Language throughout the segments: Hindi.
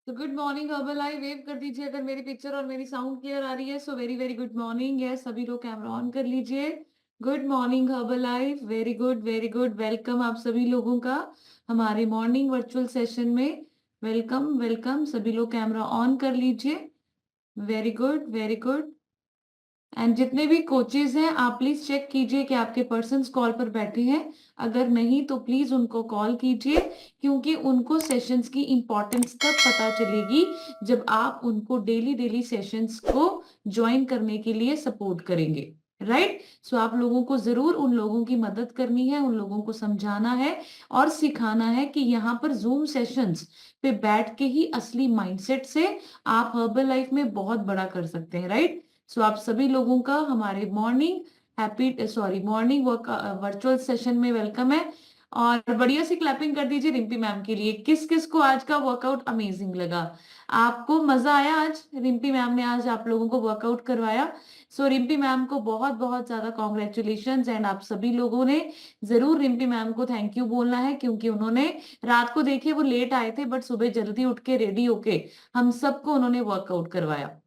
तो गुड मॉर्निंग हर्बल आई वेव कर दीजिए अगर मेरी पिक्चर और मेरी साउंड क्लियर आ रही है। So very very good morning. Yes, सभी लोग कैमरा ऑन कर लीजिए। Good morning Herbalife. Very good very good. Welcome आप सभी लोगों का हमारे मॉर्निंग वर्चुअल सेशन में। Welcome welcome. सभी लोग कैमरा ऑन कर लीजिए। Very good very good. And जितने भी कोचेज हैं आप प्लीज चेक कीजिए कि आपके पर्सन्स कॉल पर बैठे हैं। अगर नहीं तो प्लीज उनको कॉल कीजिए, क्योंकि उनको सेशंस की इंपॉर्टेंस तब पता चलेगी जब आप उनको डेली डेली सेशंस को ज्वाइन करने के लिए सपोर्ट करेंगे। राइट। सो आप लोगों को जरूर उन लोगों की मदद करनी है, उन लोगों को समझाना है और सिखाना है कि यहाँ पर जूम सेशंस पे बैठ के ही असली माइंडसेट से आप हर्बल लाइफ में बहुत बड़ा कर सकते हैं। राइट। सो आप सभी लोगों का हमारे मॉर्निंग वर्चुअल सेशन में वेलकम है। और बढ़िया सी क्लैपिंग कर दीजिए रिम्पी मैम के लिए। किस किस को आज का वर्कआउट अमेजिंग लगा? आपको मजा आया? आज रिम्पी मैम ने आज आप लोगों को वर्कआउट करवाया। सो रिम्पी मैम को बहुत बहुत ज्यादा कॉन्ग्रेचुलेशंस। एंड आप सभी लोगों ने जरूर रिम्पी मैम को थैंक यू बोलना है, क्योंकि उन्होंने रात को देखिए वो लेट आए थे बट सुबह जल्दी उठ के रेडी होके हम सबको उन्होंने वर्कआउट करवाया।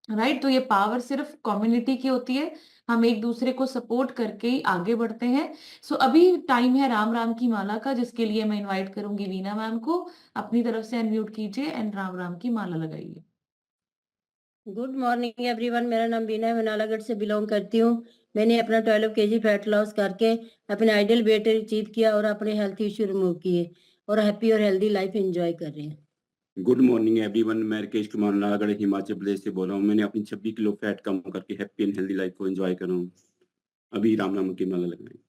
राइट। तो ये पावर सिर्फ कम्युनिटी की होती है। हम एक दूसरे को सपोर्ट करके ही आगे बढ़ते हैं। सो अभी टाइम है राम राम की माला का, जिसके लिए मैं इनवाइट करूंगी वीना मैम को। अपनी तरफ से अनम्यूट कीजिए एंड राम राम की माला लगाइए। Good morning everyone. मेरा नाम बीना है, मैं नालागढ़ से बिलोंग करती हूँ। मैंने अपना 12 kg फैट लॉस करके अपने आइडियल वेट अचीव किया और अपने हेल्थ इश्यू रिमूव किए और हैप्पी और हेल्दी लाइफ एंजॉय कर रहे हैं। Good morning everyone. मैं राकेश कुमार नालागढ़ हिमाचल प्रदेश से बोल रहा हूँ। मैंने अपनी 26 किलो फैट कम करके हैप्पी एंड हेल्दी लाइफ को एंजॉय कर रहा हूँ। अभी राम नाम की माला लगाएं।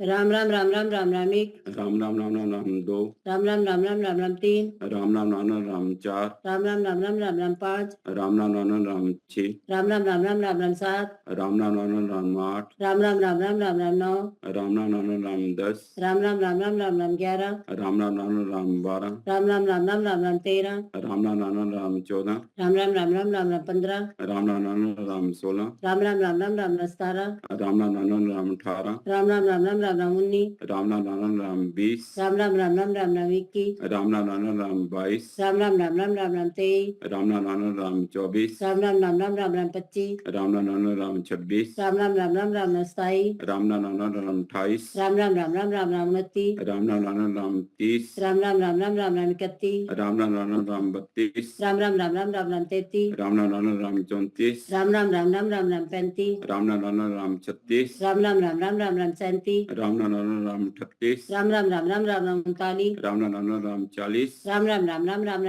राम राम राम राम राम राम एक, राम राम राम राम राम दो, राम राम राम राम राम राम तीन, राम राम राम राम राम चार, राम राम राम राम राम राम पाँच, राम राम राम राम राम 6, राम राम राम राम राम राम सात, राम राम राम राम राम 8, राम राम राम राम राम राम नौ, राम राम राम राम राम 10, राम राम राम राम राम राम 11, राम राम राम राम राम 12, राम राम राम राम राम राम 13, राम राम राम राम राम 14, राम राम राम राम राम राम 15, राम राम राम राम राम 16, राम राम राम राम राम राम 17, राम राम राम राम राम 18, राम राम राम राम राम राम 19, राम राम राम राम राम 20, राम राम राम राम राम राम 21, राम राम राम राम राम 22, राम राम राम राम राम राम 23, राम राम राम राम राम 24, राम राम राम राम राम राम 25, राम राम राम राम राम 26, राम राम राम राम राम राम 27, राम राम राम राम राम 28, राम राम राम राम राम राम 29, राम राम राम राम राम 30, राम राम राम राम राम राम 31, राम राम राम राम राम 32, राम राम राम राम राम राम 33, राम राम राम राम राम 34, राम राम राम राम राम राम 35, राम राम राम राम राम 36, राम राम राम राम राम राम 37, राम राम राम राम 38, राम राम राम राम राम राम 39, राम राम राम राम 40, राम राम राम राम राम राम 41, राम राम राम राम 42, राम राम राम राम राम राम 43, राम राम राम राम 44, राम राम राम राम राम राम 45, राम राम राम राम 46, राम राम राम राम राम राम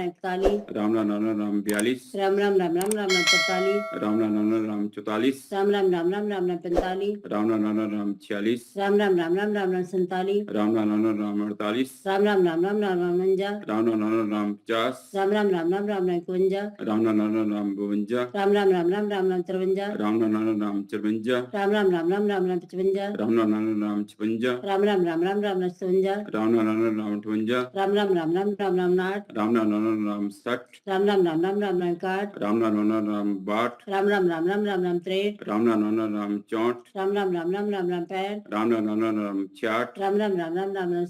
47, राम राम राम राम 48, राम राम राम राम राम राम 49, राम राम राम राम 50, राम राम राम राम राम राम 51, राम राम राम राम 52, राम राम राम राम राम राम 53, राम राम राम राम 54, राम राम राम राम राम राम 55, राम राम राम राम 56, राम राम राम राम राम राम 57, राम राम राम राम 58, राम राम राम राम राम राम 8, राम राम राम राम 60, राम राम राम राम राम राम 61, राम राम राम राम 62, राम राम राम राम राम राम 63, राम राम राम राम 64, राम राम राम राम राम राम 65, राम राम राम राम 66, राम राम राम राम राम राम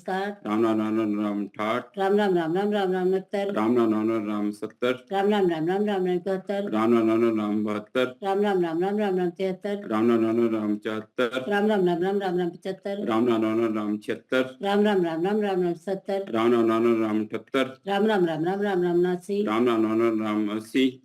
67, राम राम राम राम 68, राम राम राम राम राम राम 69, राम राम राम राम 70, राम राम राम राम राम राम 71, राम राम राम राम 72, राम राम राम राम राम राम 73, राम राम राम राम 74, राम राम राम राम राम राम 75, राम राम राम राम 76, राम राम राम राम राम राम 70, राम राम राम राम 78, राम राम राम राम राम राम 89, राम राम राम राम 80, राम राम राम राम राम राम 81,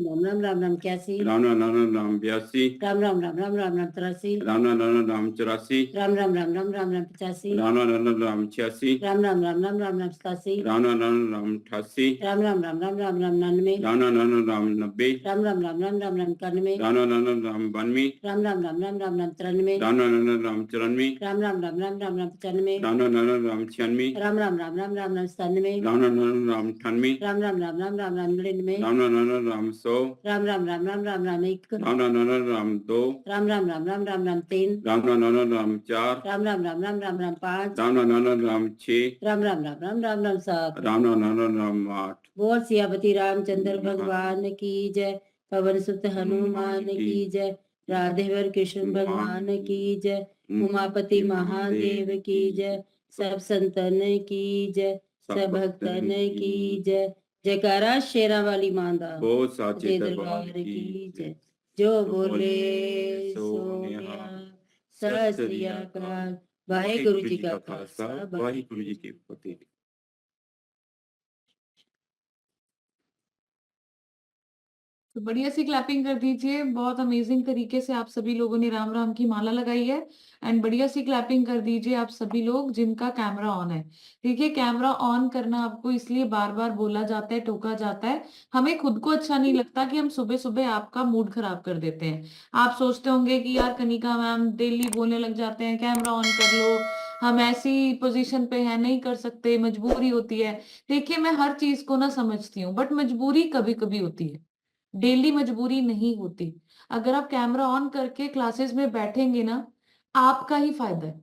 राम राम राम राम 82, राम राम राम राम राम राम 83, राम राम राम राम 84, राम राम राम राम राम राम 85, राम राम राम 86, राम राम राम राम राम राम 87, राम राम 88, राम राम राम राम राम राम 99, राम राम 90, राम राम राम राम राम राम 91, राम राम 92, राम राम राम राम राम राम 93, राम राम 94, राम राम राम राम राम राम 95, राम राम 96, राम राम राम राम राम राम 97, राम राम 98, राम राम राम राम राम राम 99, राम राम 100, राम राम राम राम राम राम 1, राम राम 2, राम राम राम राम राम राम 3, राम राम 4, राम राम राम राम राम राम 5, राम राम 6, राम राम राम राम राम राम 7। राम राम 8। बोल सियापति रामचंद्र भगवान की जय, पवन सुत हनुमान की जय, राधेवर कृष्ण भगवान की जय, उमापति महादेव की जय, सब संतन की जय, सब भक्तन की जय, जयकारा शेरा वाली मां दा बहुत साचे सच्चे दरबार दरबार की की जय। जय। जो जो बोले सो सो निहाल। निहाल। सत सत श्री श्री अकाल। अकाल। वाहेगुरु जी का खालसा वाहिगुरु जी की फतेह। तो बढ़िया सी क्लैपिंग कर दीजिए। बहुत अमेजिंग तरीके से आप सभी लोगों ने राम राम की माला लगाई है। एंड बढ़िया सी क्लैपिंग कर दीजिए आप सभी लोग जिनका कैमरा ऑन है। देखिए, कैमरा ऑन करना आपको इसलिए बार बार बोला जाता है, टोका जाता है, हमें खुद को अच्छा नहीं लगता कि हम सुबह सुबह आपका मूड खराब कर देते हैं। आप सोचते होंगे कि यार कनिका मैम डेली बोलने लग जाते हैं कैमरा ऑन कर लो, हम ऐसी पोजीशन पे हैं, नहीं कर सकते, मजबूरी होती है। देखिए, मैं हर चीज को ना समझती हूँ, बट मजबूरी कभी कभी होती है, डेली मजबूरी नहीं होती। अगर आप कैमरा ऑन करके क्लासेस में बैठेंगे ना, आपका ही फायदा है,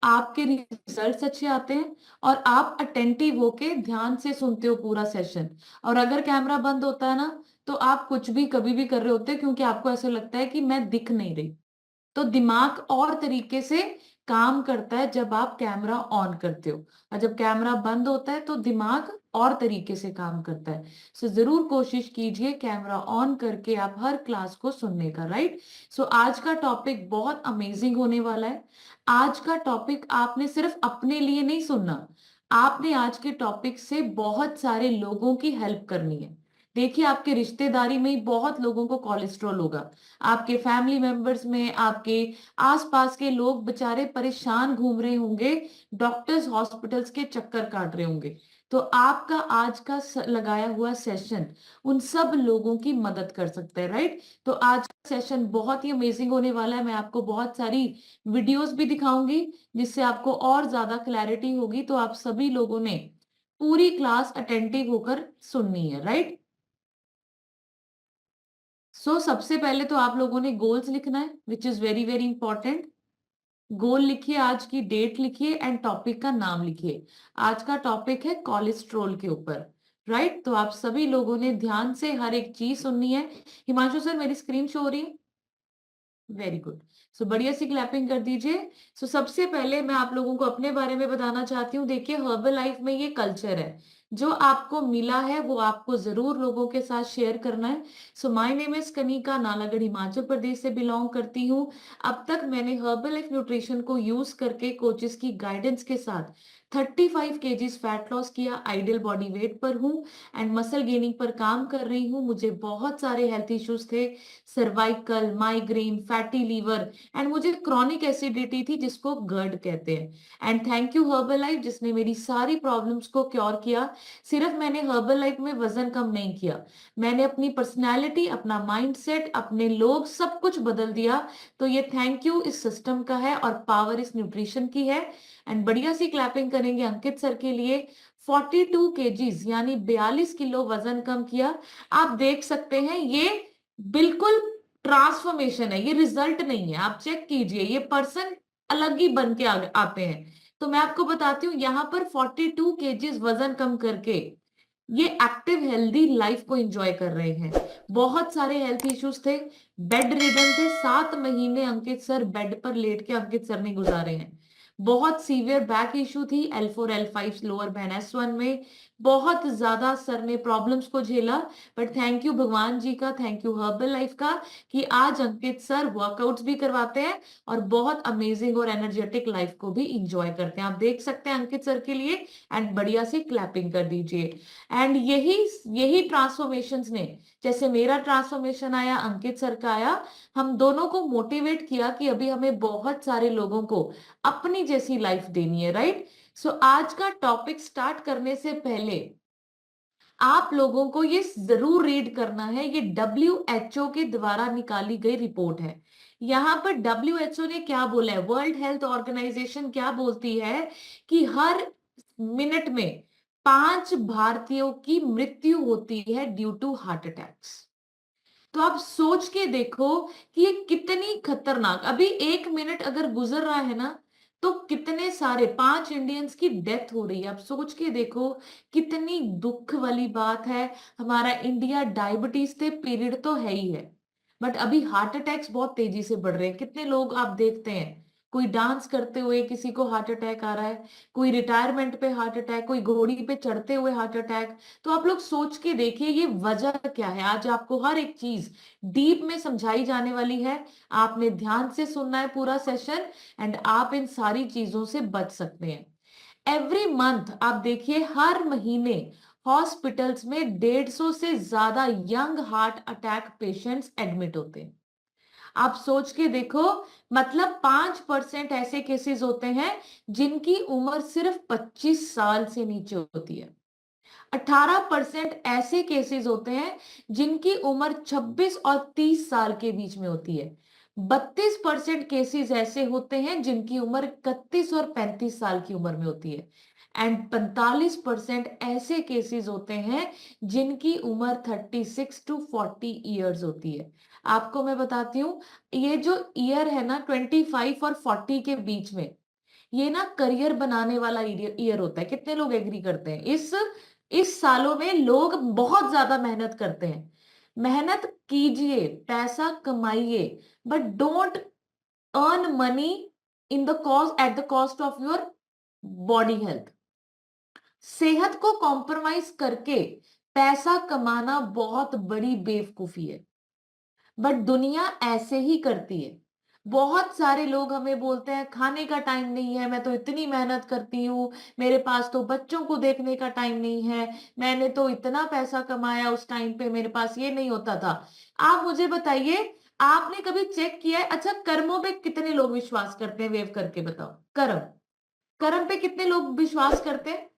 आपके रिजल्ट्स अच्छे आते हैं और आप अटेंटिव होके ध्यान से सुनते हो पूरा सेशन। और अगर कैमरा बंद होता है ना, तो आप कुछ भी कभी भी कर रहे होते हैं, क्योंकि आपको ऐसा लगता है कि मैं दिख नहीं रही। तो दिमाग और तरीके से काम करता है जब आप कैमरा ऑन करते हो, और जब कैमरा बंद होता है तो दिमाग और तरीके से काम करता है। सो जरूर कोशिश कीजिए कैमरा ऑन करके आप हर क्लास को सुनने का, राइट। सो आज का टॉपिक बहुत अमेजिंग होने वाला है। आज का टॉपिक आपने सिर्फ अपने लिए नहीं सुनना, आपने आज के टॉपिक से बहुत सारे लोगों की हेल्प करनी है। देखिए, आपके रिश्तेदारी में ही बहुत लोगों को कोलेस्ट्रॉल होगा, आपके फैमिली मेंबर्स में, आपके आसपास के लोग बेचारे परेशान घूम रहे होंगे, डॉक्टर्स हॉस्पिटल्स के चक्कर काट रहे होंगे। तो आपका आज का लगाया हुआ सेशन उन सब लोगों की मदद कर सकता है, राइट। तो आज का सेशन बहुत ही अमेजिंग होने वाला है। मैं आपको बहुत सारी वीडियोस भी दिखाऊंगी जिससे आपको और ज्यादा क्लैरिटी होगी। तो आप सभी लोगों ने पूरी क्लास अटेंटिव होकर सुननी है, राइट। सबसे पहले तो आप लोगों ने गोल्स लिखना है, which is very very important. Goal लिखिए, आज की डेट लिखिए एंड टॉपिक का नाम लिखिए। आज का टॉपिक है कोलेस्ट्रॉल के ऊपर, राइट। तो आप सभी लोगों ने ध्यान से हर एक चीज सुननी है। हिमांशु सर, मेरी स्क्रीन शो हो रही है? Very good. बढ़िया सी क्लैपिंग कर दीजिए। सबसे पहले मैं आप लोगों को अपने बारे में बताना चाहती हूँ। देखिए, हर्बल लाइफ में ये कल्चर है, जो आपको मिला है वो आपको जरूर लोगों के साथ शेयर करना है। My name is Kanika, Nalagarh Himachal Pradesh से बिलोंग करती हूँ। अब तक मैंने हर्बल लाइफ न्यूट्रिशन को यूज करके कोचेस की गाइडेंस के साथ 35 केजीज फैट लॉस किया, आइडियल बॉडी वेट पर हूँ एंड मसल गेनिंग पर काम कर रही हूँ। मुझे बहुत सारे हेल्थ इश्यूज थे, cervical, migraine, fatty liver and मुझे क्रॉनिक एसिडिटी थी जिसको गर्ड कहते हैं। And thank you Herbalife जिसने मेरी सारी प्रॉब्लम्स को क्योर किया। सिर्फ मैंने हर्बल लाइफ में वजन कम नहीं किया, मैंने अपनी पर्सनैलिटी, अपना माइंडसेट, अपने लोग, सब कुछ बदल दिया। तो ये थैंक यू इस सिस्टम का है और पावर इस न्यूट्रिशन की है। एंड बढ़िया सी क्लैपिंग करेंगे अंकित सर के लिए। 42 केजीज यानी 42 किलो वजन कम किया। आप देख सकते हैं ये बिल्कुल ट्रांसफॉर्मेशन है, ये रिजल्ट नहीं है। आप चेक कीजिए, ये पर्सन अलग ही बन के आते हैं। तो मैं आपको बताती हूँ, यहाँ पर 42 केजीज वजन कम करके ये एक्टिव हेल्दी लाइफ को एंजॉय कर रहे हैं। बहुत सारे हेल्थ इश्यूज थे, बेड रिडन थे, 7 महीने अंकित सर बेड पर लेट के अंकित सर ने गुजारे हैं। बहुत सीवियर बैक इशू थी, L4 L5 lower ban S1 में बहुत ज्यादा सर ने प्रॉब्लम्स को झेला। बट थैंक यू भगवान जी का, थैंक यू हर्बल लाइफ का कि आज अंकित सर वर्कआउट्स भी करवाते हैं और बहुत अमेजिंग और एनर्जेटिक लाइफ को भी इंजॉय करते हैं। आप देख सकते हैं अंकित सर के लिए एंड बढ़िया से क्लैपिंग कर दीजिए। एंड यही यही ट्रांसफॉर्मेशंस ने, जैसे मेरा ट्रांसफॉर्मेशन आया, अंकित सर का आया, हम दोनों को मोटिवेट किया कि अभी हमें बहुत सारे लोगों को अपनी जैसी लाइफ देनी है, राइट। आज का टॉपिक स्टार्ट करने से पहले आप लोगों को ये जरूर रीड करना है। ये WHO के द्वारा निकाली गई रिपोर्ट है। यहां पर WHO ने क्या बोला है, वर्ल्ड हेल्थ ऑर्गेनाइजेशन क्या बोलती है कि हर मिनट में 5 भारतीयों की मृत्यु होती है ड्यू टू हार्ट अटैक्स। तो आप सोच के देखो कि ये कितनी खतरनाक, अभी 1 मिनट अगर गुजर रहा है ना, तो कितने सारे 5 इंडियंस की डेथ हो रही है। आप सोच के देखो कितनी दुख वाली बात है। हमारा इंडिया डायबिटीज से पीरियड तो है ही है, बट अभी हार्ट अटैक्स बहुत तेजी से बढ़ रहे हैं। कितने लोग आप देखते हैं, कोई डांस करते हुए किसी को हार्ट अटैक आ रहा है, कोई रिटायरमेंट पे हार्ट अटैक, कोई घोड़ी पे चढ़ते हुए हार्ट अटैक। तो आप लोग सोच के देखिए ये वजह क्या है। आज आपको हर एक चीज डीप में समझाई जाने वाली है। आपने ध्यान से सुनना है पूरा सेशन एंड आप इन सारी चीजों से बच सकते हैं। एवरी मंथ आप देखिए हर महीने हॉस्पिटल्स में 150 से ज्यादा young heart attack patients admit होते हैं। आप सोच के देखो, मतलब 5% ऐसे केसेस होते हैं जिनकी उम्र सिर्फ 25 साल से नीचे होती है। 18% ऐसे केसेस होते हैं जिनकी उम्र 26 और 30 साल के बीच में होती है। 32% केसेस ऐसे होते हैं जिनकी उम्र 31 और 35 साल की उम्र में होती है। एंड 45% ऐसे केसेस होते हैं जिनकी उम्र 36 टू 40 ईयर्स होती है। आपको मैं बताती हूँ, ये जो ईयर है ना 25 और 40 के बीच में, ये ना करियर बनाने वाला ईयर होता है। कितने लोग एग्री करते हैं? इस सालों में लोग बहुत ज्यादा मेहनत करते हैं। मेहनत कीजिए, पैसा कमाइए, but don't earn money in the cost at the cost of your body health. सेहत को कॉम्प्रोमाइज करके पैसा कमाना बहुत बड़ी बेवकूफी है, बट दुनिया ऐसे ही करती है। बहुत सारे लोग हमें बोलते हैं खाने का टाइम नहीं है, मैं तो इतनी मेहनत करती हूँ, मेरे पास तो बच्चों को देखने का टाइम नहीं है, मैंने तो इतना पैसा कमाया, उस टाइम पे मेरे पास ये नहीं होता था। आप मुझे बताइए, आपने कभी चेक किया है? अच्छा, कर्मों पे कितने लोग विश्वास करते हैं? वेव करके बताओ। कर्म, कर्म पे कितने लोग विश्वास करते हैं?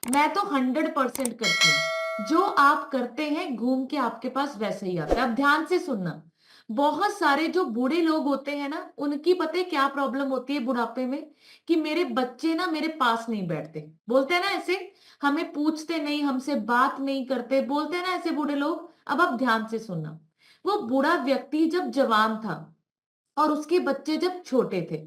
मैं तो 100% करती हूँ। जो आप करते हैं घूम के आपके पास वैसे ही आता है। अब ध्यान से सुनना, बहुत सारे जो बूढ़े लोग होते हैं ना, उनकी पता है क्या प्रॉब्लम होती है बुढ़ापे में? कि मेरे बच्चे ना मेरे पास नहीं बैठते। बोलते हैं ना ऐसे, हमें पूछते नहीं, हमसे बात नहीं करते, बोलते हैं ना ऐसे बूढ़े लोग। अब आप ध्यान से सुनना, वो बूढ़ा व्यक्ति जब जवान था और उसके बच्चे जब छोटे थे,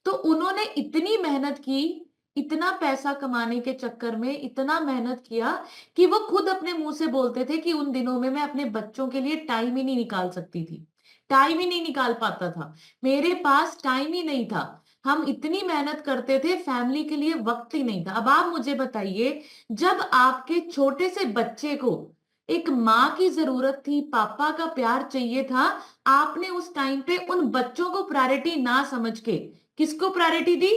तो उन्होंने इतनी मेहनत की, इतना पैसा कमाने के चक्कर में इतना मेहनत किया कि वो खुद अपने मुंह से बोलते थे कि उन दिनों में मैं अपने बच्चों के लिए टाइम ही नहीं निकाल सकती थी, टाइम ही नहीं निकाल पाता था, मेरे पास टाइम ही नहीं था। हम इतनी मेहनत करते थे, फैमिली के लिए वक्त ही नहीं था। अब आप मुझे बताइए, जब आपके छोटे से बच्चे को एक माँ की जरूरत थी, पापा का प्यार चाहिए था, आपने उस टाइम पे उन बच्चों को प्रायोरिटी ना समझ के किसको प्रायोरिटी दी?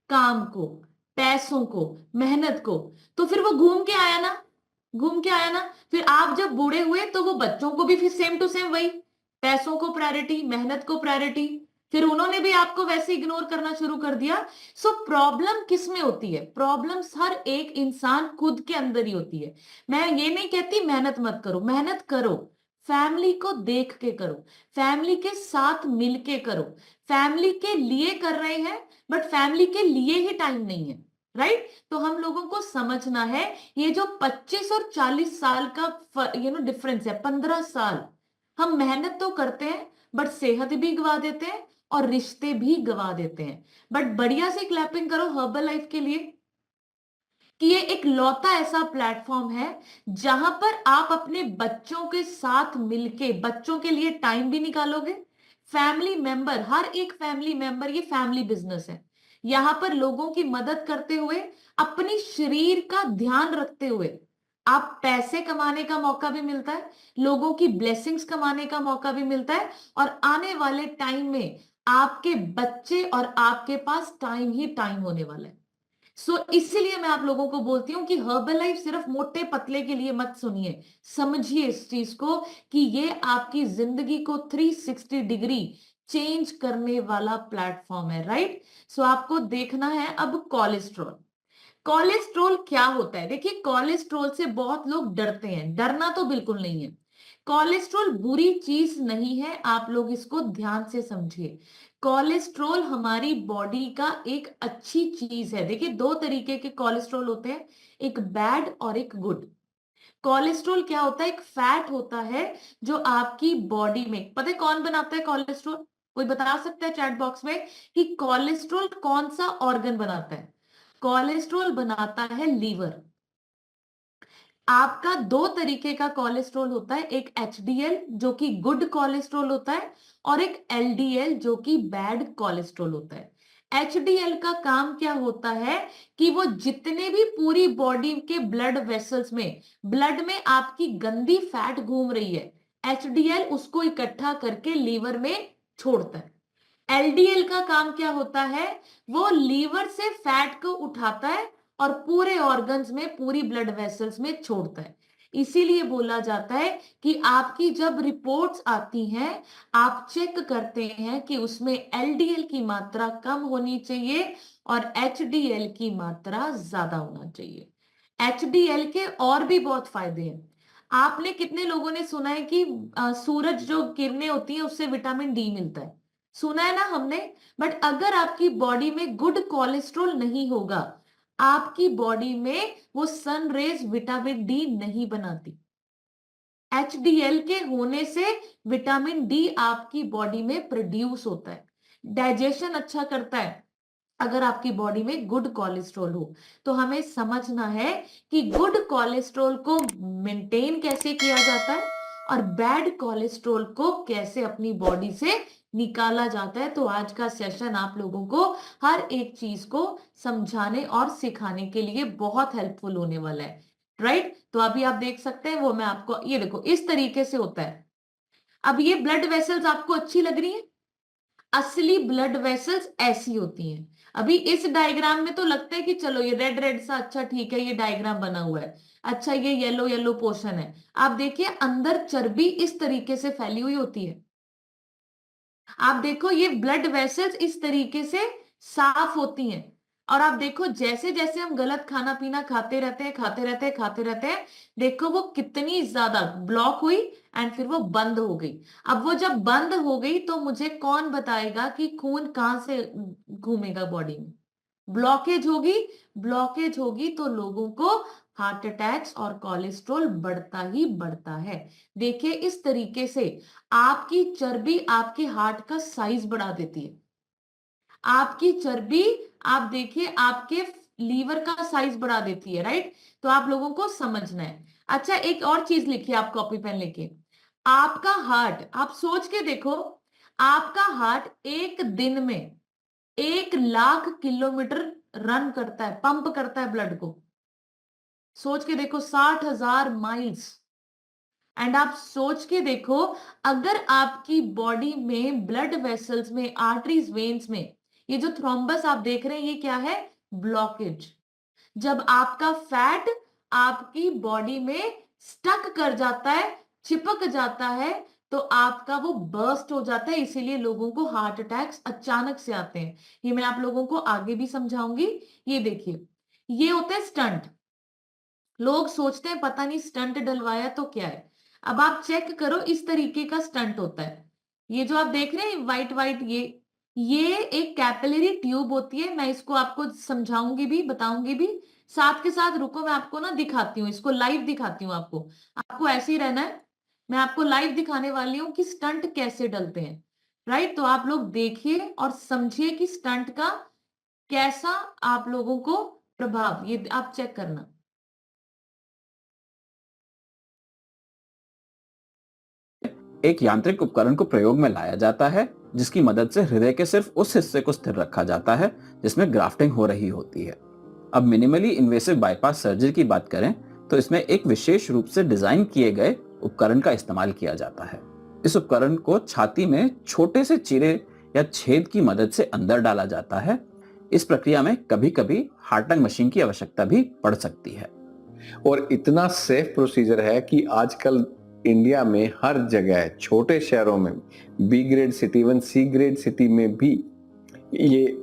काम को, पैसों को, मेहनत को। तो फिर वो घूम के आया ना, घूम के आया ना। फिर आप जब बूढ़े हुए तो वो बच्चों को भी फिर सेम टू सेम वही, पैसों को प्रायोरिटी, मेहनत को प्रायोरिटी, फिर उन्होंने भी आपको वैसे इग्नोर करना शुरू कर दिया। सो प्रॉब्लम किस में होती है? प्रॉब्लम्स हर एक इंसान खुद के अंदर ही होती है। मैं ये नहीं कहती मेहनत मत करो, मेहनत करो, फैमिली को देख के करो, फैमिली के साथ मिलके करो। फैमिली के लिए कर रहे हैं, बट फैमिली के लिए ही टाइम नहीं है, राइट? तो हम लोगों को समझना है, ये जो 25 और 40 साल का डिफरेंस है, 15 साल हम मेहनत तो करते हैं, बट सेहत भी गवा देते हैं और रिश्ते भी गवा देते हैं। बट बढ़िया से क्लैपिंग करो हर्बल लाइफ के लिए कि ये एक लौता ऐसा प्लेटफॉर्म है जहां पर आप अपने बच्चों के साथ मिलके बच्चों के लिए टाइम भी निकालोगे। फैमिली मेंबर, हर एक फैमिली मेंबर, ये फैमिली बिजनेस है। यहां पर लोगों की मदद करते हुए, अपनी शरीर का ध्यान रखते हुए आप पैसे कमाने का मौका भी मिलता है, लोगों की ब्लेसिंग्स कमाने का मौका भी मिलता है, और आने वाले टाइम में आपके बच्चे और आपके पास टाइम ही टाइम होने वाला है। इसीलिए मैं आप लोगों को बोलती हूँ कि हर्बल लाइफ सिर्फ मोटे पतले के लिए मत सुनिए, समझिए इस चीज को कि ये आपकी जिंदगी को 360 डिग्री चेंज करने वाला प्लेटफॉर्म है, राइट? आपको देखना है अब कोलेस्ट्रॉल। कोलेस्ट्रॉल क्या होता है? देखिए, कोलेस्ट्रॉल से बहुत लोग डरते हैं, डरना तो बिल्कुल नहीं है। कोलेस्ट्रॉल बुरी चीज नहीं है, आप लोग इसको ध्यान से समझिए। कोलेस्ट्रॉल हमारी बॉडी का एक अच्छी चीज है। देखिए, दो तरीके के कोलेस्ट्रॉल होते हैं, एक बैड और एक गुड। कोलेस्ट्रॉल क्या होता है? एक फैट होता है जो आपकी बॉडी में, पता है कौन बनाता है कोलेस्ट्रॉल? कोई बता सकता है चैट बॉक्स में कि कोलेस्ट्रॉल कौन सा ऑर्गन बनाता है? कोलेस्ट्रॉल बनाता है लीवर। आपका दो तरीके का कोलेस्ट्रॉल होता है, एक एचडीएल जो कि गुड कोलेस्ट्रॉल होता है, और एक एलडीएल जो कि बैड कोलेस्ट्रॉल होता है। HDL का काम क्या होता है कि वो जितने भी पूरी बॉडी के ब्लड वेसल्स में, ब्लड में आपकी गंदी फैट घूम रही है, HDL उसको इकट्ठा करके लीवर में छोड़ता है। LDL का काम क्या होता है, वो लीवर से फैट को उठाता है और पूरे ऑर्गन्स में, पूरी ब्लड वेसल्स में छोड़ता है। इसीलिए बोला जाता है कि आपकी जब रिपोर्ट्स आती हैं, आप चेक करते हैं कि उसमें LDL की मात्रा कम होनी चाहिए और HDL की मात्रा ज्यादा होना चाहिए। HDL के और भी बहुत फायदे हैं। आपने कितने लोगों ने सुना है कि सूरज जो किरणें होती हैं उससे विटामिन डी मिलता है? सुना है ना हमने। बट अगर आपकी बॉडी में गुड कोलेस्ट्रॉल नहीं होगा, आपकी बॉडी में वो सन रेज विटामिन डी नहीं बनाती। HDL के होने से विटामिन डी आपकी बॉडी में प्रोड्यूस होता है, डाइजेशन अच्छा करता है। अगर आपकी बॉडी में गुड कोलेस्ट्रॉल हो, तो हमें समझना है कि गुड कोलेस्ट्रॉल को मेंटेन कैसे किया जाता है और बैड कोलेस्ट्रॉल को कैसे अपनी बॉडी से निकाला जाता है। तो आज का सेशन आप लोगों को हर एक चीज को समझाने और सिखाने के लिए बहुत हेल्पफुल होने वाला है, राइट? तो अभी आप देख सकते हैं, वो मैं आपको, ये देखो इस तरीके से होता है। अब ये ब्लड वेसल्स आपको अच्छी लग रही है? असली ब्लड वेसल्स ऐसी होती हैं। अभी इस डायग्राम में तो लगता है कि चलो ये रेड रेड सा, अच्छा ठीक है, ये डायग्राम बना हुआ है, अच्छा ये येलो येलो पोर्शन है। आप देखिए अंदर चर्बी इस तरीके से फैली हुई होती है। आप देखो ये ब्लड वेसल्स इस तरीके से साफ होती हैं। और आप देखो जैसे जैसे हम गलत खाना पीना खाते रहते हैं, खाते रहते हैं, देखो वो कितनी ज्यादा ब्लॉक हुई एंड फिर वो बंद हो गई। अब वो जब बंद हो गई तो मुझे कौन बताएगा कि खून कहां से घूमेगा बॉडी में? ब्लॉकेज होगी। ब्लॉकेज होगी तो लोगों को हार्ट अटैक्स और कोलेस्ट्रॉल बढ़ता ही बढ़ता है। देखिए इस तरीके से आपकी चर्बी आपके हार्ट का साइज बढ़ा देती है। आपकी चर्बी, आप देखिए आपके लीवर का साइज बढ़ा देती है, राइट? तो आप लोगों को समझना है। अच्छा एक और चीज लिखिए आप कॉपी पेन लेके। आपका हार्ट, आप सोच के देखो, आपका हार्ट एक दिन में 1 लाख किलोमीटर रन करता है, पंप करता है ब्लड को। सोच के देखो, 60,000 माइल्स। एंड आप सोच के देखो, अगर आपकी बॉडी में ब्लड वेसल्स में, आर्टरीज, वेन्स में ये जो थ्रोम्बस आप देख रहे हैं, ये क्या है? ब्लॉकेज। जब आपका फैट आपकी बॉडी में स्टक कर जाता है, चिपक जाता है, तो आपका वो बर्स्ट हो जाता है। इसीलिए लोगों को हार्ट अटैक्स अचानक से आते हैं। ये मैं आप लोगों को आगे भी समझाऊंगी। ये देखिए, ये होता है स्टंट। लोग सोचते हैं पता नहीं स्टंट डलवाया तो क्या है। अब आप चेक करो, इस तरीके का स्टंट होता है। ये जो आप देख रहे हैं व्हाइट व्हाइट, ये एक कैपिलरी ट्यूब होती है। मैं इसको आपको समझाऊंगी भी, बताऊंगी भी, साथ के साथ। रुको मैं आपको ना दिखाती हूँ, इसको लाइव दिखाती हूँ आपको। आपको ऐसे ही रहना है, मैं आपको लाइव दिखाने वाली हूँ कि स्टंट कैसे डलते हैं, राइट? तो आप लोग देखिए और समझिए कि स्टंट का कैसा आप लोगों को प्रभाव, ये आप चेक करना। एक यांत्रिक उपकरण को प्रयोग में लाया जाता है जिसकी मदद से हृदय के सिर्फ उस हिस्से को स्थिर रखा जाता है जिसमें ग्राफ्टिंग हो रही होती है। अब मिनिमली इन्वेसिव बाईपास सर्जरी की बात करें तो इसमें एक विशेष रूप से डिजाइन किए गए उपकरण का इस्तेमाल किया जाता है। इस उपकरण को छाती में छोटे से चीरे या छेद की मदद से अंदर डाला जाता है। इस प्रक्रिया में कभी-कभी हार्ट लंग मशीन की आवश्यकता भी पड़ सकती है। और इतना सेफ प्रोसीजर है कि आजकल इंडिया में हर जगह, छोटे शहरों में, B grade city, even C grade city में भी ये,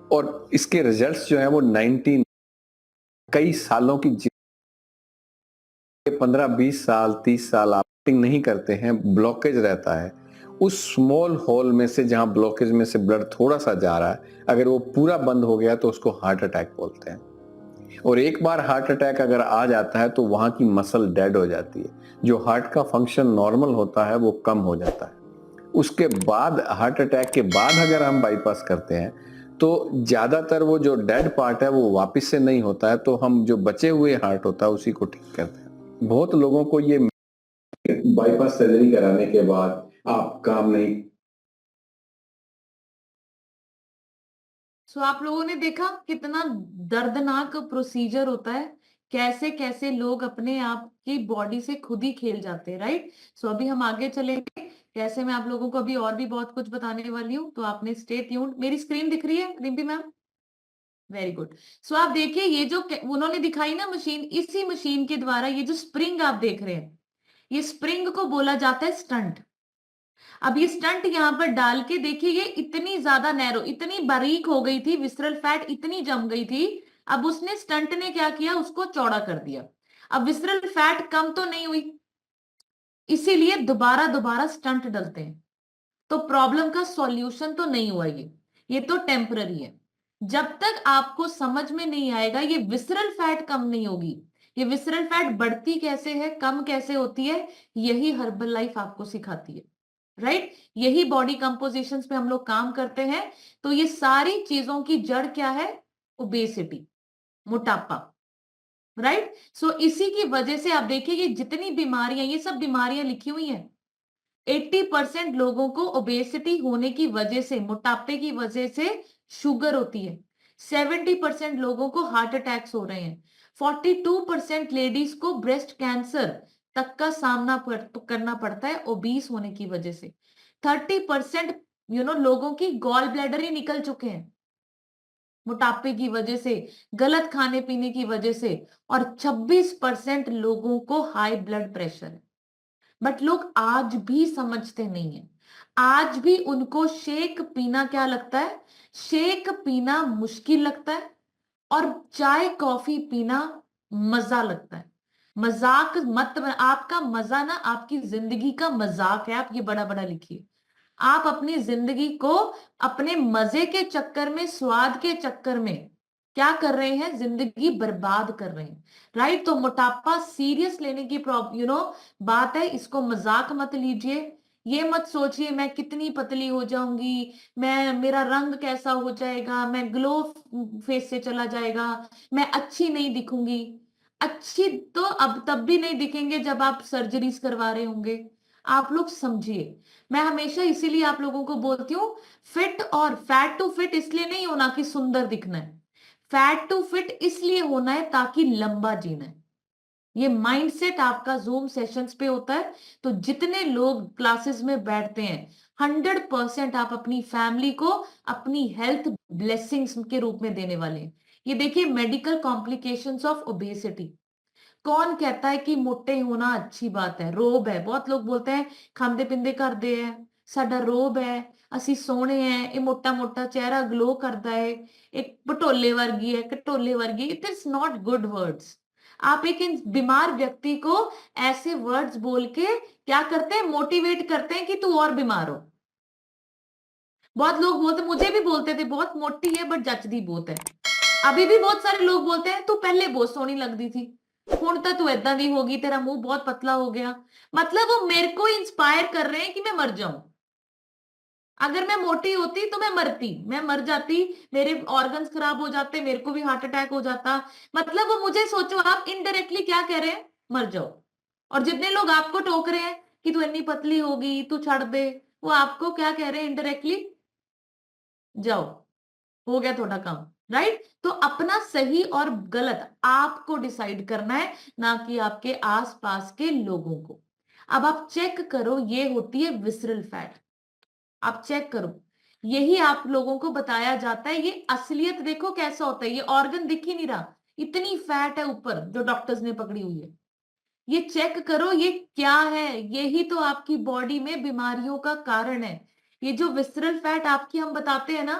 और इसके रिजल्ट्स जो है वो 19 कई सालों की 15-20 साल 30 साल आप नहीं करते हैं, ब्लॉकेज रहता है। उस स्मॉल होल में से, जहां ब्लॉकेज में से ब्लड थोड़ा सा जा रहा है, अगर वो पूरा बंद हो गया तो उसको हार्ट अटैक बोलते हैं। और एक बार हार्ट अटैक अगर आ जाता है तो वहां की मसल डेड हो जाती है। जो हार्ट का फंक्शन नॉर्मल होता है वो कम हो जाता है। उसके बाद, हार्ट अटैक के बाद अगर हम बाईपास करते हैं तो ज्यादातर वो जो डेड पार्ट है वो वापस से नहीं होता है, तो हम जो बचे हुए हार्ट होता है उसी को ठीक करते हैं। बहुत लोगों को ये बाईपास सर्जरी कराने के बाद आप काम नहीं सो आप लोगों ने देखा कितना दर्दनाक प्रोसीजर होता है, कैसे कैसे लोग अपने आप की बॉडी से खुद ही खेल जाते हैं, राइट। सो अभी हम आगे चलेंगे, कैसे मैं आप लोगों को अभी और भी बहुत कुछ बताने वाली हूँ, तो आपने स्टे ट्यून्ड। मेरी स्क्रीन दिख रही है Rimpi ma'am? Very good. So आप देखिए, ये जो उन्होंने दिखाई ना मशीन, इसी मशीन के द्वारा ये जो स्प्रिंग आप देख रहे हैं, ये स्प्रिंग को बोला जाता है स्टंट। अब ये स्टंट यहां पर डाल के देखिए, ये इतनी ज्यादा नैरो, इतनी बारीक हो गई थी, विसरल फैट इतनी जम गई थी। अब उसने स्टंट ने क्या किया, उसको चौड़ा कर दिया। अब विसरल फैट कम तो नहीं हुई, इसीलिए दोबारा दोबारा स्टंट डलते हैं। तो प्रॉब्लम का सॉल्यूशन तो नहीं हुआ, ये तो टेम्पररी है। जब तक आपको समझ में नहीं आएगा ये विसरल फैट कम नहीं होगी, ये विसरल फैट बढ़ती कैसे है, कम कैसे होती है, यही हर्बल लाइफ आपको सिखाती है, राइट। यही बॉडी कंपोजिशंस पे हम लोग काम करते हैं। तो ये सारी चीजों की जड़ क्या है? ओबेसिटी, मोटापा, राइट। सो इसी की वजह से आप देखिए, ये जितनी बीमारियां, ये सब बीमारियां लिखी हुई हैं, 80% लोगों को ओबेसिटी होने की वजह से, मोटापे की वजह से शुगर होती है। 70% लोगों को हार्ट अटैक्स हो रहे हैं। 42% लेडीज को ब्रेस्ट कैंसर तक का सामना करना पड़ता है ओबीस होने की वजह से। 30% लोगों की गॉल ब्लैडर ही निकल चुके हैं मोटापे की वजह से, गलत खाने पीने की वजह से। और 26% लोगों को हाई ब्लड प्रेशर है। बट लोग आज भी समझते नहीं है, आज भी उनको शेक पीना क्या लगता है? शेक पीना मुश्किल लगता है, और चाय कॉफी पीना मजा लगता है। मजाक मत, आपका मजा ना आपकी जिंदगी का मजाक है। आप ये बड़ा बड़ा लिखिए, आप अपनी जिंदगी को अपने मजे के चक्कर में, स्वाद के चक्कर में क्या कर रहे हैं? जिंदगी बर्बाद कर रहे हैं, राइट। तो मोटापा सीरियस लेने की बात है, इसको मजाक मत लीजिए। ये मत सोचिए मैं कितनी पतली हो जाऊंगी, मैं, मेरा रंग कैसा हो जाएगा, मैं ग्लो फेस से चला जाएगा, मैं अच्छी नहीं दिखूंगी। अच्छी तो अब तब भी नहीं दिखेंगे जब आप सर्जरीज करवा रहे होंगे। आप लोग समझिए, मैं हमेशा इसीलिए आप लोगों को बोलती हूँ, फिट और फैट टू फिट इसलिए नहीं होना कि सुंदर दिखना है, फैट टू फिट इसलिए होना है ताकि लंबा जीना है। ये माइंडसेट आपका जूम सेशंस पे होता है। तो जितने लोग क्लासेस में बैठते हैं, 100% आप अपनी फैमिली को अपनी हेल्थ ब्लेसिंग्स के रूप में देने वाले हैं। ये देखिए, मेडिकल कॉम्प्लिकेशंस ऑफ ओबेसिटी। कौन कहता है कि मोटे होना अच्छी बात है? रोब है। बहुत लोग बोलते हैं खांदे पिंदे करते हैं, साडा रोब है, ਅਸੀਂ सोहने हैं, ये मोटा मोटा चेहरा ग्लो करता है, एक पटोले वर्गी है, कटोले वर्गी। It is not good words. आप एक बीमार व्यक्ति को ऐसे वर्ड्स बोल के क्या करते हैं? मोटिवेट करते हैं कि तू और बीमार हो। बहुत लोग बोलते, मुझे भी बोलते थे बहुत मोटी है बट जचदी बहुत है। अभी भी बहुत सारे लोग बोलते हैं तू पहले बहुत सोहनी लगदी थी, हुण तो तू ਏਦਾਂ ਦੀ हो गई, तेरा मुंह बहुत पतला हो गया। मतलब वो मेरे को इंस्पायर कर रहे हैं कि मैं मर जाऊं। अगर मैं मोटी होती तो मैं मरती, मैं मर जाती, मेरे ऑर्गन्स खराब हो जाते, मेरे को भी हार्ट अटैक हो जाता। मतलब वो मुझे, सोचो आप इनडायरेक्टली क्या कह रहे हैं? मर जाओ। और जितने लोग आपको टोक रहे हैं कि तू इतनी पतली होगी, तू छड़ दे, वो आपको क्या कह रहे हैं इनडायरेक्टली? जाओ, हो गया थोड़ा काम, राइट। तो अपना सही और गलत आपको डिसाइड करना है, ना कि आपके आसपास के लोगों को। अब आप चेक करो, ये होती है विसरल फैट। आप चेक करो, यही आप लोगों को बताया जाता है। ये असलियत देखो कैसा होता है, ये ऑर्गन दिख ही नहीं रहा, इतनी फैट है ऊपर जो डॉक्टर्स ने पकड़ी हुई है। ये चेक करो, ये क्या है? यही तो आपकी बॉडी में बीमारियों का कारण है। ये जो विसरल फैट आपकी हम बताते हैं ना,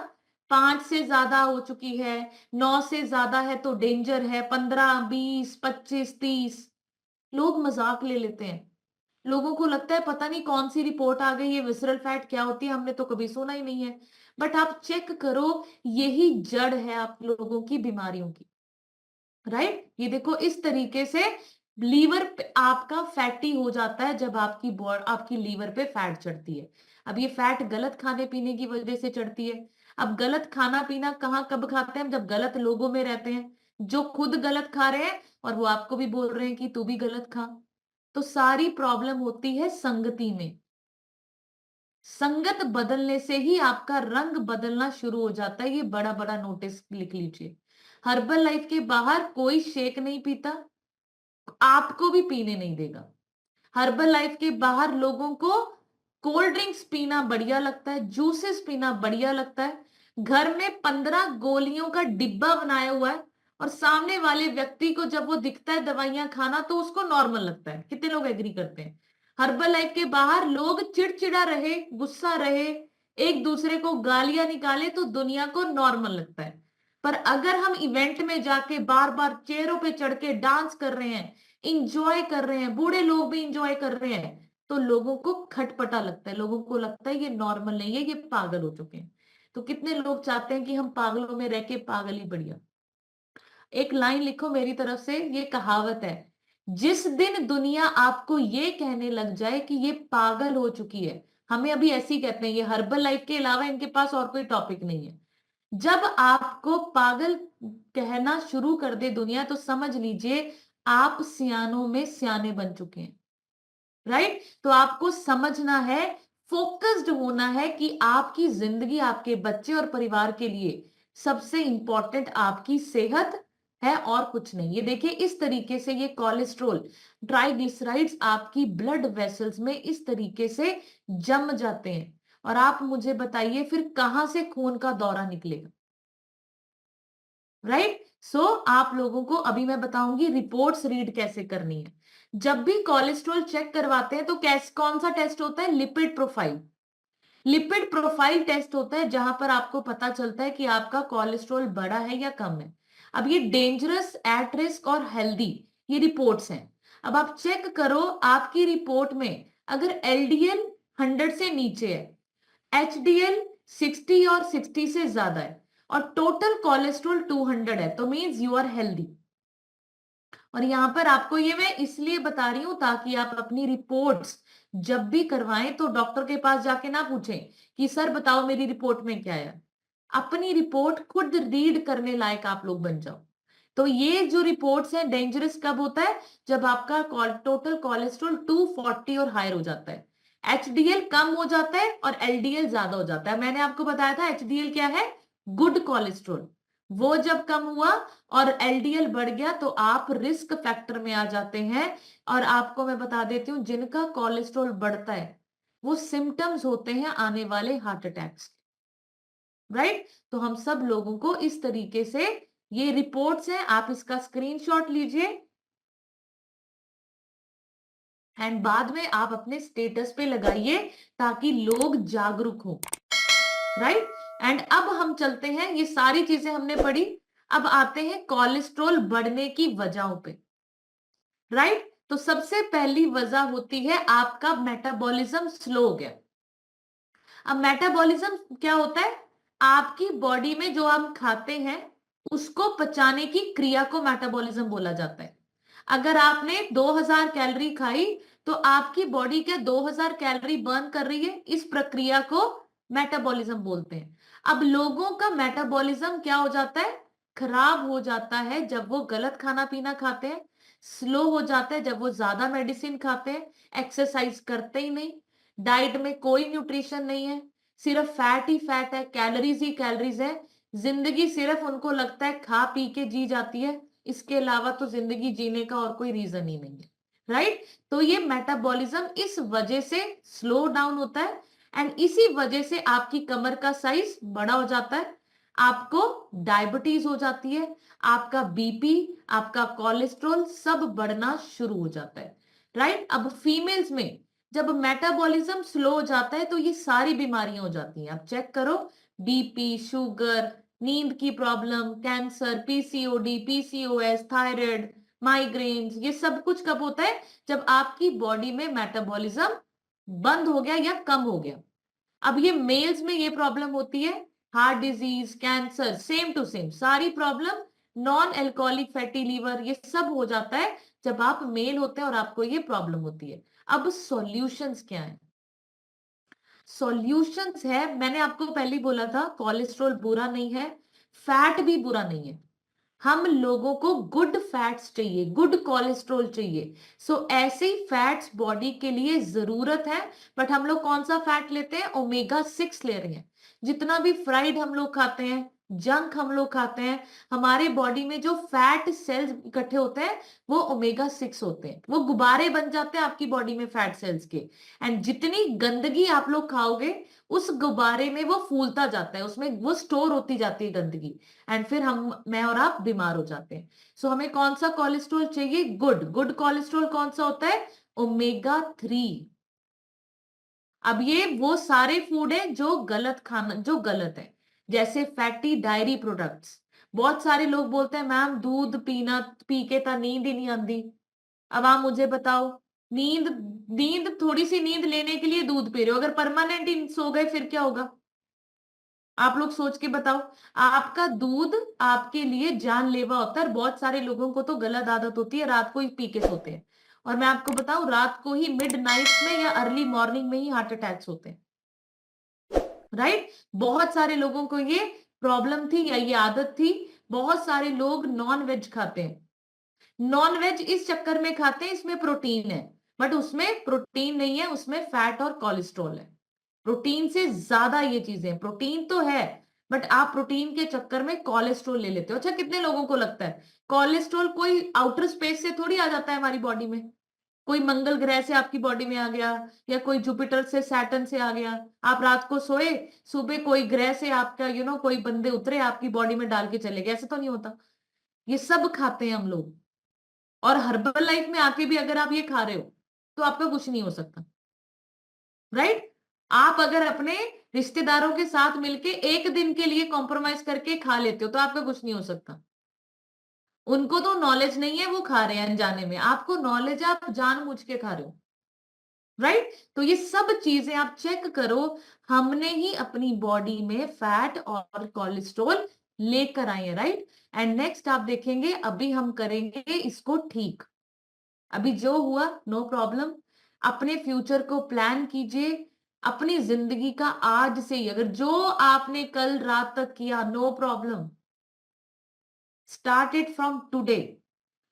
5 से ज्यादा हो चुकी है, 9 से ज्यादा है तो डेंजर है, 15, 20, 25, 30, लोग मजाक ले लेते हैं। लोगों को लगता है पता नहीं कौन सी रिपोर्ट आ गई, ये विसरल फैट क्या होती है, हमने तो कभी सुना ही नहीं है। बट आप चेक करो, यही जड़ है आप लोगों की बीमारियों की, राइट। ये देखो, इस तरीके से लीवर पे आपका फैटी हो जाता है जब आपकी लीवर पे फैट चढ़ती है। अब ये फैट गलत खाने पीने की वजह से चढ़ती है। अब गलत खाना पीना कहाँ कब खाते हैं? हम जब गलत लोगों में रहते हैं, जो खुद गलत खा रहे हैं और वो आपको भी बोल रहे हैं कि तू भी गलत खा। तो सारी प्रॉब्लम होती है संगति में। संगत बदलने से ही आपका रंग बदलना शुरू हो जाता है। ये बड़ा बड़ा नोटिस लिख लीजिए। हर्बल लाइफ के बाहर कोई शेक नहीं पीता, आपको भी पीने नहीं देगा। हर्बल लाइफ के बाहर लोगों को कोल्ड ड्रिंक्स पीना बढ़िया लगता है, जूसेस पीना बढ़िया लगता है। घर में 15 गोलियों का डिब्बा बनाया हुआ है और सामने वाले व्यक्ति को जब वो दिखता है दवाइयां खाना तो उसको नॉर्मल लगता है। कितने लोग एग्री करते हैं? हर्बल लाइफ के बाहर लोग चिड़चिड़ा रहे, गुस्सा रहे, एक दूसरे को गालियां निकाले तो दुनिया को नॉर्मल लगता है। पर अगर हम इवेंट में जाके बार बार चेयरों पे चढ़ के डांस कर रहे हैं, इंजॉय कर रहे हैं, बूढ़े लोग भी इंजॉय कर रहे हैं, तो लोगों को खटपटा लगता है, लोगों को लगता है ये नॉर्मल नहीं है, ये पागल हो चुके हैं। तो कितने लोग चाहते हैं कि हम पागलों में रह के पागल ही बढ़िया। एक लाइन लिखो मेरी तरफ से, ये कहावत है, जिस दिन दुनिया आपको ये कहने लग जाए कि ये पागल हो चुकी है, हमें अभी ऐसे ही कहते हैं, ये हर्बल लाइफ के अलावा इनके पास और कोई टॉपिक नहीं है। जब आपको पागल कहना शुरू कर दे दुनिया, तो समझ लीजिए आप सियानों में सियाने बन चुके हैं। राइट? तो आपको समझना है, फोकस्ड होना है कि आपकी जिंदगी, आपके बच्चे और परिवार के लिए सबसे इंपॉर्टेंट आपकी सेहत है और कुछ नहीं। ये देखिए इस तरीके से ये कोलेस्ट्रॉल, ट्राइग्लिसराइड्स आपकी ब्लड वेसल्स में इस तरीके से जम जाते हैं और आप मुझे बताइए फिर कहां से खून का दौरा निकलेगा? राइट? सो आप लोगों को अभी मैं बताऊंगी रिपोर्ट्स रीड कैसे करनी है। जब भी कोलेस्ट्रॉल चेक करवाते हैं तो कौन सा टेस्ट होता है? Lipid profile. Lipid profile test होता है जहां पर आपको पता चलता है कि आपका कोलेस्ट्रॉल बढ़ा है या कम है। अब ये डेंजरस, एट रिस्क और हेल्दी, ये रिपोर्ट्स हैं। अब आप चेक करो आपकी रिपोर्ट में अगर एलडीएल 100 से नीचे है, एचडीएल 60 और 60 से ज्यादा है और टोटल कोलेस्ट्रॉल 200 है, तो मीन्स यू आर हेल्दी। और यहां पर आपको ये मैं इसलिए बता रही हूं ताकि आप अपनी रिपोर्ट्स जब भी करवाएं तो डॉक्टर के पास जाके ना पूछें कि सर बताओ मेरी रिपोर्ट में क्या है। अपनी रिपोर्ट खुद रीड करने लायक आप लोग बन जाओ। तो ये जो रिपोर्ट्स हैं डेंजरस कब होता है? जब आपका टोटल कोलेस्ट्रॉल 240 और हायर हो जाता है, एचडीएल कम हो जाता है और एलडीएल ज्यादा हो जाता है। मैंने आपको बताया था एचडीएल क्या है? Good cholesterol. वो जब कम हुआ और एलडीएल बढ़ गया तो आप रिस्क फैक्टर में आ जाते हैं। और आपको मैं बता देती हूँ जिनका कोलेस्ट्रॉल बढ़ता है वो सिम्टम्स होते हैं आने वाले हार्ट अटैक्स। राइट? तो हम सब लोगों को इस तरीके से, ये रिपोर्ट्स हैं, आप इसका स्क्रीनशॉट लीजिए एंड बाद में आप अपने स्टेटस पे लगाइए ताकि लोग जागरूक हो। राइट? एंड अब हम चलते हैं, ये सारी चीजें हमने पढ़ी, अब आते हैं कोलेस्ट्रॉल बढ़ने की वजहों पे। राइट? तो सबसे पहली वजह होती है आपका मेटाबॉलिज्म स्लो हो गया। अब मेटाबॉलिज्म क्या होता है? आपकी बॉडी में जो हम खाते हैं उसको पचाने की क्रिया को मेटाबॉलिज्म बोला जाता है। अगर आपने 2000 कैलोरी खाई तो आपकी बॉडी क्या 2000 कैलोरी बर्न कर रही है? इस प्रक्रिया को मेटाबॉलिज्म बोलते हैं। अब लोगों का मेटाबॉलिज्म क्या हो जाता है? खराब हो जाता है जब वो गलत खाना पीना खाते हैं, स्लो हो जाता है जब वो ज्यादा मेडिसिन खाते हैं, एक्सरसाइज करते ही नहीं, डाइट में कोई न्यूट्रिशन नहीं है, सिर्फ फैट ही फैट है, कैलोरीज ही कैलोरीज है, जिंदगी सिर्फ उनको लगता है खा पी के जी जाती है, इसके अलावा तो जिंदगी जीने का और कोई रीजन ही नहीं है। राइट? तो ये मेटाबॉलिज्म इस वजह से स्लो डाउन होता है एंड इसी वजह से आपकी कमर का साइज बड़ा हो जाता है, आपको डायबिटीज हो जाती है, आपका बीपी, आपका कोलेस्ट्रॉल सब बढ़ना शुरू हो जाता है। राइट? अब फीमेल्स में जब मेटाबॉलिज्म स्लो हो जाता है तो ये सारी बीमारियां हो जाती हैं। आप चेक करो, बीपी, शुगर, नींद की problem, cancer, PCOD, PCOS, thyroid, migraines, ये सब कुछ कब होता है? जब आपकी बॉडी में मेटाबॉलिज्म बंद हो गया या कम हो गया। अब ये मेल्स में ये प्रॉब्लम होती है, heart disease, cancer, same to same सारी problem, non alcoholic fatty liver, ये सब हो जाता है जब आप मेल होते हैं और आपको ये प्रॉब्लम होती है। अब सॉल्यूशंस क्या है? सॉल्यूशंस है, मैंने आपको पहले ही बोला था कोलेस्ट्रॉल बुरा नहीं है, फैट भी बुरा नहीं है। हम लोगों को गुड फैट्स चाहिए, गुड कोलेस्ट्रॉल चाहिए। सो ऐसे ही फैट्स बॉडी के लिए जरूरत है, बट हम लोग कौन सा फैट लेते हैं? ओमेगा 6 ले रहे हैं। जितना भी फ्राइड हम लोग खाते हैं, जंक हम लोग खाते हैं, हमारे बॉडी में जो फैट सेल्स इकट्ठे होते हैं वो ओमेगा 6 होते हैं। वो गुब्बारे बन जाते हैं आपकी बॉडी में फैट सेल्स के। एंड जितनी गंदगी आप लोग खाओगे उस गुब्बारे में वो फूलता जाता है, उसमें वो स्टोर होती जाती है गंदगी, एंड फिर मैं और आप बीमार हो जाते हैं। सो हमें कौन सा कोलेस्ट्रॉल चाहिए? गुड। गुड कोलेस्ट्रॉल कौन सा होता है? ओमेगा 3। अब ये वो सारे फूड है जो गलत खाना, जो गलत है, जैसे फैटी डायरी प्रोडक्ट्स। बहुत सारे लोग बोलते हैं मैम दूध पीना पी के तो नींद ही नहीं आती। अब आप मुझे बताओ, नींद नींद थोड़ी सी नींद लेने के लिए दूध पी रहे हो, अगर परमानेंट ही सो गए फिर क्या होगा? आप लोग सोच के बताओ। आपका दूध आपके लिए जानलेवा होता है, और बहुत सारे लोगों को तो गलत आदत होती है, रात को ही पी के सोते हैं। और मैं आपको बताऊं, रात को ही मिडनाइट में या अर्ली मॉर्निंग में ही हार्ट अटैक्स होते हैं। राइट? बहुत सारे लोगों को ये प्रॉब्लम थी या ये आदत थी। बहुत सारे लोग नॉन वेज खाते हैं। नॉन वेज इस चक्कर में खाते हैं, इसमें प्रोटीन है, बट उसमें प्रोटीन नहीं है, उसमें फैट और कोलेस्ट्रॉल है। प्रोटीन से ज्यादा ये चीजें, प्रोटीन तो है बट आप प्रोटीन के चक्कर में कोलेस्ट्रॉल ले लेते हो। अच्छा, कितने लोगों को लगता है कोलेस्ट्रॉल कोई आउटर स्पेस से थोड़ी आ जाता है हमारी बॉडी में? कोई मंगल ग्रह से आपकी बॉडी में आ गया, या कोई जुपिटर से, सैटर्न से आ गया। आप रात को सोए, सुबह कोई ग्रह से आपका कोई बंदे उतरे आपकी बॉडी में डाल के चले गए, ऐसे तो नहीं होता। ये सब खाते हैं हम लोग। और हर्बल लाइफ में आके भी अगर आप ये खा रहे हो तो आपका कुछ नहीं हो सकता। राइट? आप अगर अपने रिश्तेदारों के साथ मिलके एक दिन के लिए कॉम्प्रोमाइज करके खा लेते हो तो आपका कुछ नहीं हो सकता। उनको तो नॉलेज नहीं है, वो खा रहे हैं अनजाने में। आपको नॉलेज है, आप जानबूझ के खा रहे हो। राइट? तो ये सब चीजें आप चेक करो, हमने ही अपनी बॉडी में फैट और कोलेस्ट्रॉल लेकर आए हैं। राइट? एंड नेक्स्ट आप देखेंगे, अभी हम करेंगे इसको ठीक। अभी जो हुआ नो प्रॉब्लम, अपने फ्यूचर को प्लान कीजिए। अपनी जिंदगी का आज से ही, अगर जो आपने कल रात तक किया, no problem, start it from today.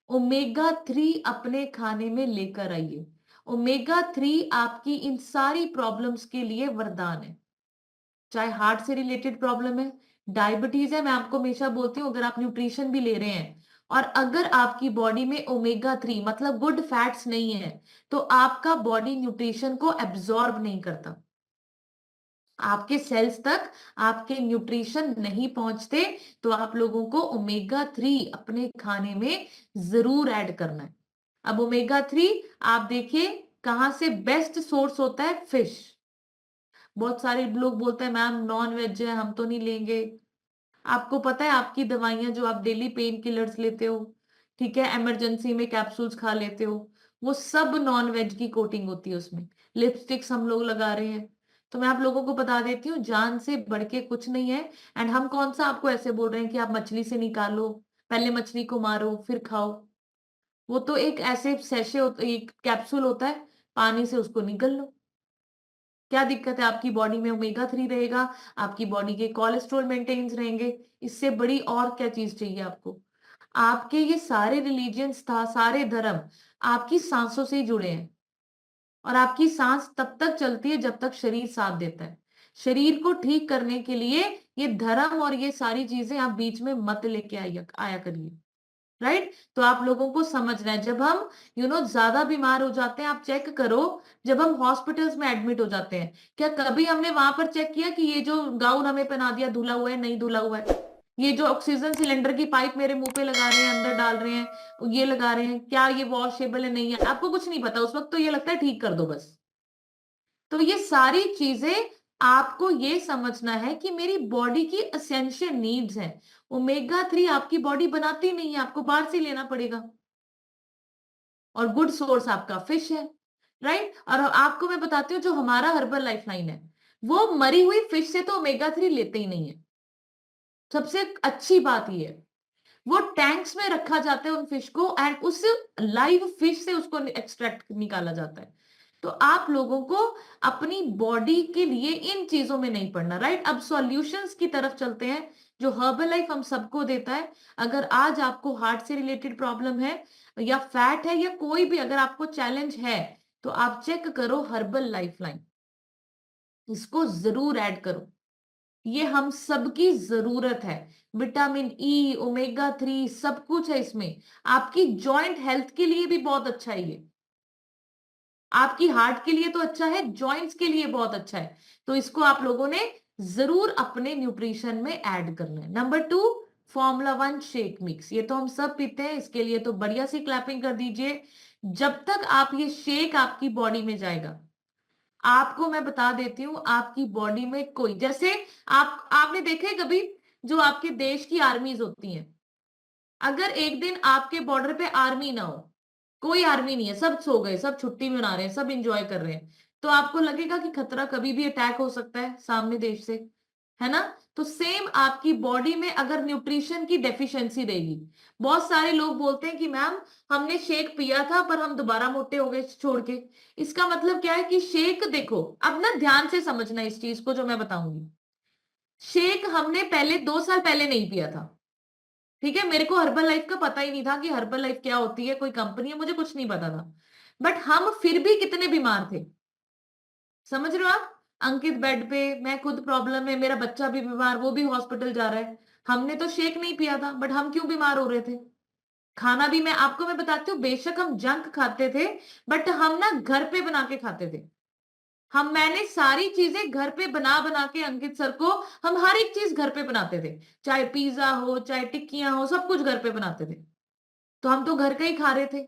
Omega 3 अपने खाने में लेकर आइए। ओमेगा 3 आपकी इन सारी प्रॉब्लम्स के लिए वरदान है। चाहे हार्ट से रिलेटेड प्रॉब्लम है, डायबिटीज है, मैं आपको हमेशा बोलती हूँ अगर आप न्यूट्रिशन भी ले रहे हैं और अगर आपकी बॉडी में ओमेगा 3 मतलब गुड फैट्स नहीं है, तो आपका बॉडी न्यूट्रिशन को एब्जॉर्ब नहीं करता। आपके सेल्स तक आपके न्यूट्रिशन नहीं पहुंचते। तो आप लोगों को ओमेगा 3 अपने खाने में जरूर ऐड करना है। अब ओमेगा 3 आप देखिए कहां से बेस्ट सोर्स होता है? फिश। बहुत सारे लोग बोलते हैं मैम नॉन वेज है, हम तो नहीं लेंगे। आपको पता है आपकी दवाइयां जो आप डेली पेन किलर्स लेते हो, ठीक है, इमरजेंसी में कैप्सूल्स खा लेते हो, वो सब नॉन वेज की कोटिंग होती है उसमें। लिपस्टिक्स हम लोग लगा रहे हैं। तो मैं आप लोगों को बता देती हूँ, जान से बढ़ के कुछ नहीं है। एंड हम कौन सा आपको ऐसे बोल रहे हैं कि आप मछली से निकालो, पहले मछली को मारो फिर खाओ। वो तो एक ऐसे सैशे एक कैप्सूल होता है, पानी से उसको निगल लो। क्या दिक्कत है? आपकी बॉडी में ओमेगा 3 रहेगा, आपकी बॉडी के कोलेस्ट्रॉल मेंटेन्स रहेंगे। इससे बड़ी और क्या चीज चाहिए आपको? आपके ये सारे रिलीजियंस था, सारे धर्म आपकी सांसों से ही जुड़े हैं, और आपकी सांस तब तक चलती है जब तक शरीर साथ देता है। शरीर को ठीक करने के लिए ये धर्म और ये सारी चीजें आप बीच में मत लेके आया करिए। राइट? तो आप लोगों को समझना है, जब हम ज्यादा बीमार हो जाते हैं, आप चेक करो, जब हम हॉस्पिटल्स में एडमिट हो जाते हैं, क्या कभी हमने वहां पर चेक किया कि ये जो गाउन हमें पहना दिया धुला हुआ है नहीं धुला हुआ है? ये जो ऑक्सीजन सिलेंडर की पाइप मेरे मुंह पे लगा रहे हैं, अंदर डाल रहे हैं, ये लगा रहे हैं, क्या ये वॉशेबल है नहीं है? आपको कुछ नहीं पता उस वक्त, तो ये लगता है ठीक कर दो बस। तो ये सारी चीजें आपको ये समझना है कि मेरी बॉडी की एसेंशियल नीड्स हैं। ओमेगा 3 आपकी बॉडी बनाती नहीं है, आपको बाहर से लेना पड़ेगा। और गुड सोर्स आपका फिश है। राइट? और आपको मैं बताती हूँ, जो हमारा हर्बल लाइफलाइन है वो मरी हुई फिश से तो ओमेगा 3 लेते ही नहीं है। सबसे अच्छी बात ये है, वो टैंक्स में रखा जाता है उन फिश को, एंड उस लाइव फिश से उसको एक्सट्रैक्ट निकाला जाता है। तो आप लोगों को अपनी बॉडी के लिए इन चीजों में नहीं पड़ना। राइट? अब सॉल्यूशंस की तरफ चलते हैं, जो हर्बल लाइफ हम सबको देता है। अगर आज आपको हार्ट से रिलेटेड प्रॉब्लम है या फैट है या कोई भी अगर आपको चैलेंज है, तो आप चेक करो हर्बल लाइफलाइन, इसको जरूर ऐड करो। ये हम सबकी जरूरत है। विटामिन ई, ओमेगा 3 सब कुछ है इसमें। आपकी जॉइंट हेल्थ के लिए भी बहुत अच्छा है ये। आपकी हार्ट के लिए तो अच्छा है, जॉइंट्स के लिए बहुत अच्छा है। तो इसको आप लोगों ने जरूर अपने न्यूट्रिशन में ऐड करना है। Number 2, Formula 1 shake mix. ये तो हम सब पीते हैं, इसके लिए तो बढ़िया सी क्लैपिंग कर दीजिए। जब तक आप ये शेक आपकी बॉडी में जाएगा, आपको मैं बता देती हूँ, आपकी बॉडी में कोई जैसे आपने देखा है कभी जो आपके देश की आर्मीज होती हैं, अगर एक दिन आपके बॉर्डर पे आर्मी ना हो, कोई आर्मी नहीं है, सब सो गए, सब छुट्टी मना रहे हैं, सब एंजॉय कर रहे हैं, तो आपको लगेगा कि खतरा कभी भी अटैक हो सकता है सामने देश से, है ना? तो सेम आपकी बॉडी में अगर न्यूट्रिशन की डेफिशिएंसी रहेगी। बहुत सारे लोग बोलते हैं कि मैम हमने शेक पिया था पर हम दोबारा मोटे हो गए छोड़ के। इसका मतलब क्या है कि शेक, देखो अब ना ध्यान से समझना इस चीज को जो मैं बताऊंगी। शेक हमने पहले 2 साल पहले नहीं पिया था, ठीक है? मेरे को हर्बल लाइफ का पता ही नहीं था कि हर्बल लाइफ क्या होती है, कोई कंपनी है, मुझे कुछ नहीं पता था। बट हम फिर भी कितने बीमार थे, समझ रहे हो आप? अंकित बेड पे, मैं खुद प्रॉब्लम है, मेरा बच्चा भी बीमार, वो भी हॉस्पिटल जा रहा है। हमने तो शेक नहीं पिया था, बट हम क्यों बीमार हो रहे थे? खाना भी मैं बताती हूँ, बेशक हम जंक खाते थे, बट हम ना घर पे बना के खाते थे। मैंने सारी चीजें घर पे बना बना के अंकित सर को, हम हर एक चीज घर पे बनाते थे, चाहे पिज्जा हो, चाहे टिक्कियां हो, सब कुछ घर पे बनाते थे। तो हम तो घर का ही खा रहे थे।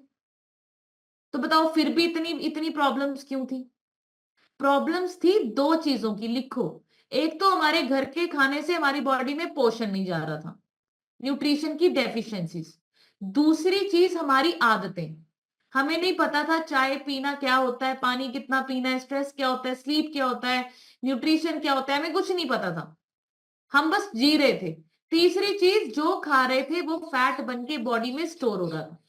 तो बताओ फिर भी इतनी इतनी प्रॉब्लम्स क्यों थी? प्रॉब्लम्स थी 2 चीजों की, लिखो। एक तो हमारे घर के खाने से हमारी बॉडी में पोषण नहीं जा रहा था, न्यूट्रिशन की डेफिशिएंसीज। दूसरी चीज हमारी आदतें, हमें नहीं पता था चाय पीना क्या होता है, पानी कितना पीना है, स्ट्रेस क्या होता है, स्लीप क्या होता है, न्यूट्रिशन क्या होता है, हमें कुछ नहीं पता था। हम बस जी रहे थे। तीसरी चीज, जो खा रहे थे वो फैट बन के बॉडी में स्टोर हो रहा था।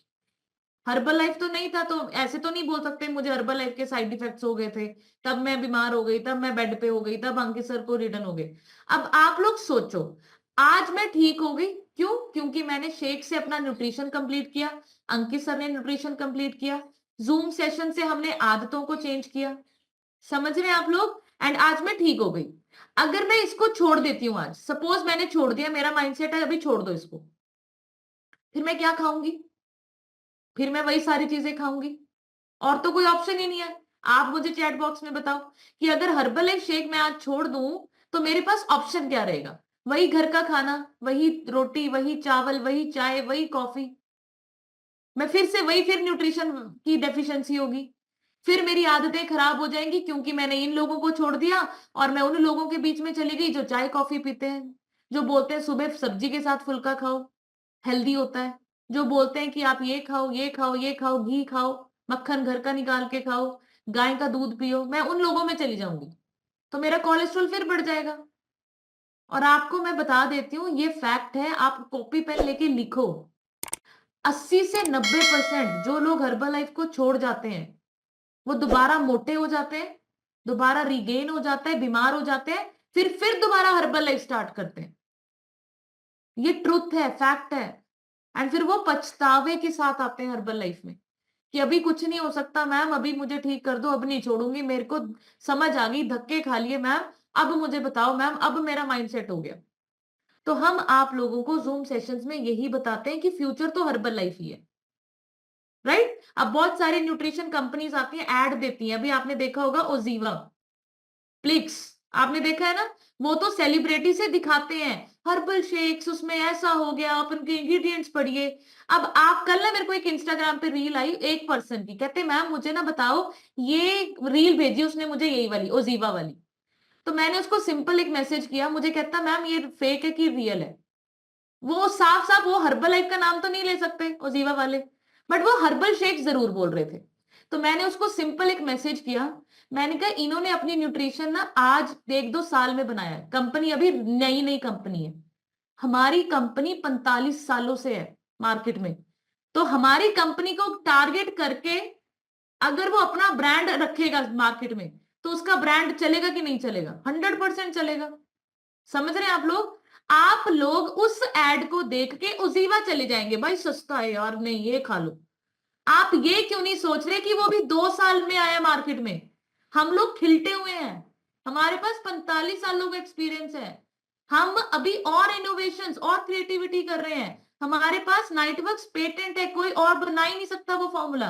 हर्बल लाइफ तो नहीं था, तो ऐसे तो नहीं बोल सकते मुझे हर्बल लाइफ के साइड इफेक्ट्स हो गए थे, तब मैं बीमार हो गई, तब मैं बेड पे हो गई, तब अंकित सर को रिटर्न हो गए। अब आप लोग सोचो, आज मैं ठीक हो गई, क्यों? क्योंकि मैंने शेक से अपना न्यूट्रिशन कंप्लीट किया, अंकित सर ने न्यूट्रिशन कंप्लीट किया, जूम सेशन से हमने आदतों को चेंज किया। समझ रहे हैं आप लोग? एंड आज मैं ठीक हो गई। अगर मैं इसको छोड़ देती हूँ, आज सपोज मैंने छोड़ दिया, मेरा माइंडसेट है अभी छोड़ दो इसको, फिर मैं क्या खाऊंगी? फिर मैं वही सारी चीजें खाऊंगी, और तो कोई ऑप्शन ही नहीं है। आप मुझे चैट बॉक्स में बताओ कि अगर हर्बल लाइफ शेक मैं आज छोड़ दूं तो मेरे पास ऑप्शन क्या रहेगा? वही घर का खाना, वही रोटी, वही चावल, वही चाय, वही कॉफी। मैं फिर से वही, फिर न्यूट्रिशन की डेफिशिएंसी होगी, फिर मेरी आदतें खराब हो जाएंगी क्योंकि मैंने इन लोगों को छोड़ दिया और मैं उन लोगों के बीच में चली गई जो चाय कॉफी पीते हैं, जो बोलते हैं सुबह सब्जी के साथ फुल्का खाओ, हेल्दी होता है, जो बोलते हैं कि आप ये खाओ, ये खाओ, ये खाओ, घी खाओ, मक्खन घर का निकाल के खाओ, गाय का दूध पियो, मैं उन लोगों में चली जाऊंगी, तो मेरा कोलेस्ट्रॉल फिर बढ़ जाएगा। और आपको मैं बता देती हूँ, ये फैक्ट है, आप कॉपी पेन लेके लिखो। 80 से 90% जो लोग हर्बल लाइफ को छोड़ जाते हैं वो दोबारा मोटे हो जाते हैं, दोबारा रिगेन हो जाता है, बीमार हो जाते हैं, फिर दोबारा हर्बल लाइफ स्टार्ट करते हैं। ये ट्रुथ है, फैक्ट है। एंड फिर वो पछतावे के साथ आते हैं हर्बल लाइफ में कि अभी कुछ नहीं हो सकता मैम, अभी मुझे ठीक कर दो, अब नहीं छोड़ूंगी, मेरे को समझ आ गई, धक्के खा लिए मैम, अब मुझे बताओ मैम, अब मेरा माइंडसेट हो गया। तो हम आप लोगों को जूम सेशंस में यही बताते हैं कि फ्यूचर तो हर्बल लाइफ ही है, राइट? अब बहुत सारी न्यूट्रिशन कंपनीज आती हैं, ऐड देती हैं, अभी आपने देखा होगा ओजीवा, प्लिक्स, आपने देखा है ना? वो तो सेलिब्रिटी से दिखाते हैं हर्बल शेक्स, उसमें ऐसा हो गया, आप उनके इंग्रेडिएंट्स पढ़िए। अब आप कल ना मेरे को एक इंस्टाग्राम पे रील आई एक पर्सन की, कहते मैम मुझे ना बताओ, ये रील भेजी उसने मुझे, यही वाली ओजीवा वाली। तो मैंने उसको सिंपल एक मैसेज किया, मुझे कहता मैम ये फेक है कि रियल है? वो साफ साफ वो हर्बल लाइफ का नाम तो नहीं ले सकते ओजीवा वाले, बट वो हर्बल शेक जरूर बोल रहे थे। तो मैंने उसको सिंपल एक मैसेज किया, मैंने कहा इन्होंने अपनी न्यूट्रिशन ना आज 1-2 साल में बनाया है, कंपनी अभी नई नई कंपनी है, हमारी कंपनी 45 सालों से है मार्केट में। तो हमारी कंपनी को टारगेट करके अगर वो अपना ब्रांड रखेगा मार्केट में, तो उसका ब्रांड चलेगा कि नहीं चलेगा? 100% चलेगा। समझ रहे हैं आप लोग? आप लोग उस एड को देख के उजीवा चले जाएंगे, भाई सस्ता है यार, नहीं ये खा लो। आप ये क्यों नहीं सोच रहे कि वो भी 2 साल में आया मार्केट में। हम लोग खिलते हुए हैं, हमारे पास 45 सालों का एक्सपीरियंस है। हम अभी और इनोवेशंस और क्रिएटिविटी कर रहे हैं। हमारे पास नाइटवर्क्स पेटेंट है, कोई और बना ही नहीं सकता वो फॉर्मूला।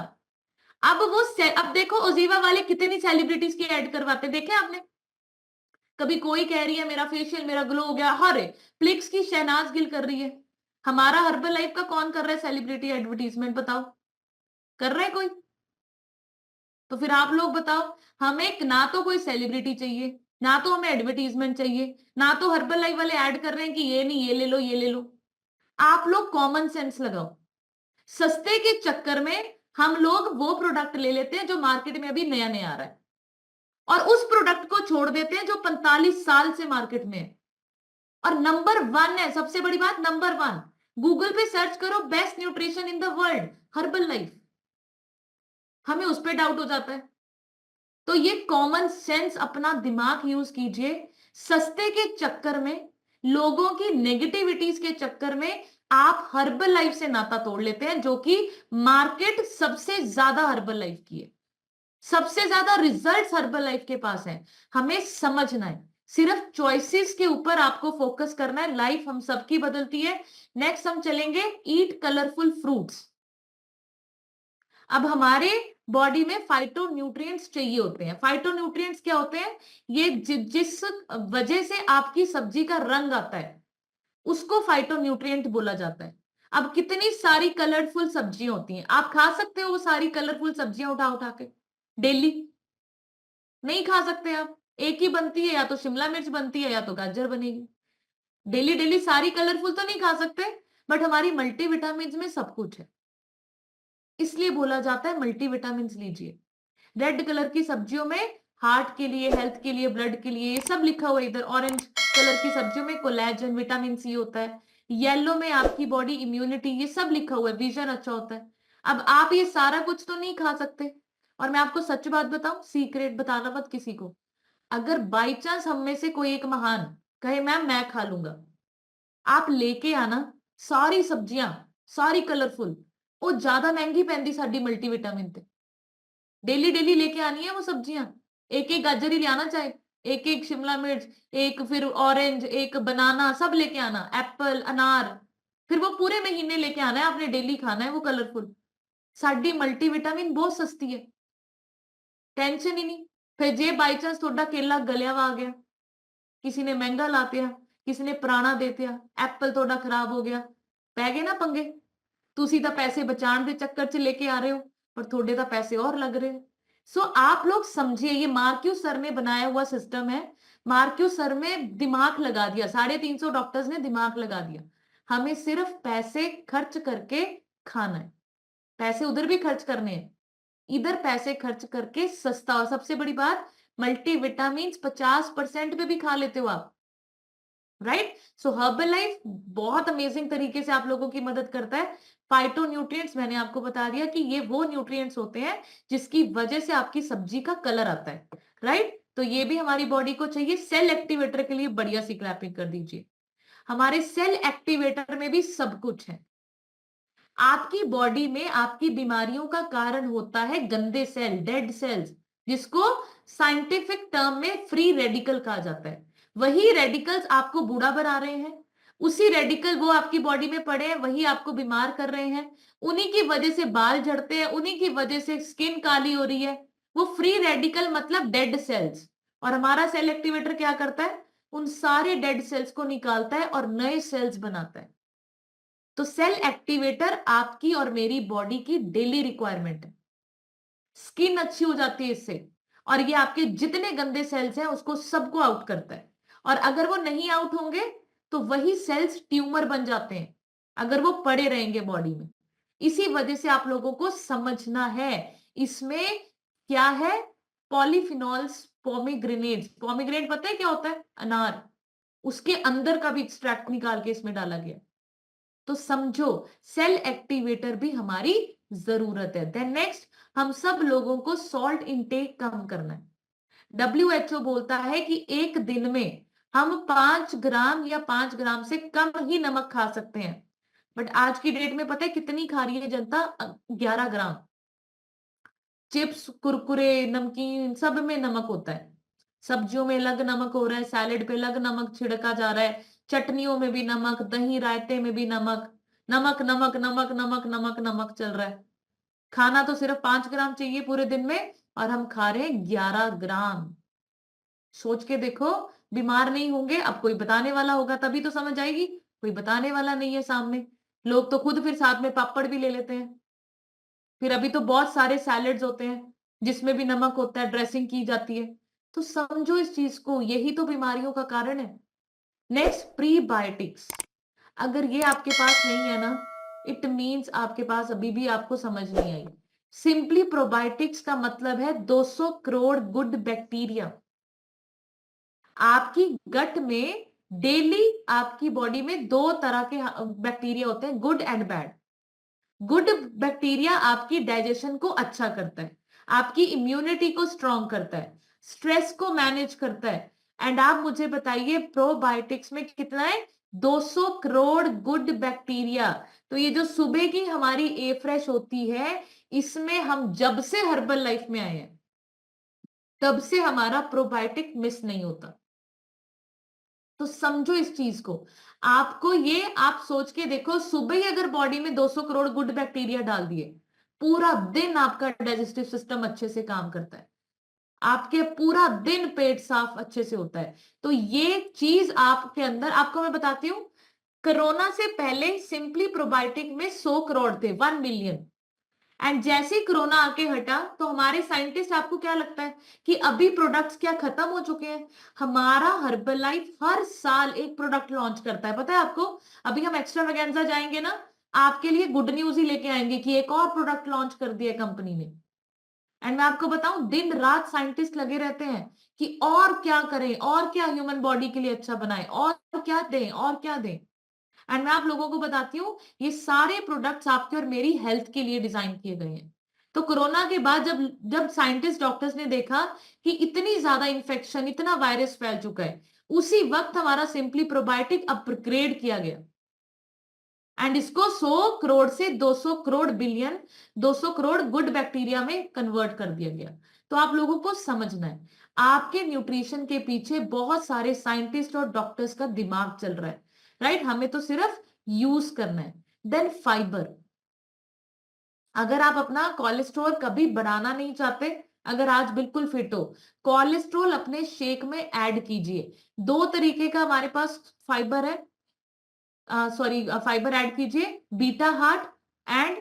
अब देखो उजीवा वाले कितनी सेलिब्रिटीज की ऐड करवाते, देखे आपने? कभी कोई कह रही है मेरा फेशियल, मेरा ग्लो हो गया, हरे फ्लिक्स की शहनाज गिल कर रही है। हमारा हर्बल लाइफ का कौन कर रहा है सेलिब्रिटी एडवर्टीजमेंट, बताओ? कर रहा है कोई? तो फिर आप लोग बताओ, हमें ना तो कोई सेलिब्रिटी चाहिए, ना तो हमें एडवर्टीजमेंट चाहिए, ना तो हर्बल लाइफ वाले ऐड कर रहे हैं कि ये नहीं ये ले लो ये ले लो। आप लोग कॉमन सेंस लगाओ। सस्ते के चक्कर में हम लोग वो प्रोडक्ट ले लेते हैं जो मार्केट में अभी नया नया आ रहा है, और उस प्रोडक्ट को छोड़ देते हैं जो 45 साल से मार्केट में है और नंबर 1 है। सबसे बड़ी बात, नंबर 1 गूगल पे सर्च करो, best nutrition in the world, herbal life. हमें उस पर डाउट हो जाता है। तो ये कॉमन सेंस, अपना दिमाग यूज कीजिए। सस्ते के चक्कर में, लोगों की नेगेटिविटीज के चक्कर में आप हर्बल लाइफ से नाता तोड़ लेते हैं, जो कि मार्केट सबसे ज्यादा हर्बल लाइफ की है। सबसे ज्यादा रिजल्ट्स हर्बल लाइफ के पास है। हमें समझना है, सिर्फ चॉइसेस के ऊपर आपको फोकस करना है। लाइफ हम सबकी बदलती है। नेक्स्ट हम चलेंगे ईट कलरफुल फ्रूट्स। अब हमारे बॉडी में फाइटो न्यूट्रिएंट्स चाहिए होते हैं। फाइटो न्यूट्रिएंट्स क्या होते हैं? ये जिस वजह से आपकी सब्जी का रंग आता है उसको फाइटो न्यूट्रिएंट बोला जाता है। अब कितनी सारी कलरफुल सब्जियां होती हैं, आप खा सकते हो वो सारी कलरफुल सब्जियां उठा उठा के डेली? नहीं खा सकते आप। एक ही बनती है, या तो शिमला मिर्च बनती है या तो गाजर बनेगी। डेली डेली सारी कलरफुल तो नहीं खा सकते, बट हमारी मल्टीविटामिन में सब कुछ है, इसलिए बोला जाता है मल्टीविटामिन लीजिए। रेड कलर की सब्जियों में हार्ट के लिए, हेल्थ के लिए, ब्लड के लिए, ये सब लिखा हुआ है इधर। ऑरेंज कलर की सब्जियों में कोलेजन, विटामिन सी होता है। येलो में आपकी बॉडी इम्यूनिटी, ये सब लिखा हुआ है। विजन अच्छा होता है। अब आप ये सारा कुछ तो नहीं खा सकते। और मैं आपको सच बात बताऊं, सीक्रेट बताना मत किसी को। अगर बाई चांस हम में से कोई एक महान कहे मैम मैं खा लूंगा, आप लेके आना सारी सब्जियां, सारी कलरफुल। वो ज्यादा महंगी पैंदी साडी मल्टीविटामिन ते। डेली डेली लेके आनी है वो सब्जियां। एक एक गाजर ही ले आना, चाहे एक एक शिमला मिर्च, एक फिर ऑरेंज, एक बनाना, सब लेके आना, एप्पल, अनार। फिर वो पूरे महीने लेके आना है, आपने डेली खाना है वो कलरफुल। साडी मल्टीविटामिन बहुत सस्ती है, टेंशन ही नहीं। फिर जे बाई चांस थोड़ा केला गलिया वा आ गया, किसी ने महंगा लातिया, किसी ने पुराना देतिया, एप्पल थोड़ा खराब हो गया, पै गए ना पंगे। तुसी तो पैसे बचाने के चक्कर च लेके आ रहे हो, पर थोड़े तो पैसे और लग रहे हैं। सो आप लोग समझिए, ये मार्क्यू सर ने बनाया हुआ सिस्टम है। मार्क्यू सर में दिमाग लगा दिया, 350 डॉक्टर्स ने दिमाग लगा दिया। हमें सिर्फ पैसे खर्च करके खाना है। पैसे उधर भी खर्च करने हैं, इधर पैसे खर्च करके सस्ता। और सबसे बड़ी बात, मल्टीविटामिन 50% पे भी खा लेते हो आप, राइट? सो हर्बल लाइफ बहुत अमेजिंग तरीके से आप लोगों की मदद करता है। फाइटो न्यूट्रिएंट्स मैंने आपको बता दिया कि ये वो न्यूट्रिएंट्स होते हैं जिसकी वजह से आपकी सब्जी का कलर आता है, राइट? तो ये भी हमारी बॉडी को चाहिए। सेल एक्टिवेटर के लिए बढ़िया सी क्लैपिंग कर दीजिए। हमारे सेल एक्टिवेटर में भी सब कुछ है। आपकी बॉडी में आपकी बीमारियों का कारण होता है गंदे सेल, डेड सेल्स, जिसको साइंटिफिक टर्म में फ्री रेडिकल कहा जाता है। वही रेडिकल्स आपको बूढ़ा बना रहे हैं, उसी रेडिकल वो आपकी बॉडी में पड़े हैं, वही आपको बीमार कर रहे हैं। उन्हीं की वजह से बाल झड़ते हैं, उन्हीं की वजह से स्किन काली हो रही है। वो फ्री रेडिकल मतलब डेड सेल्स। और हमारा सेल एक्टिवेटर क्या करता है? उन सारे डेड सेल्स को निकालता है और नए सेल्स बनाता है। तो सेल एक्टिवेटर आपकी और मेरी बॉडी की डेली रिक्वायरमेंट है। स्किन अच्छी हो जाती है इससे, और ये आपके जितने गंदे सेल्स हैं उसको सबको आउट करता है। और अगर वो नहीं आउट होंगे तो वही सेल्स ट्यूमर बन जाते हैं, अगर वो पड़े रहेंगे बॉडी में। इसी वजह से आप लोगों को समझना है इसमें क्या है। पॉलीफिनॉल्स, पोमीग्रेनेट्स, पोमीग्रेनेट पता है क्या होता है? अनार, उसके अंदर का भी एक्सट्रैक्ट निकाल के इसमें डाला गया। तो समझो, सेल एक्टिवेटर भी हमारी जरूरत है। देन नेक्स्ट, हम सब लोगों को सॉल्ट इनटेक कम करना है। WHO बोलता है कि एक दिन में हम 5 ग्राम या 5 ग्राम से कम ही नमक खा सकते हैं, बट आज की डेट में पता है कितनी खा रही है जनता? 11 ग्राम। चिप्स, कुरकुरे, नमकीन, सब में नमक होता है। सब्जियों में अलग नमक हो रहा है, सैलेड पे अलग नमक छिड़का जा रहा है, चटनियों में भी नमक, दही रायते में भी नमक, नमक नमक नमक नमक नमक नमक चल रहा है। खाना तो सिर्फ 5 ग्राम चाहिए पूरे दिन में, और हम खा रहे हैं 11 ग्राम। सोच के देखो, बीमार नहीं होंगे? अब कोई बताने वाला होगा तभी तो समझ आएगी, कोई बताने वाला नहीं है सामने। लोग तो खुद फिर साथ में पापड़ भी ले लेते हैं। फिर अभी तो बहुत सारे सैलेड्स होते हैं जिसमें भी नमक होता है, ड्रेसिंग की जाती है। तो समझो इस चीज को, यही तो बीमारियों का कारण है। Next, prebiotics. अगर ये आपके पास नहीं है ना, इट मींस आपके पास अभी भी आपको समझ नहीं आई। सिंपली प्रोबायोटिक्स का मतलब है 200 करोड़ गुड बैक्टीरिया। आपकी गट में डेली आपकी बॉडी में 2 तरह के बैक्टीरिया होते हैं, good and bad. Good bacteria आपकी डाइजेशन को अच्छा करता है, आपकी इम्यूनिटी को स्ट्रॉन्ग करता है, स्ट्रेस को मैनेज करता है। एंड आप मुझे बताइए प्रोबायोटिक्स में कितना है? 200 करोड़ गुड बैक्टीरिया। तो ये जो सुबह की हमारी ए फ्रेश होती है, इसमें हम जब से हर्बल लाइफ में आए हैं तब से हमारा प्रोबायोटिक मिस नहीं होता। तो समझो इस चीज को। आपको ये आप सोच के देखो, सुबह ही अगर बॉडी में 200 करोड़ गुड बैक्टीरिया डाल दिए, पूरा दिन आपका डाइजेस्टिव सिस्टम अच्छे से काम करता है, आपके पूरा दिन पेट साफ अच्छे से होता है। तो ये चीज आपके अंदर, आपको मैं बताती हूँ, कोरोना से पहले सिंपली प्रोबायोटिक में 100 करोड़ थे, 1 मिलियन। एंड जैसे ही कोरोना आके हटा, तो हमारे साइंटिस्ट, आपको क्या लगता है कि अभी प्रोडक्ट्स क्या खत्म हो चुके हैं? हमारा हर्बल लाइफ हर साल एक प्रोडक्ट लॉन्च करता है, पता है आपको? अभी हम एक्स्ट्रावेगेंजा जाएंगे ना, आपके लिए गुड न्यूज ही लेके आएंगे कि एक और प्रोडक्ट लॉन्च कर दिया कंपनी ने। एंड मैं आपको बताऊं, दिन रात साइंटिस्ट लगे रहते हैं कि और क्या करें, और क्या ह्यूमन बॉडी के लिए अच्छा बनाए, और क्या दें, और क्या दें। एंड मैं आप लोगों को बताती हूँ, ये सारे प्रोडक्ट्स आपके और मेरी हेल्थ के लिए डिजाइन किए गए हैं। तो कोरोना के बाद जब जब साइंटिस्ट डॉक्टर्स ने देखा कि इतनी ज्यादा इंफेक्शन, इतना वायरस फैल चुका है, उसी वक्त हमारा सिंपली प्रोबायोटिक अपग्रेड किया गया। एंड इसको 100 करोड़ से 200 crore billion, 200 crore good bacteria में कन्वर्ट कर दिया गया। तो आप लोगों को समझना है, आपके न्यूट्रिशन के पीछे बहुत सारे साइंटिस्ट और डॉक्टर्स का दिमाग चल रहा है, राइट? हमें तो सिर्फ यूज करना है। Then fibre. अगर आप अपना कोलेस्ट्रॉल कभी बढ़ाना नहीं चाहते, अगर आज बिल्कुल फिट हो, कोलेस्ट्रॉल अपने शेक में ऐड कीजिए। 2 तरीके का हमारे पास फाइबर है, फाइबर ऐड कीजिए, बीटा हार्ट एंड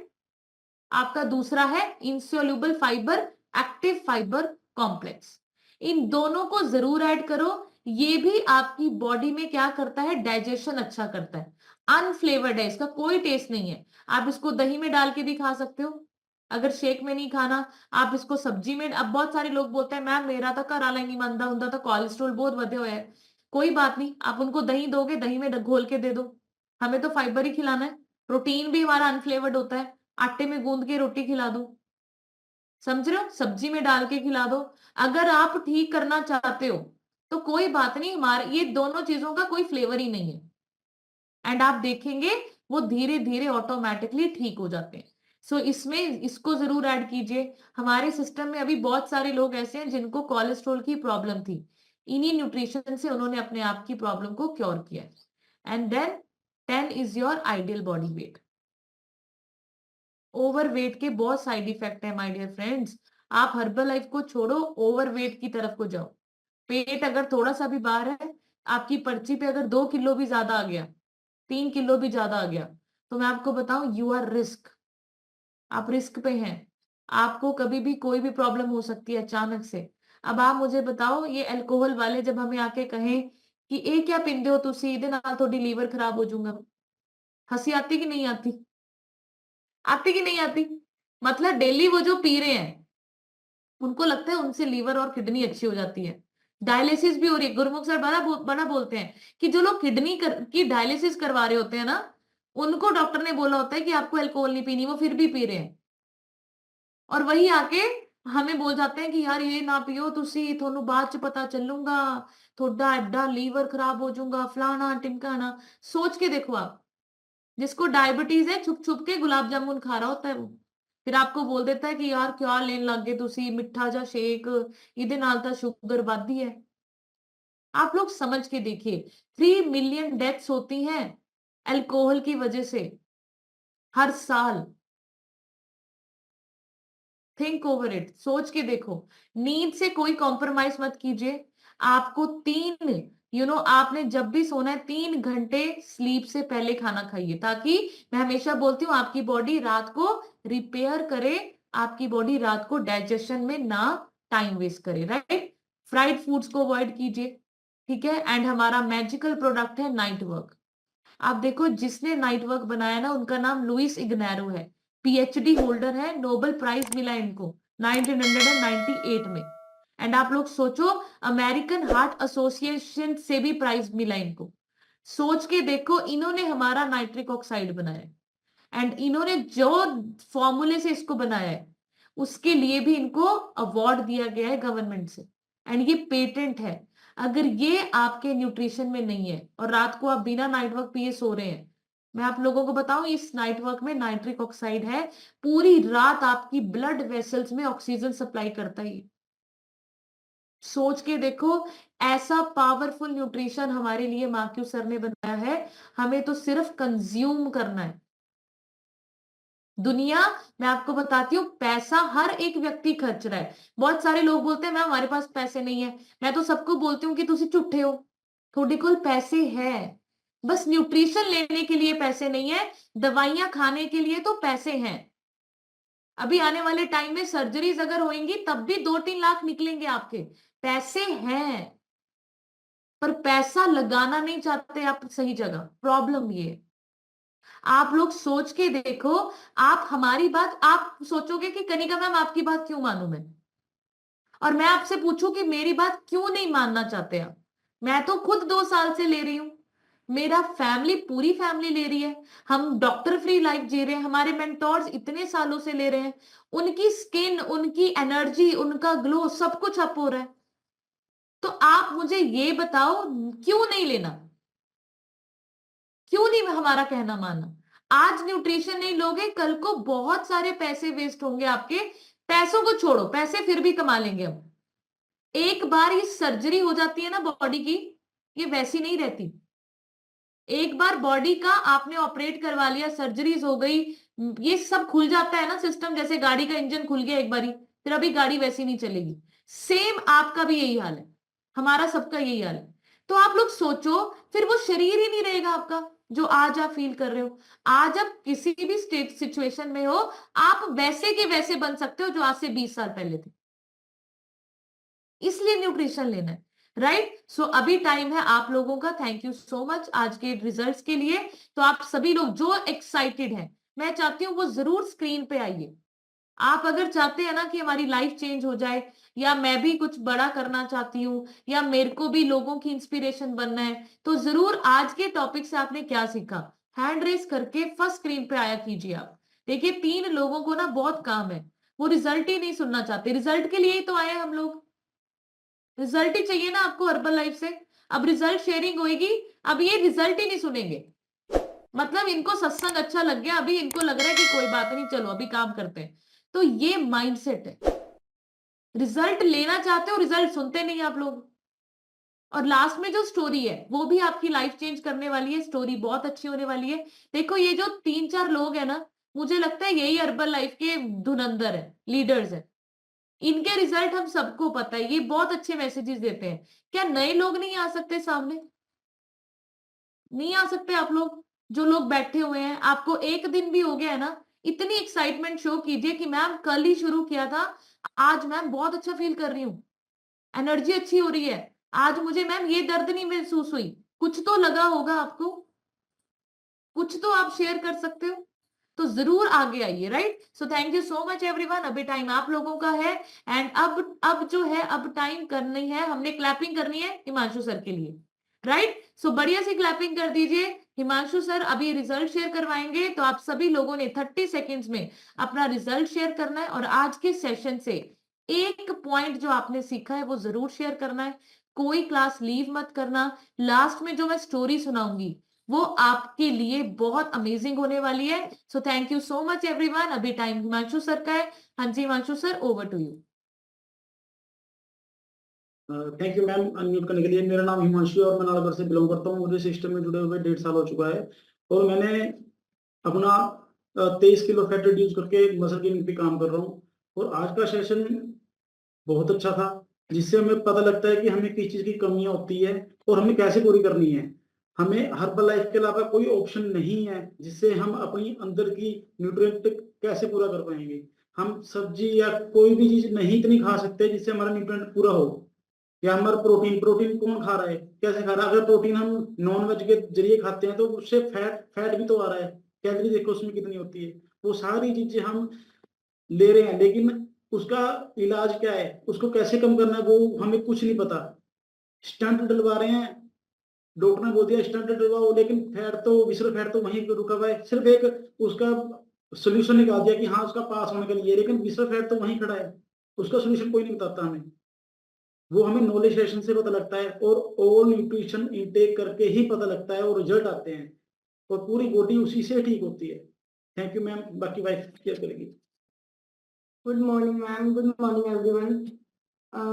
आपका दूसरा है insoluble fibre, active fibre complex. इन दोनों को जरूर ऐड करो। ये भी आपकी बॉडी में क्या करता है? डाइजेशन अच्छा करता है। अनफ्लेवर्ड है, इसका कोई टेस्ट नहीं है। आप इसको दही में डाल के भी खा सकते हो, अगर शेक में नहीं खाना। आप इसको सब्जी में, अब बहुत सारे लोग बोलते हैं मैम मेरा तो घर वाला ही नहीं मानता हुंदा, तो कोलेस्ट्रॉल बहुत बढ़े हुए है। कोई बात नहीं, आप उनको दही दोगे, दही में घोल के दे दो। हमें तो फाइबर ही खिलाना है। प्रोटीन भी हमारा अनफ्लेवर्ड होता है, आटे में गूंद के रोटी खिला दो, समझ रहे हो? सब्जी में डाल के खिला दो। अगर आप ठीक करना चाहते हो तो कोई बात नहीं, हमारे ये दोनों चीजों का कोई फ्लेवर ही नहीं है। एंड आप देखेंगे वो धीरे धीरे ऑटोमेटिकली ठीक हो जाते हैं। सो इसमें इसको जरूर ऐड कीजिए। हमारे सिस्टम में अभी बहुत सारे लोग ऐसे हैं जिनको कोलेस्ट्रॉल की प्रॉब्लम थी, इन्हीं न्यूट्रिशन से उन्होंने अपने आप की प्रॉब्लम को क्योर किया। And then 10 is your ideal body weight. Overweight के बहुत साइड इफेक्ट है माय डियर फ्रेंड्स। आप हर्बल लाइफ को छोड़ो, ओवरवेट की तरफ को जाओ। पेट अगर थोड़ा सा भी बाहर है, आपकी पर्ची पे अगर 2 किलो भी ज्यादा आ गया, 3 किलो भी ज्यादा आ गया, तो मैं आपको बताऊं, यू आर रिस्क। आप रिस्क पे हैं, आपको कभी भी कोई भी प्रॉब्लम हो सकती है अचानक से। अब आप मुझे बताओ, ये अल्कोहल वाले जब हमें आके कहें कि ए क्या पींदे हो तुसी, इहदे नाल थोड़ी लीवर खराब हो जाऊंगा, हंसी आती कि नहीं आती? आती कि नहीं आती? मतलब डेली वो जो पी रहे हैं, उनको लगता है उनसे लीवर और किडनी अच्छी हो जाती है, डायलिसिस भी हो रही है। गुरमुख सर बड़ा बोलते हैं कि जो लोग की डायलिसिस करवा रहे होते हैं ना, उनको डॉक्टर ने बोला होता है कि आपको अल्कोहल नहीं पीनी, वो फिर भी पी रहे हैं। और वही आके हमें बोल जाते हैं कि यार ये ना पियो तुसी थोनू बाद च पता चलूंगा, थोड़ा एडा लीवर खराब हो जाऊंगा, फलाना टिमकाना। सोच के देखो आप, जिसको डायबिटीज है छुप छुप के गुलाब जामुन खा रहा होता है वो, फिर आपको बोल देता है कि यार क्या लेन लग गए तुसी मिठा जा शेक, इहदे नाल तां शुगर बढ़ती है। आप लोग समझ के देखिए, 3 मिलियन डेथ्स होती हैं अल्कोहल की वजह से हर साल। थिंक ओवर इट, सोच के देखो। नींद से कोई कॉम्प्रोमाइज मत कीजिए। आपको 3 आपने जब भी सोना है 3 घंटे स्लीप से पहले खाना खाइए, ताकि मैं हमेशा बोलती हूँ आपकी बॉडी रात को रिपेयर करे, आपकी बॉडी रात को डाइजेशन में ना टाइम वेस्ट करे, राइट। फ्राइड फूड्स को अवॉइड कीजिए, ठीक है। एंड हमारा मैजिकल प्रोडक्ट है नाइट वर्क। आप देखो जिसने नाइट वर्क बनाया ना, उनका नाम लुइस इग्नेरो है, पीएचडी होल्डर है, नोबेल प्राइज मिला इनको 1998 में। एंड आप लोग सोचो, अमेरिकन हार्ट एसोसिएशन से भी प्राइज मिला इनको। सोच के देखो, इन्होंने हमारा नाइट्रिक ऑक्साइड बनाया एंड इन्होंने जो फॉर्मूले से इसको बनाया है उसके लिए भी इनको अवार्ड दिया गया है गवर्नमेंट से, एंड ये पेटेंट है। अगर ये आपके न्यूट्रिशन में नहीं है और रात को आप बिना नाइट वर्क पिए सो रहे हैं, मैं आप लोगों को बताऊं इस नाइट वर्क में नाइट्रिक ऑक्साइड है, पूरी रात आपकी ब्लड वेसल्स में ऑक्सीजन सप्लाई करता है। सोच के देखो, ऐसा पावरफुल न्यूट्रिशन हमारे लिए माक्यू सर ने बनाया है, हमें तो सिर्फ कंज्यूम करना है। दुनिया, मैं आपको बताती हूँ, पैसा हर एक व्यक्ति खर्च रहा है। बहुत सारे लोग बोलते हैं मैम हमारे पास पैसे नहीं है। मैं तो सबको बोलती हूँ कि तुसी झूठे हो, थोड़े कोल पैसे है, बस न्यूट्रिशन लेने के लिए पैसे नहीं है, दवाइयां खाने के लिए तो पैसे हैं। अभी आने वाले टाइम में सर्जरीज अगर होंगी तब भी 2-3 लाख निकलेंगे आपके। पैसे हैं, पर पैसा लगाना नहीं चाहते आप सही जगह, प्रॉब्लम ये है। आप लोग सोच के देखो, आप हमारी बात, आप सोचोगे कि कनिका मैम आपकी बात क्यों मानूं मैं, और मैं आपसे पूछूं कि मेरी बात क्यों नहीं मानना चाहते आप। मैं तो खुद 2 साल से ले रही हूं, मेरा फैमिली, पूरी फैमिली ले रही है, हम डॉक्टर फ्री लाइफ जी रहे हैं, हमारे मेंटोर्स इतने सालों से ले रहे हैं, उनकी स्किन, उनकी एनर्जी, उनका ग्लो सब कुछ अप हो रहा है। तो आप मुझे ये बताओ क्यों नहीं लेना, क्यों नहीं हमारा कहना मानना। आज न्यूट्रिशन नहीं लोगे, कल को बहुत सारे पैसे वेस्ट होंगे आपके। पैसों को छोड़ो, पैसे फिर भी कमा लेंगे हम। एक बार ये सर्जरी हो जाती है ना बॉडी की, ये वैसी नहीं रहती। एक बार बॉडी का आपने ऑपरेट करवा लिया, सर्जरीज हो गई, ये सब खुल जाता है ना सिस्टम, जैसे गाड़ी का इंजन खुल गया एक बारी, फिर अभी गाड़ी वैसी नहीं चलेगी। सेम आपका भी यही हाल है, हमारा सबका यही हाल है। तो आप लोग सोचो, फिर वो शरीर ही नहीं रहेगा आपका जो आज आप फील कर रहे हो। आज आप किसी भी स्टेट सिचुएशन में हो, आप वैसे के वैसे बन सकते हो जो आज से 20 साल पहले थे। इसलिए न्यूट्रिशन लेना है, राइट। सो अभी टाइम है आप लोगों का। थैंक यू सो मच आज के रिजल्ट्स के लिए। तो आप सभी लोग जो एक्साइटेड हैं, मैं चाहती हूँ वो जरूर स्क्रीन पे आइए। आप अगर चाहते हैं ना कि हमारी लाइफ चेंज हो जाए, या मैं भी कुछ बड़ा करना चाहती हूँ, या मेरे को भी लोगों की इंस्पिरेशन बनना है, तो जरूर आज के टॉपिक से आपने क्या सीखा, हैंड रेस करके फर्स्ट स्क्रीन पे आया कीजिए आप। देखिए 3 लोगों को ना बहुत काम है, वो रिजल्ट ही नहीं सुनना चाहते। रिजल्ट के लिए ही तो आए हैं हम लोग, रिजल्ट ही चाहिए ना आपको हर्बल लाइफ से। अब रिजल्ट शेयरिंग होगी, अब ये रिजल्ट ही नहीं सुनेंगे, मतलब इनको सत्संग अच्छा लग गया, अभी इनको लग रहा है कि कोई बात नहीं, चलो अभी काम करते हैं। तो ये माइंडसेट है, रिजल्ट लेना चाहते हो, रिजल्ट सुनते नहीं आप लोग। और लास्ट में जो स्टोरी है वो भी आपकी लाइफ चेंज करने वाली है, स्टोरी बहुत अच्छी होने वाली है। देखो ये जो 3-4 लोग हैं ना, मुझे लगता है यही हर्बल लाइफ के धुरंधर है, लीडर्स है। इनके रिजल्ट हम सबको पता है, ये बहुत अच्छे मैसेजेस देते हैं। क्या नए लोग नहीं आ सकते सामने? नहीं आ सकते आप लोग? जो लोग बैठे हुए हैं, आपको एक दिन भी हो गया है ना, इतनी एक्साइटमेंट शो कीजिए कि मैम कल ही शुरू किया था, आज मैम बहुत अच्छा फील कर रही हूँ, एनर्जी अच्छी हो रही है, आज मुझे मैम ये दर्द नहीं महसूस हुई। कुछ तो लगा होगा आपको, कुछ तो आप शेयर कर सकते हो, तो जरूर आगे आइए, right. So thank you so much everyone. अभी टाइम आप लोगों का है, एंड अब जो है, अब टाइम करनी है, हमने क्लैपिंग करनी है हिमांशु सर के लिए, राइट। सो बढ़िया सी क्लैपिंग कर दीजिए। हिमांशु सर अभी रिजल्ट शेयर करवाएंगे, तो आप सभी लोगों ने 30 सेकेंड्स में अपना रिजल्ट शेयर करना है, और आज के सेशन से एक पॉइंट जो आपने सीखा है वो जरूर शेयर करना है, कोई क्लास लीव मत करना। लास्ट में जो मैं स्टोरी सुनाऊंगी वो आपके लिए बहुत अमेजिंग होने वाली है। So thank you so much everyone. अभी टाइम हिमांशु सर का है। हाँ जी Himanshu sir, over to you. Thank you ma'am unmute करने के लिए। मेरा नाम हिमांशु है और मैं नालागढ़ से बिलोंग करता हूँ। मुझे सिस्टम में जुड़े हुए 1.5 साल हो चुका है और मैंने अपना 23 किलो फैट रिड्यूस करके मसल गेनिंग पे काम कर रहा हूँ। और आज का सेशन बहुत अच्छा था, जिससे हमें पता लगता है कि हमें किस चीज़ की कमियां होती है और हमें कैसे पूरी करनी है। हमें हर्बल लाइफ के अलावा कोई ऑप्शन नहीं है जिससे हम अपनी अंदर की न्यूट्रिएंट कैसे पूरा कर पाएंगे। हम सब्जी या कोई भी चीज नहीं इतनी खा सकते जिससे हमारा न्यूट्रिएंट पूरा हो। या हमारा प्रोटीन प्रोटीन कौन खा रहा है, कैसे खा रहा है? अगर प्रोटीन हम नॉन वेज के जरिए खाते हैं तो उससे फैट फैट भी तो आ रहा है। कैलोरी देखो उसमें कितनी होती है। वो सारी चीजें हम ले रहे हैं, लेकिन उसका इलाज क्या है, उसको कैसे कम करना है, वो हमें कुछ नहीं पता। स्टंट डलवा रहे हैं, डॉक्टर ने बोल दिया स्टंट डलवाओ, लेकिन फैट तो विसरल फैट तो वहीं पे रुका हुआ है। सिर्फ एक उसका सोल्यूशन निकाल दिया कि हाँ उसका पास होने के लिए, लेकिन विसरल फैट तो वहीं खड़ा है। उसका सोल्यूशन कोई नहीं बताता हमें। वो हमें नॉलेज सेशन से पता लगता है और ऑल न्यूट्रिशन इनटेक करके ही पता लगता है और रिजल्ट आते हैं और पूरी बॉडी उसी से ठीक होती है। थैंक यू मैम, बाकी वाइफ शेयर करेगी। Good morning ma'am, good morning everyone.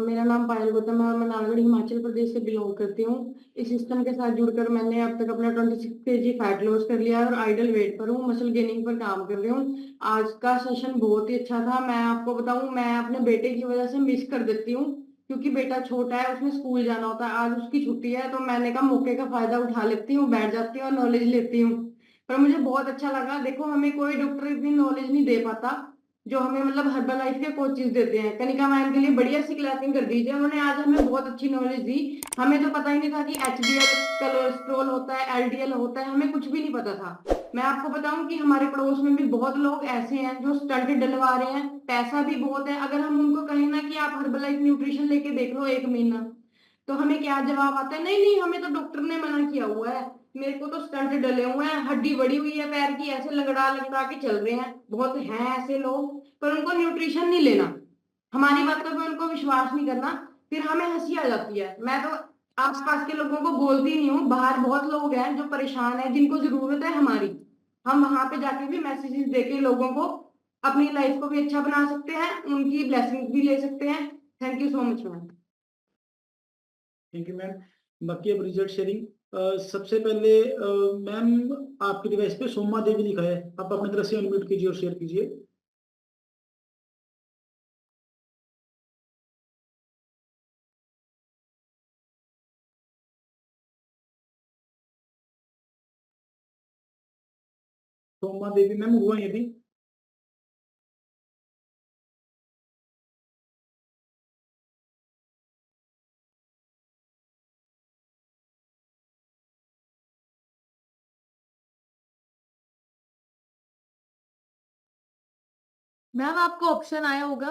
मेरा नाम पायल गौतम है और मैं नालगढ़ हिमाचल प्रदेश से बिलोंग करती हूँ। इस सिस्टम के साथ जुड़कर मैंने अब तक अपना 26 kg फैट लॉस कर लिया है और आइडल वेट पर हूँ, मसल गेनिंग पर काम कर रही हूँ। आज का सेशन बहुत ही अच्छा था। मैं आपको बताऊँ, मैं अपने बेटे की वजह से मिस कर देती हूँ क्योंकि बेटा छोटा है, उसमें स्कूल जाना होता है। आज उसकी छुट्टी है तो मैंने कहा मौके का फायदा उठा लेती हूँ, बैठ जाती हूँ और नॉलेज लेती हूँ। पर मुझे बहुत अच्छा लगा। देखो, हमें कोई डॉक्टर इतनी नॉलेज नहीं दे पाता जो हमें मतलब हर्बल लाइफ के कोचेज देते हैं। कनिका मैम के लिए बढ़िया सी क्लासिंग कर दीजिए, उन्होंने आज हमें बहुत अच्छी नॉलेज दी। हमें तो पता ही नहीं था कि एचडीएल कोलेस्ट्रॉल होता है, एलडीएल होता है, हमें कुछ भी नहीं पता था। मैं आपको बताऊं कि हमारे पड़ोस में भी बहुत लोग ऐसे हैं जो स्टंट डलवा रहे हैं, पैसा भी बहुत है। अगर हम उनको कहें ना कि आप हर्बल लाइफ न्यूट्रिशन लेके देख लो 1 महीना, तो हमें क्या जवाब आता है, नहीं नहीं हमें तो डॉक्टर ने मना किया हुआ है, मेरे को तो स्टंट डले हुए हैं, हड्डी बड़ी हुई है पैर की, ऐसे लगड़ा लगड़ा के चल रहे हैं। बहुत हैं ऐसे लोग, पर उनको न्यूट्रिशन नहीं लेना, हमारी बातों पे उनको विश्वास नहीं करना, फिर हमें हंसी आ जाती है। मैं तो आसपास के लोगों को बोलती नहीं हूँ। बाहर बहुत लोग हैं जो परेशान हैं, जिनको जरूरत है हमारी। हम वहां पे जाके भी मैसेजेस देके लोगों को अपनी लाइफ को भी अच्छा बना सकते हैं, उनकी ब्लेसिंग भी ले सकते हैं। Thank you so much ma'am. Thank you ma'am. बाकी अब रिजल्ट शेयरिंग। सबसे पहले मैम आपके डिवाइस पे सोमा देवी लिखा है, आप अपनी तरफ से अनम्यूट कीजिए और शेयर कीजिए। सोमा देवी मैम हुआ है अभी। मैम आपको ऑप्शन आया होगा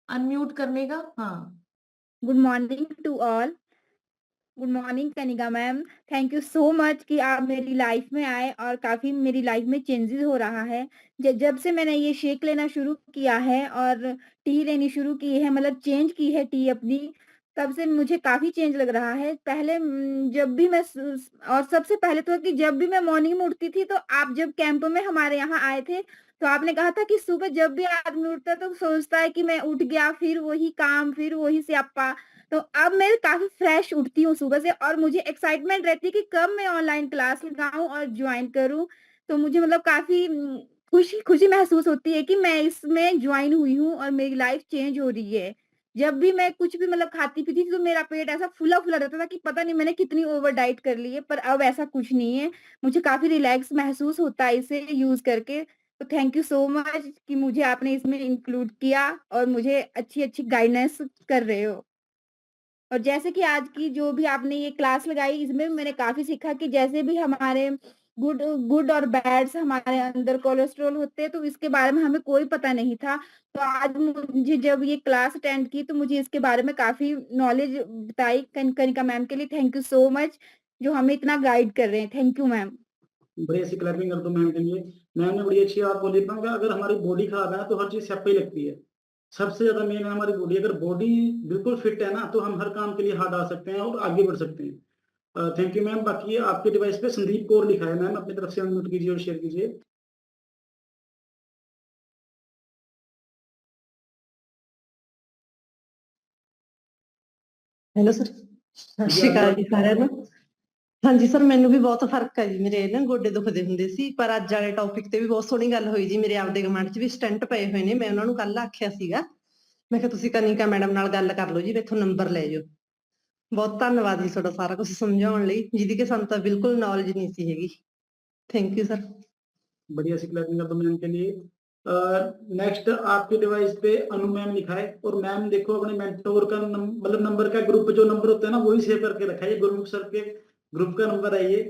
अनम्यूट करने का। हाँ, good morning to all. Good morning Kanika ma'am. Thank you so much कि आप मेरी लाइफ में आए और काफ़ी मेरी लाइफ में चेंजेस हो रहा है। जब से मैंने ये शेक लेना शुरू किया है और टी लेनी शुरू की है, मतलब चेंज की है टी अपनी, तब से मुझे काफ़ी चेंज लग रहा है। पहले जब भी मैं और सबसे पहले तो कि जब भी मैं मॉर्निंग में उठती थी तो आप जब कैंप में हमारे यहाँ आए थे तो आपने कहा था कि सुबह जब भी आदमी उठता है तो सोचता है कि मैं उठ गया, फिर वही काम, फिर वही स्यापा। तो अब मैं काफ़ी फ्रेश उठती हूँ सुबह से और मुझे एक्साइटमेंट रहती है कि कब मैं ऑनलाइन क्लास लगाऊँ और जॉइन करूँ। तो मुझे मतलब काफ़ी खुशी खुशी महसूस होती है कि मैं इसमें जॉइन हुई हूँ और मेरी लाइफ चेंज हो रही है। जब भी मैं कुछ भी मतलब खाती-पीती थी तो मेरा पेट ऐसा फूला-फूला रहता था कि पता नहीं मैंने कितनी ओवर डाइट कर ली है, पर अब ऐसा कुछ नहीं है। मुझे काफ़ी रिलैक्स महसूस होता है इसे यूज़ करके। तो थैंक यू सो मच कि मुझे आपने इसमें इंक्लूड किया और मुझे अच्छी-अच्छी गाइडेंस कर रहे हो। और जैसे कि आज की जो भी आपने ये क्लास लगाई, इसमें भी मैंने काफ़ी सीखा कि जैसे भी हमारे गुड गुड और बैड्स हमारे अंदर कोलेस्ट्रॉल होते हैं, तो इसके बारे में हमें कोई पता नहीं था। तो आज मुझे जब ये क्लास अटेंड की, तो मुझे इसके बारे में काफ़ी नॉलेज बताई। कनिका मैम के लिए थैंक यू सो मच, जो हमें इतना गाइड कर रहे हैं। Thank you ma'am. बड़ी अच्छी क्लैपिंग कर दो मैम के लिए। मैम ने बड़ी अच्छी बात बोली, अगर हमारी बॉडी खराब है तो हर चीज सप ही लगती है। सबसे ज्यादा मेन है हमारी बॉडी। अगर बॉडी बिल्कुल फिट है ना तो हम हर काम के लिए हाथ डाल सकते हैं और आगे बढ़ सकते हैं। Thank you ma'am. बाकी आपके डिवाइस पे संदीप कौर लिखा है मैम, अपनी तरफ से अनम्यूट कीजिए और शेयर कीजिए। ਹੈਲੋ ਸਰ, ਸਤਿ जी ਸ਼੍ਰੀ आपका ਅਕਾਲ ਜੀ ਸਾਰਿਆਂ ਨੂੰ। ਹਾਂਜੀ ਸਰ, ਮੈਨੂੰ ਵੀ ਬਹੁਤ ਫਰਕ ਹੈ ਜੀ, ਮੇਰੇ ਨਾ ਗੋਡੇ ਦੁਖਦੇ ਹੁੰਦੇ ਸੀ, ਪਰ ਅੱਜ ਵਾਲੇ ਟੌਪਿਕ ਤੇ ਵੀ ਬਹੁਤ ਸੋਹਣੀ ਗੱਲ ਹੋਈ ਜੀ। ਮੇਰੇ ਆਪਦੇ ਗਵਾਂਢ 'ਚ ਵੀ ਸਟੈਂਟ ਪਏ ਹੋਏ ਨੇ, ਮੈਂ ਉਹਨਾਂ ਨੂੰ ਕੱਲ ਆਖਿਆ ਸੀਗਾ, ਮੈਂ ਕਿਹਾ ਤੁਸੀਂ ਕਨਿਕਾ ਮੈਡਮ ਨਾਲ ਗੱਲ ਕਰ ਲਓ ਜੀ, ਮੈਥੋਂ ਨੰਬਰ ਲੈ ਜਾਓ। ਬਹੁਤ ਧੰਨਵਾਦ ਜੀ ਤੁਹਾਡਾ ਸਾਰਾ ਕੁਝ ਸਮਝਾਉਣ ਲਈ, ਜਿਹਦੀ ਕਿ ਸਾਨੂੰ ਤਾਂ बिल्कुल नॉलेज नहीं सी हैगी। Thank you sir. बढ़िया सी क्लैपिंग कर दो मैम के लिए। नेक्स्ट आपके डिवाइस पे अनु मैम लिखा है और मैम देखो अपने मेंटोर का मतलब नंबर का ग्रुप जो नंबर होता है ना वही सेव करके रखा है। ये गुरमुख सर के ग्रुप का नंबर है, ये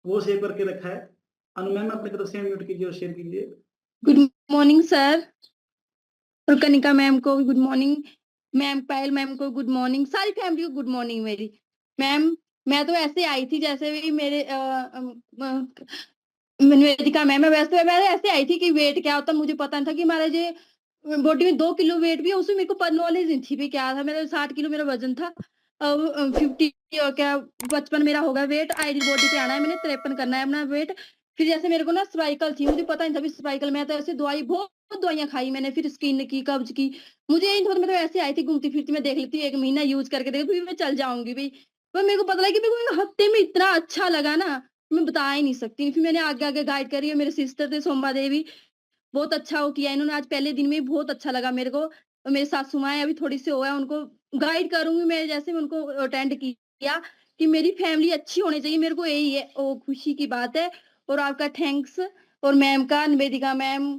वो सेव करके रखा है। अनु मैम अपनी तरफ से म्यूट कीजिए और शेयर कीजिए। गुड मॉर्निंग सर, और कनिका मैम को भी गुड मॉर्निंग, मैम पायल मैम को गुड मॉर्निंग, सारी फैमिली को गुड मॉर्निंग मेरी। मैम मैं तो ऐसे आई थी जैसे भी मेरे निवेदिका मैम है, वैसे मैं ऐसे आई थी कि वेट क्या होता मुझे पता नहीं था कि हमारा जो बॉडी में 2 किलो वेट भी है, उसमें मेरे को नॉलेज नहीं थी भी क्या था। मेरा 60 किलो मेरा वजन था, 50 और क्या 55 मेरा होगा वेट। आइडियल बॉडी पे आना है, मैंने 53 करना है अपना वेट। फिर जैसे मेरे को ना सर्वाइकल थी, मुझे पता नहीं था भी सर्वाइकल, मैं तो ऐसे दवाई बहुत दवाइयां खाई मैंने, फिर स्किन की, कब्ज की, मुझे यही था। मैं तो ऐसे आई थी घूमती फिरती, मैं देख लेती हूँ 1 महीना यूज करके देख, फिर मैं चल जाऊंगी भाई। पर मेरे को पता लगा कि मेरे को हफ्ते में इतना अच्छा लगा ना, मैं बता ही नहीं सकती। फिर मैंने आगे आगे गाइड करी है, मेरे सिस्टर थे सोमा देवी, बहुत अच्छा वो किया इन्होंने। आज पहले दिन में बहुत अच्छा लगा मेरे को। और मेरी सासू माँ है, अभी थोड़ी सी हुआ है, उनको गाइड करूंगी मैं, जैसे मैं उनको अटेंड किया कि मेरी फैमिली अच्छी होनी चाहिए, मेरे को यही है वो खुशी की बात है। और आपका थैंक्स, और मैम का, निवेदिका मैम,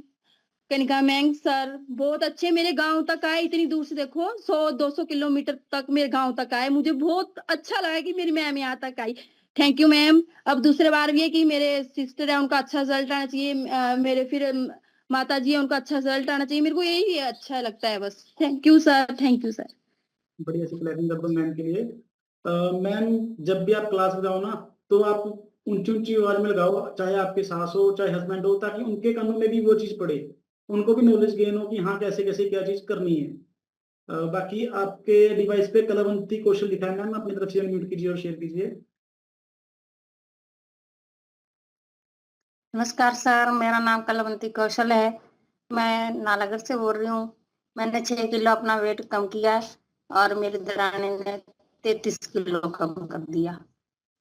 कनिका मैम सर बहुत अच्छे, मेरे गांव तक आए, इतनी दूर से देखो 100-200 किलोमीटर तक मेरे गांव तक आए, मुझे बहुत अच्छा लगा कि मेरी मैम यहाँ तक आई। Thank you ma'am. अब दूसरे बार भी है कि मेरे सिस्टर है, उनका अच्छा रिजल्ट आना चाहिए, मेरे फिर माता जी है, उनका अच्छा रिजल्ट आना चाहिए, मेरे को यही अच्छा लगता है बस। Thank you sir, thank you sir. बढ़िया सी क्लैपिंग कर दो मैम के लिए। मैम जब भी आप क्लास लगाओ ना तो आप ऊंची ऊंची आवाज में लगाओ, चाहे आपके सास हो चाहे हस्बैंड हो, ताकि उनके कानों में भी वो चीज पड़े, उनको भी नॉलेज गेन हो कि हाँ कैसे कैसे क्या चीज करनी है। बाकी आपके डिवाइस पे कलावंती कौशल लिखा है मैम, अपनी तरफ से अनम्यूट कीजिए और शेयर कीजिए। नमस्कार सर, मेरा नाम कलावंती कौशल है, मैं नालागढ़ से बोल रही हूँ। मैंने 6 किलो अपना वेट कम किया और मेरी दरानी ने 33 किलो कम कर दिया।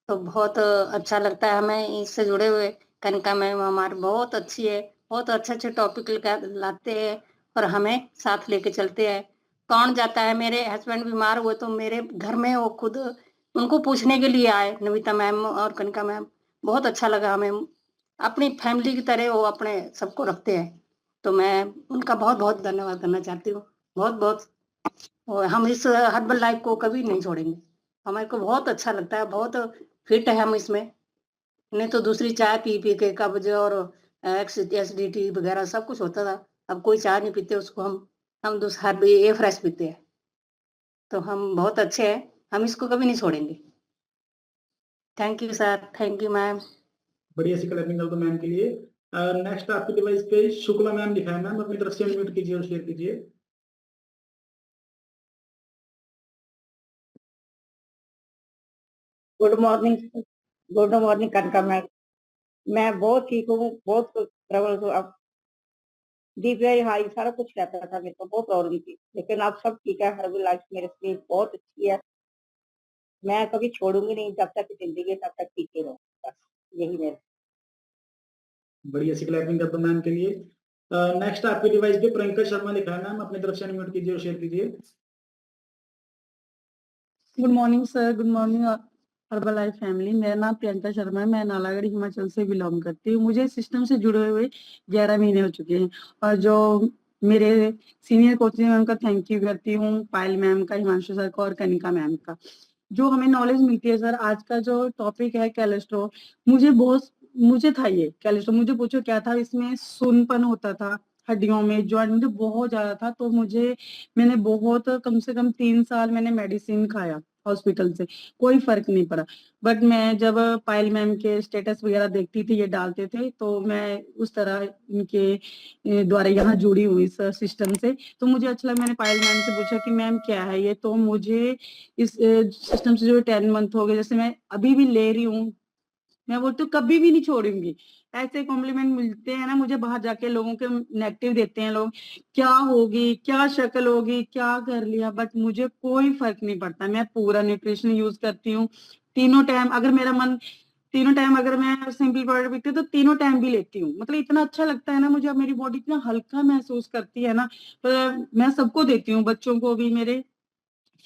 तो बहुत अच्छा लगता है हमें इससे जुड़े हुए। कनिका मैम हमारी बहुत अच्छी है, बहुत अच्छे टॉपिक लाते हैं और हमें साथ लेके चलते हैं। कौन जाता है, मेरे हस्बैंड बीमार हुए तो मेरे घर में वो खुद उनको पूछने के लिए आए, नविता मैम और कनिका मैम। बहुत अच्छा लगा हमें, अपनी फैमिली की तरह वो अपने सबको रखते हैं। तो मैं उनका बहुत बहुत धन्यवाद करना चाहती हूँ, बहुत बहुत। और हम इस हर्बल लाइफ को कभी नहीं छोड़ेंगे, हमारे को बहुत अच्छा लगता है, बहुत फिट है हम इसमें। नहीं तो दूसरी चाय पी पी के कब्ज और एसिडिटी वगैरह सब कुछ होता था, अब कोई चाय नहीं पीते उसको, हम दूसरा हर्बल ये फ्रेश पीते हैं। तो हम बहुत अच्छे हैं, हम इसको कभी नहीं छोड़ेंगे। Thank you sir, thank you ma'am. बढ़िया सी क्लैपिंग कर दो मैम के लिए। नेक्स्ट आपके डिवाइस पे शुक्ला मैम लिखा है मैम, अपनी तरफ से अनम्यूट कीजिए और शेयर कीजिए। गुड मॉर्निंग, गुड मॉर्निंग कनका मैम। मैं बहुत ठीक हूँ, बहुत ट्रबल हूँ। अब बीपीआई हाई सारा कुछ रहता था, मेरे को बहुत प्रॉब्लम थी, लेकिन अब सब ठीक है। हर्बल लाइफ मेरे लिए बहुत अच्छी है, मैं कभी छोड़ूंगी नहीं, जब तक जिंदगी है तब तक ठीक ही रहूँ, बस यही मेरा। बढ़िया सी क्लैपिंग कर दो मैम के लिए। नेक्स्ट आपके डिवाइस पे प्रियंका शर्मा लिखा है मैम, अपनी तरफ से अनम्यूट कीजिए और शेयर कीजिए। Good morning sir, good morning herbal life family. मेरा नाम प्रियंका शर्मा है, मैं नालागढ़ हिमाचल से बिलोंग करती हूँ। मुझे सिस्टम से जुड़े हुए 11 महीने हो चुके हैं, और जो मेरे सीनियर कोच हैं मैं उनका थैंक यू करती हूँ, पायल मैम का, हिमांशु सर का और कनिका मैम का। जो हमें नॉलेज मिलती है सर, आज का जो टॉपिक है कोलेस्ट्रॉल, मुझे था ये कोलेस्ट्रॉल, मुझे पूछो क्या था, इसमें सुनपन होता था हड्डियों में, जॉइंट मुझे बहुत ज्यादा था। तो मैंने बहुत कम से कम 3 साल मैंने मेडिसिन खाया, हॉस्पिटल से, कोई फर्क नहीं पड़ा। बट मैं जब पायल मैम के स्टेटस वगैरह देखती थी, ये डालते थे, तो मैं उस तरह इनके द्वारा यहाँ जुड़ी हुई इस सिस्टम से। तो मुझे अच्छा लगा, मैंने पायल मैम से पूछा कि मैम क्या है ये, तो मुझे इस सिस्टम से जो 10 मंथ हो गए, जैसे मैं अभी भी ले रही हूँ, मैं बोलती हूँ कभी भी नहीं छोड़ूंगी। ऐसे कॉम्प्लीमेंट मिलते हैं ना मुझे बाहर जाके, लोगों के नेगेटिव देते हैं लोग, क्या होगी, क्या शक्ल होगी, क्या कर लिया, बट मुझे कोई फर्क नहीं पड़ता। मैं पूरा न्यूट्रिशन यूज करती हूँ तीनों टाइम, अगर मेरा मन तीनों टाइम, अगर मैं सिंपल प्रोडक्ट पीती हूँ तो तीनों टाइम भी लेती हूँ। मतलब इतना अच्छा लगता है ना मुझे, अब मेरी बॉडी इतना हल्का महसूस करती है ना। तो मैं सबको देती हूँ, बच्चों को भी, मेरे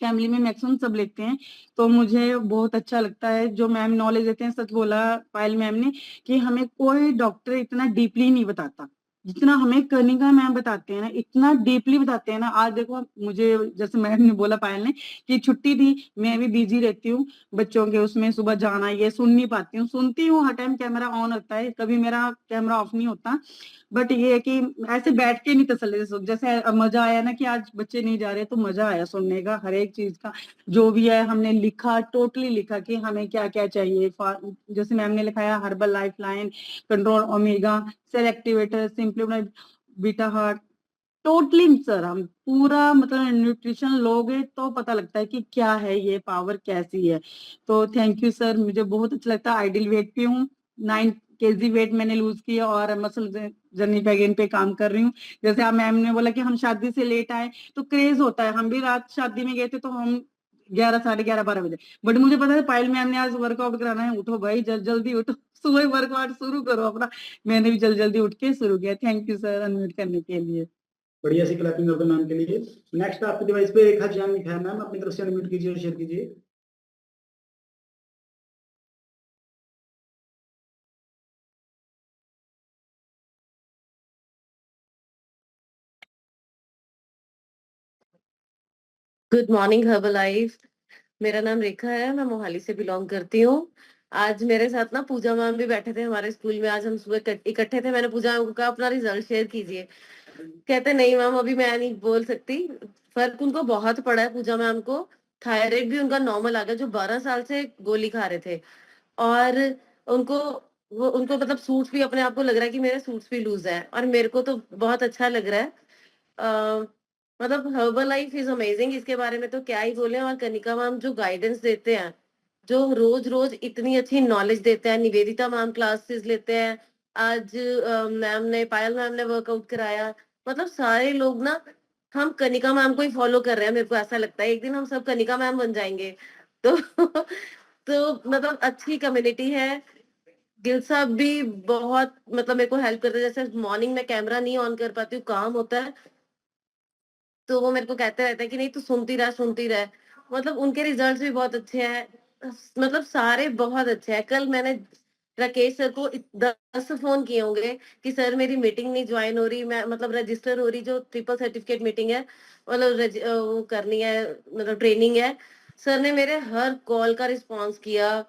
फैमिली में मैक्सिमम सब लेते हैं। तो मुझे बहुत अच्छा लगता है जो मैम नॉलेज देते हैं। सच बोला पायल मैम ने कि हमें कोई डॉक्टर इतना डीपली नहीं बताता जितना हमें कनिका मैम बताते हैं ना, इतना डीपली बताते हैं ना। आज देखो मुझे, जैसे मैम ने बोला पायल ने कि छुट्टी थी, मैं भी बिजी रहती हूँ बच्चों के उसमें, सुबह जाना, ये सुन नहीं पाती हूँ। सुनती हूँ, हर टाइम कैमरा ऑन होता है, कभी मेरा कैमरा ऑफ नहीं होता। बट ये है कि ऐसे बैठ के नहीं तसल्ली से जैसे मजा आया ना कि आज बच्चे नहीं जा रहे, तो मजा आया सुनने का, हर एक चीज का जो भी है हमने लिखा, टोटली लिखा कि हमें क्या क्या चाहिए। जैसे मैम ने लिखाया Herbalife line, control omega, cell activator, simply beta heart, totally sir हम पूरा मतलब न्यूट्रिशन लोगे तो पता लगता है कि क्या है ये पावर, कैसी है। तो थैंक यू सर, मुझे बहुत अच्छा लगता है। आइडियल वेट पे हूँ, 9 kg वेट मैंने लूज किया और मसल जर्नी पे गेन पे काम कर रही हूँ। जैसे आप मैम ने बोला कि हम शादी से लेट आए तो क्रेज होता है, हम भी रात शादी में गए थे तो हम 11, साढ़े 11, 12 बजे, बट मुझे पता है पायल मैम ने आज वर्कआउट कराना है, उठो भाई जल्दी उठो, सुबह वर्कआउट शुरू करो अपना। मैंने भी जल्दी उठ के शुरू किया। थैंक यू सर अनम्यूट करने के लिए। बढ़िया सी क्लैपिंग कर दो मैम के लिए। नेक्स्ट आपके डिवाइस पे रेखा जैन लिखा है, मैम अपनी तरफ से अनम्यूट कीजिए और शेयर कीजिए। गुड मॉर्निंग हर्बल लाइफ, मेरा नाम रेखा है, मैं मोहाली से बिलोंग करती हूँ। आज मेरे साथ ना पूजा मैम भी बैठे थे हमारे स्कूल में, आज हम सुबह इकट्ठे थे। मैंने पूजा मैम को कहा अपना रिजल्ट शेयर कीजिए, कहते नहीं मैम अभी मैं नहीं बोल सकती। फर्क उनको बहुत पड़ा है पूजा मैम को, थायराइड भी उनका नॉर्मल आ गया, जो 12 साल से गोली खा रहे थे। और उनको उनको मतलब सूट्स भी, अपने आप को लग रहा है कि मेरे सूट्स भी लूज है, और मेरे को तो बहुत अच्छा लग रहा है। मतलब हर्बल लाइफ इज अमेजिंग, इसके बारे में तो क्या ही बोले। और कनिका मैम जो गाइडेंस देते हैं, जो रोज रोज इतनी अच्छी नॉलेज देते हैं, निवेदिता मैम क्लासेस लेते हैं, आज मैम ने, पायल मैम ने वर्कआउट कराया, मतलब सारे लोग ना, हम कनिका मैम को ही फॉलो कर रहे हैं। मेरे को ऐसा लगता है एक दिन हम सब कनिका मैम बन जाएंगे। तो तो मतलब अच्छी कम्युनिटी है। गिल साहब भी बहुत मतलब मेरे को हेल्प करते हैं, जैसे मॉर्निंग में कैमरा नहीं ऑन कर पाती हूँ, काम होता है, तो वो मेरे को कहते रहते हैं कि नहीं तू सुनती रह सुनती रह। मतलब उनके रिजल्ट्स भी बहुत अच्छे हैं, मतलब सारे बहुत अच्छे हैं। कल मैंने राकेश सर को 10 फोन किए होंगे कि सर मेरी मीटिंग नहीं ज्वाइन हो रही, मैं मतलब रजिस्टर हो रही, जो ट्रिपल सर्टिफिकेट मीटिंग है, मतलब वो करनी है, मतलब ट्रेनिंग है। सर ने मेरे हर कॉल का रिस्पॉन्स किया,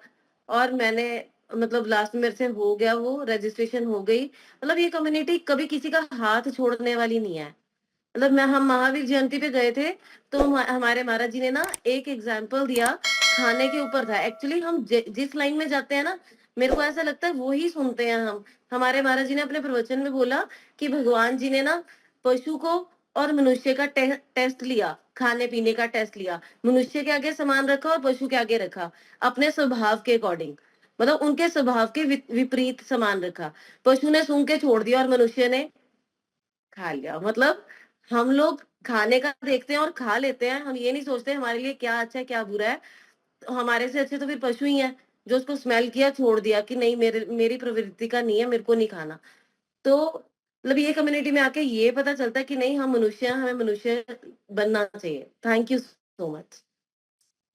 और मैंने मतलब लास्ट में मेरे से हो गया, वो रजिस्ट्रेशन हो गई। मतलब ये कम्युनिटी कभी किसी का हाथ छोड़ने वाली नहीं है। मतलब हम महावीर जयंती पे गए थे, तो हमारे महाराज जी ने ना एक एग्जाम्पल दिया, खाने के ऊपर था। एक्चुअली हम जिस लाइन में जाते हैं ना, मेरे को ऐसा लगता है वो ही सुनते हैं हम। हमारे महाराज जी ने अपने प्रवचन में बोला कि भगवान जी ने ना पशु को और मनुष्य का टेस्ट लिया, खाने पीने का टेस्ट लिया, मनुष्य के आगे सामान रखा और पशु के आगे रखा, अपने स्वभाव के अकॉर्डिंग, मतलब उनके स्वभाव के विपरीत सामान रखा। पशु ने सूंघ के छोड़ दिया और मनुष्य ने खा लिया। मतलब हम लोग खाने का देखते हैं और खा लेते हैं, हम ये नहीं सोचते हमारे लिए क्या अच्छा है क्या बुरा है। तो हमारे से अच्छे तो फिर पशु ही है, जो उसको स्मेल किया छोड़ दिया कि नहीं मेरी प्रवृत्ति का नहीं है, मेरे को नहीं खाना। तो मतलब ये कम्युनिटी में आके ये पता चलता है कि नहीं हम मनुष्य हैं, हमें मनुष्य बनना चाहिए। Thank you so much.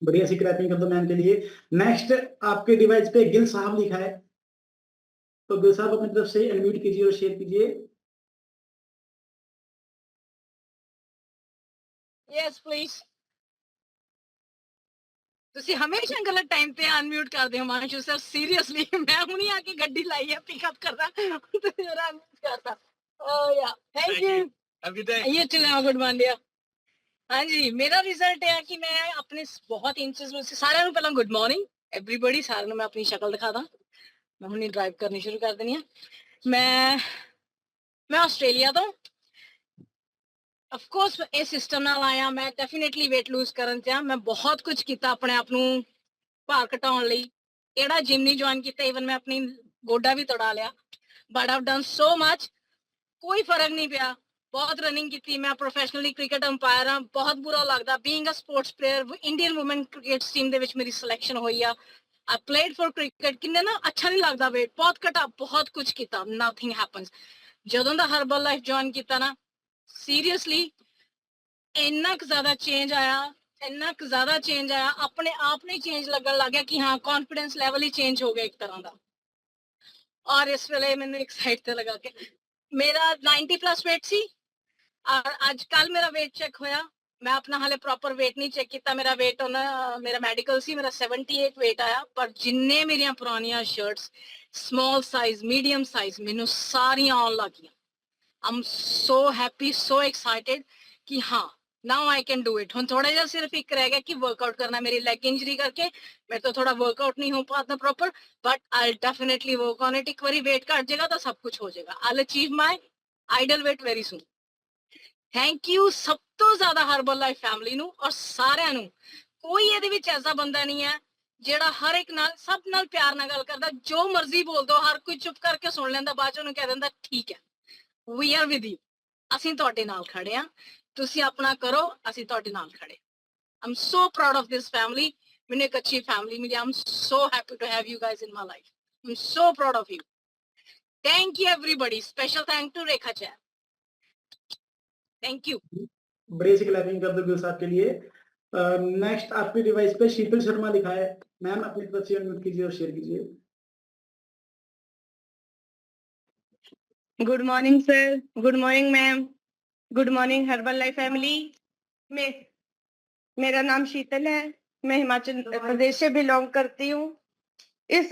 बढ़िया सी क्लैपिंग कर दो मैम के लिए। नेक्स्ट आपके डिवाइस पे गिल साहब लिखा है, तो गिल साहब अपनी तरफ से अनम्यूट कीजिए और शेयर कीजिए। Yes please. ਤੁਸੀਂ ਹਮੇਸ਼ਾ ਗਲਤ ਟਾਈਮ ਤੇ ਅਨਮਿਊਟ ਕਰਦੇ ਹੋ ਮਾਨਸ਼ੂ ਸਰ, ਸੀਰੀਅਸਲੀ ਮੈਂ ਹੁਣੀ ਆ ਕੇ ਗੱਡੀ ਲਾਈ ਹੈ ਪਿਕਅਪ ਕਰਦਾ ਤੇ ਮੇਰਾ ਅਨਮਿਊਟ ਕਰਦਾ। ਓ ਯਾ thank you, Have a good day. You too, have a good one, dear. हाँ जी, मेरा रिजल्ट है कि मैं अपने बहुत इंचेस में से सारे पहला गुड मॉर्निंग एवरीबॉडी सारे मैं अपनी शक्ल दिखा दा मैं हुणी ड्राइव करनी शुरू कर देनी है मैं ऑस्ट्रेलिया तो ऑफ कोर्स इस सिस्टम नाल आया मैं डेफिनेटली वेट लूज करन च मैं बहुत कुछ किया अपने आप नूं भार घटाउण लई एड़ा जिम नहीं ज्वाइन किया इवन मैं अपनी गोडा भी तड़ा लिया but I have done so much कोई फर्क नहीं पिया बहुत रनिंग की मैं प्रोफेशनली क्रिकेट अंपायर हाँ बहुत बुरा लगता being a sports player Indian women cricket team they which मेरी सिलेक्शन हुई ah I played for cricket किन्ने ना अच्छा नहीं लगता वेट बहुत घटा बहुत कुछ किया नथिंग हैपन्स जदों दा हर्बल लाइफ ज्वाइन किया ना सीरियसली इन्ना ज्यादा चेंज आया अपने आप ने चेंज लगन लग गया कि हाँ कॉन्फिडेंस लेवल ही चेंज हो गया एक तरह का और इस वेले मैंने एक साइड से लगा के मेरा 90 प्लस वेट सी और आज कल मेरा वेट चेक होया मैं अपना हाले प्रॉपर वेट नहीं चेक किया मेरा वेट मेरा मेडिकल सी मेरा 78 वेट आया पर जिन्ने मेरिया पुरानिया shirts small size medium size मैनू सारिया आन लग गई आई am so happy so excited कि हाँ now I can do it हम थोड़ा जहा सिर्फ एक रह गया कि वर्कआउट करना मेरी लेग इंजरी करके मेरे तो थोड़ा वर्कआउट नहीं हो पाता proper but I definitely work on it एक बार वेट घट जाएगा तो सब कुछ हो जाएगा I will achieve my ideal weight very soon thank you सब तो ज्यादा हर्बल लाइफ फैमिली नू और सारिਆਂ ਨੂੰ कोई ਇਹਦੇ ਵਿੱਚ ऐसा बंदा नहीं है ਜਿਹੜਾ हर एक नाल सब नाल प्यार नाल गल करदा जो मर्जी बोल दो हर कोई चुप करके सुन लेंदा बाद ਚ ਉਹਨੂੰ ਕਹਿ ਦਿੰਦਾ ठीक है वी आर विद यू ਅਸੀਂ ਤੁਹਾਡੇ ਨਾਲ ਖੜੇ ਆ ਤੁਸੀਂ ਆਪਣਾ ਕਰੋ ਅਸੀਂ ਤੁਹਾਡੇ ਨਾਲ ਖੜੇ I am so proud of this family मैंने एक अच्छी फैमिली मिली I am so happy to have you guys in my life I am so proud of you thank you everybody special thank to Rekha चैर थैंक यू बड़ी सी क्लैपिंग कर दो गिल साहब के लिए नेक्स्ट आपके डिवाइस पे शीतल शर्मा लिखा है मैम अपनी तरफ से अनम्यूट कीजिए और शेयर कीजिए good morning sir good morning ma'am good morning herbal life family मेरा नाम शीतल है मैं हिमाचल प्रदेश से बिलोंग करती हूँ इस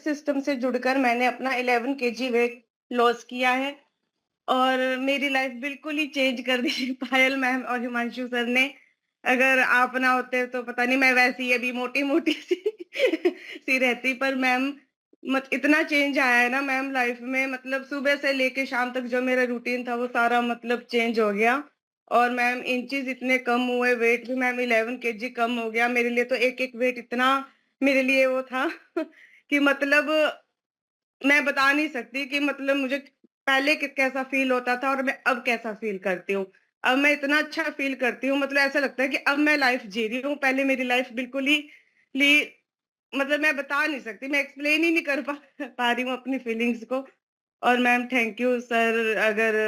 सिस्टम से जुड़कर मैंने अपना 11 kg वेट लॉस किया है और मेरी लाइफ बिल्कुल ही चेंज कर दी पायल मैम और हिमांशु सर ने अगर आप ना होते तो पता नहीं मैं वैसी अभी मोटी मोटी सी रहती पर मैम इतना चेंज आया है ना मैम लाइफ में मतलब सुबह से लेके शाम तक जो मेरा रूटीन था वो सारा मतलब चेंज हो गया और मैम इंचेस इतने कम हुए वेट भी मैम 11 kg कम हो गया मेरे लिए तो एक वेट इतना मेरे लिए वो था कि मतलब मैं बता नहीं सकती कि मतलब मुझे पहले कैसा फील होता था और मैं अब कैसा फील करती हूँ अब मैं इतना अच्छा फील करती हूँ मतलब ऐसा लगता है कि अब मैं लाइफ जी रही हूँ पहले मेरी लाइफ बिल्कुल ही मतलब मैं बता नहीं सकती मैं एक्सप्लेन ही नहीं कर पा रही हूँ अपनी फीलिंग्स को और मैम थैंक यू सर अगर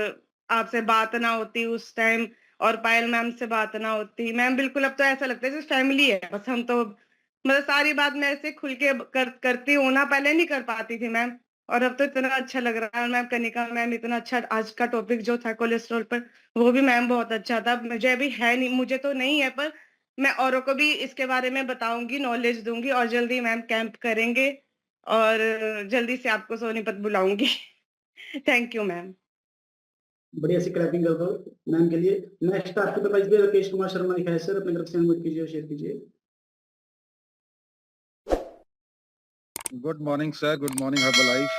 आपसे बात ना होती उस टाइम और पायल मैम से बात ना होती मैम बिल्कुल अब तो ऐसा लगता है जैसे फैमिली है बस हम तो मतलब सारी बात मैं ऐसे खुल के करती हूँ ना पहले नहीं कर पाती थी मैम और अब तो इतना अच्छा लग रहा है मैम कनिका मैम इतना अच्छा आज का टॉपिक जो था कोलेस्ट्रॉल पर वो भी मैम बहुत अच्छा था मुझे अभी है नहीं मुझे तो नहीं है पर मैं औरों को भी इसके बारे में बताऊंगी नॉलेज दूंगी और जल्दी मैम कैंप करेंगे और जल्दी से आपको सोनीपत बुलाऊंगी थैंक यू मैम बढ़िया सी क्लैपिंग कर दो मैम के लिए नेक्स्ट आपके डिवाइस पे राकेश कुमार शर्मा लिखा है सर अपनी तरफ से अनम्यूट कीजिए और शेयर कीजिए good morning sir good morning herbal life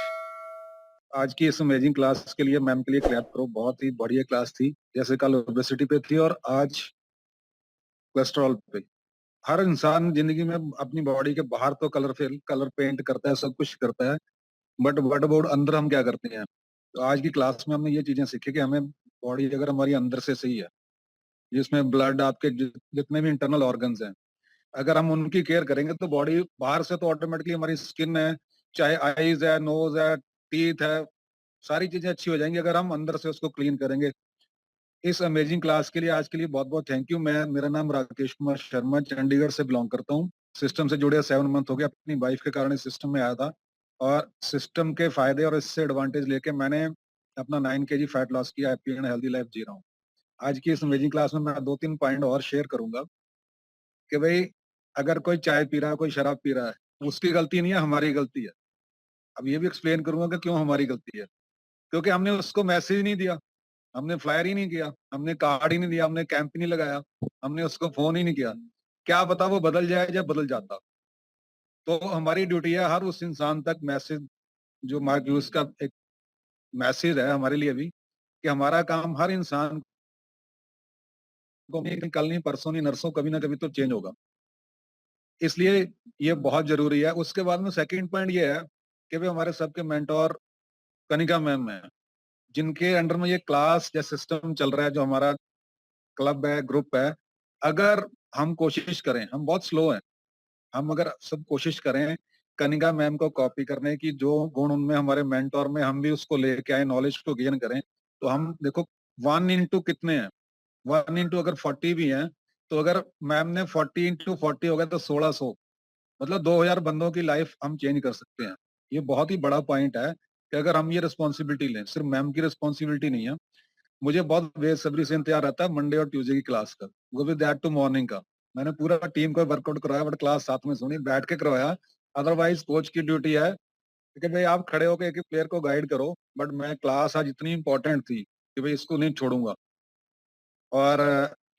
आज की इस अमेजिंग क्लास के लिए मैम के लिए क्लैप करो बहुत ही बढ़िया क्लास थी जैसे कल ओबेसिटी पे थी और आज कोलेस्ट्रॉल पे हर इंसान जिंदगी में अपनी बॉडी के बाहर तो कलर पेंट करता है सब कुछ करता है बट व्हाट अबाउट अंदर हम क्या करते हैं तो आज की क्लास में हमने ये चीजें सीखी कि हमें बॉडी अगर हमारी अंदर से सही है जिसमें ब्लड आपके जितने भी इंटरनल ऑर्गन्स हैं अगर हम उनकी केयर करेंगे तो बॉडी बाहर से तो ऑटोमेटिकली हमारी स्किन है चाहे आईज है नोज है टीथ है सारी चीजें अच्छी हो जाएंगी अगर हम अंदर से उसको क्लीन करेंगे इस अमेजिंग क्लास के लिए आज के लिए बहुत बहुत थैंक यू मेरा नाम राकेश कुमार शर्मा चंडीगढ़ से बिलोंग करता हूँ सिस्टम से जुड़े 7 मंथ हो गया अपनी वाइफ के कारण इस सिस्टम में आया था और सिस्टम के फायदे और इससे एडवांटेज लेके मैंने अपना 9 kg फैट लॉस किया हैप्पी एंड हेल्दी लाइफ जी रहा हूँ आज की इस अमेजिंग क्लास में मैं 2-3 पॉइंट और शेयर करूंगा कि भाई अगर कोई चाय पी रहा है कोई शराब पी रहा है उसकी गलती नहीं है हमारी गलती है अब ये भी एक्सप्लेन करूंगा कि क्यों हमारी गलती है क्योंकि हमने उसको मैसेज नहीं दिया हमने फ्लायर ही नहीं किया, हमने कार्ड ही नहीं दिया, हमने कैंप ही नहीं लगाया, हमने उसको फोन ही नहीं किया। क्या पता वो बदल जाए या बदल जाता। तो हमारी ड्यूटी है हर उस इंसान तक मैसेज, जो मार्क यूज का एक मैसेज है हमारे लिए भी, कि हमारा काम हर इंसान को कल नहीं परसों नहीं नरसों कभी ना कभी तो चेंज होगा, इसलिए ये बहुत जरूरी है। उसके बाद में सेकंड पॉइंट ये है कि भाई हमारे सबके मेंटोर कनिका मैम है, जिनके अंडर में ये क्लास या सिस्टम चल रहा है, जो हमारा क्लब है, ग्रुप है। अगर हम कोशिश करें, हम बहुत स्लो हैं, हम अगर सब कोशिश करें कनिका मैम को कॉपी करने की, जो गुण उनमें हमारे मेंटोर में, हम भी उसको लेके आए, नॉलेज को गेन करें, तो हम देखो 1 into कितने हैं, 1 into अगर 40 भी हैं, तो अगर मैम ने 40 into 40 हो गया तो 1600, मतलब 2000 बंदों की लाइफ हम चेंज कर सकते हैं। ये बहुत ही बड़ा पॉइंट है कि अगर हम ये रिस्पॉन्सिबिलिटी लें, सिर्फ मैम की रिस्पॉन्सिबिलिटी नहीं है। मुझे बहुत बेसब्री से इंतजार रहता है मंडे और ट्यूसडे की क्लास का, वो भी दैट टू मॉर्निंग का। मैंने पूरा टीम को वर्कआउट करवाया, बट क्लास साथ में सुनी, बैठ के करवाया। अदरवाइज कोच की ड्यूटी है कि भाई आप खड़े होकर एक प्लेयर को गाइड करो, बट मैं क्लास आज इतनी इंपॉर्टेंट थी कि भाई इसको नहीं छोड़ूंगा। और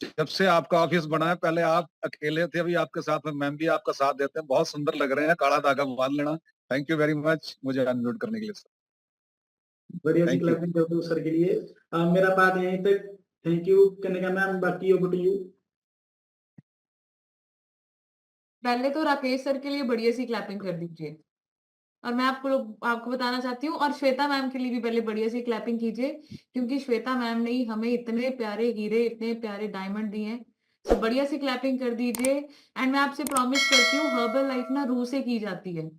जब से आपका ऑफिस बना है, पहले आप अकेले थे, अभी आपके साथ में मैम भी आपका साथ देते हैं, बहुत सुंदर लग रहे हैं, काला धागा बांध लेना। थैंक यू वेरी मच मुझे अनम्यूट करने के लिए सर। बढ़िया जी, Thank you. क्लैपिंग करते हो सर के लिए। मेरा बात यहीं तक। थैंक यू कनिका मैम, बाकी ओवर टू यू। पहले तो राकेश सर के लिए बढ़िया सी क्लैपिंग कर दीजिए, और मैं आपको बताना चाहती हूँ, और श्वेता मैम के लिए भी पहले बढ़िया सी क्लैपिंग कीजिए, क्योंकि श्वेता मैम ने ही हमें इतने प्यारे हीरे, इतने प्यारे डायमंड दिए हैं। तो बढ़िया सी क्लैपिंग कर दीजिए। एंड मैं आपसे प्रॉमिस करती हूँ, हर्बल लाइफ ना रूह से की जाती है,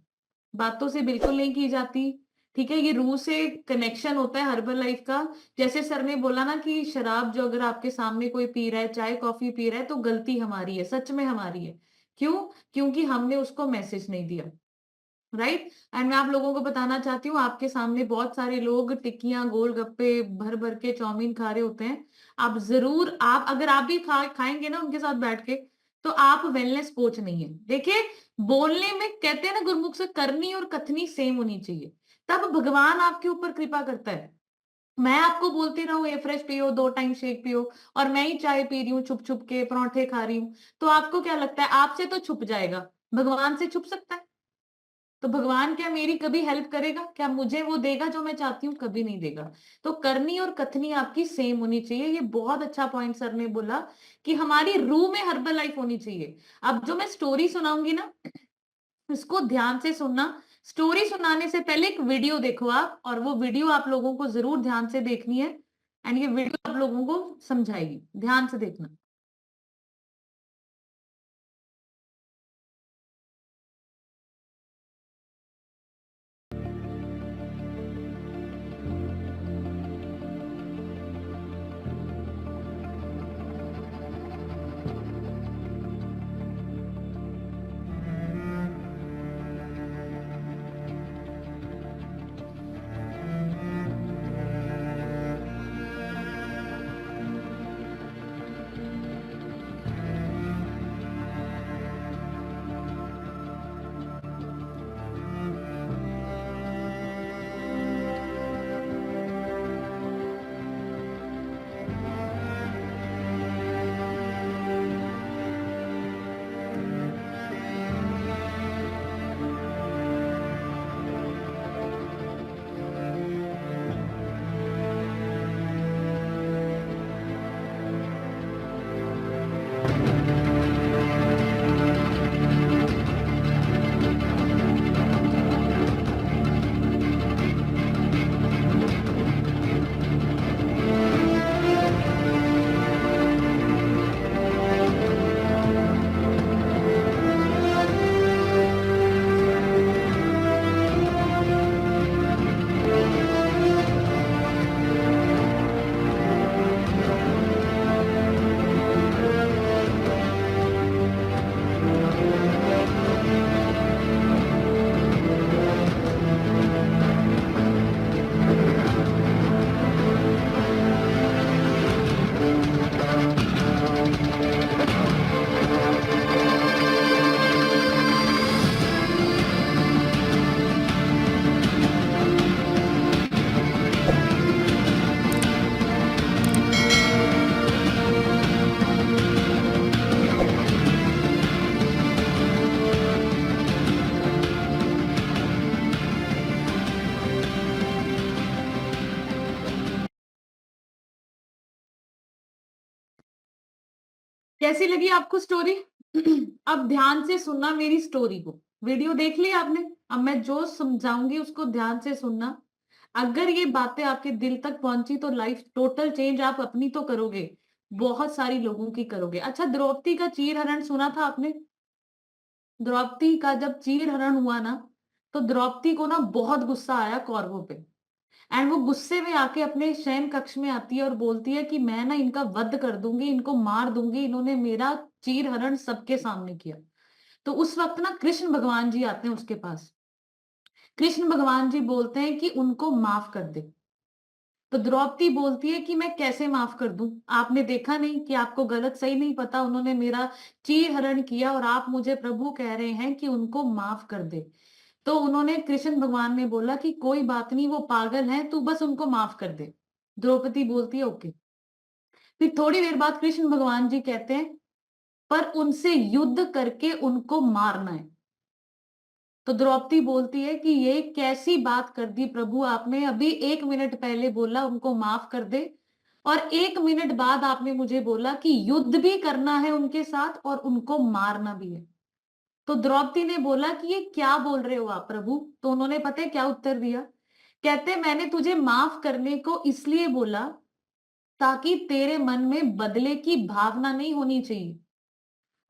बातों से बिल्कुल नहीं की जाती, ठीक है। ये रूह से कनेक्शन होता है हर्बल लाइफ का। जैसे सर ने बोला ना कि शराब जो अगर आपके सामने कोई पी रहा है, चाय कॉफी पी रहा है, तो गलती हमारी है, सच में हमारी है। क्यों? क्योंकि हमने उसको मैसेज नहीं दिया, राइट। एंड मैं आप लोगों को बताना चाहती हूँ, आपके सामने बहुत सारे लोग टिक्कियां, गोलगप्पे भर भर के चाउमीन खा रहे होते हैं। आप जरूर, आप अगर आप भी खाएंगे ना उनके साथ बैठ के, तो आप वेलनेस कोच नहीं है। देखिए, बोलने में कहते हैं ना गुरमुख से, करनी और कथनी सेम होनी चाहिए, तब भगवान आपके ऊपर कृपा करता है। मैं आपको बोलती रहूं ए फ्रेश पियो, 2 टाइम शेक पियो, और मैं ही चाय पी रही हूँ, छुप छुप के परांठे खा रही हूँ, तो आपको क्या लगता है आपसे तो छुप जाएगा, भगवान से छुप सकता है? तो भगवान क्या मेरी कभी हेल्प करेगा? क्या मुझे वो देगा जो मैं चाहती हूँ? कभी नहीं देगा। तो करनी और कथनी आपकी सेम होनी चाहिए। ये बहुत अच्छा पॉइंट सर ने बोला कि हमारी रूह में हर्बल लाइफ होनी चाहिए। अब जो मैं स्टोरी सुनाऊंगी ना, इसको ध्यान से सुनना। स्टोरी सुनाने से पहले एक वीडियो देखो आप, और वो वीडियो आप लोगों को जरूर ध्यान से देखनी है, एंड ये वीडियो आप लोगों को समझाएगी, ध्यान से देखना। कैसी लगी आपको स्टोरी? अब ध्यान से सुनना मेरी स्टोरी को। वीडियो देख ली आपने? अब मैं जो समझाऊंगी उसको ध्यान से सुनना। अगर ये बातें आपके दिल तक पहुंची तो लाइफ टोटल चेंज आप अपनी तो करोगे, बहुत सारी लोगों की करोगे। अच्छा, द्रौपदी का चीर हरण सुना था आपने? द्रौपदी का जब चीर हरण हुआ ना, तो द्रौपदी को ना बहुत गुस्सा आया कौरवों पे। एंड वो गुस्से में आके अपने शयन कक्ष में आती है और बोलती है कि मैं ना इनका वध कर दूंगी, इनको मार दूंगी, इन्होंने मेरा चीर हरण सबके सामने किया। तो उस वक्त ना कृष्ण भगवान जी आते हैं उसके पास। कृष्ण भगवान जी बोलते हैं कि उनको माफ कर दे। तो द्रौपदी बोलती है कि मैं कैसे माफ कर दूं? आपने देखा नहीं कि आपको गलत सही नहीं पता, उन्होंने मेरा चीर हरण किया और आप मुझे प्रभु कह रहे हैं कि उनको माफ कर दे। तो उन्होंने, कृष्ण भगवान ने बोला कि कोई बात नहीं, वो पागल है, तू बस उनको माफ कर दे। द्रौपदी बोलती है ओके। फिर थोड़ी देर बाद कृष्ण भगवान जी कहते हैं पर उनसे युद्ध करके उनको मारना है। तो द्रौपदी बोलती है कि ये कैसी बात कर दी प्रभु आपने? अभी 1 मिनट पहले बोला उनको माफ कर दे और 1 मिनट बाद आपने मुझे बोला कि युद्ध भी करना है उनके साथ और उनको मारना भी है। तो द्रौपदी ने बोला कि ये क्या बोल रहे हो आप प्रभु? तो उन्होंने पता है क्या उत्तर दिया? कहते मैंने तुझे माफ करने को इसलिए बोला ताकि तेरे मन में बदले की भावना नहीं होनी चाहिए,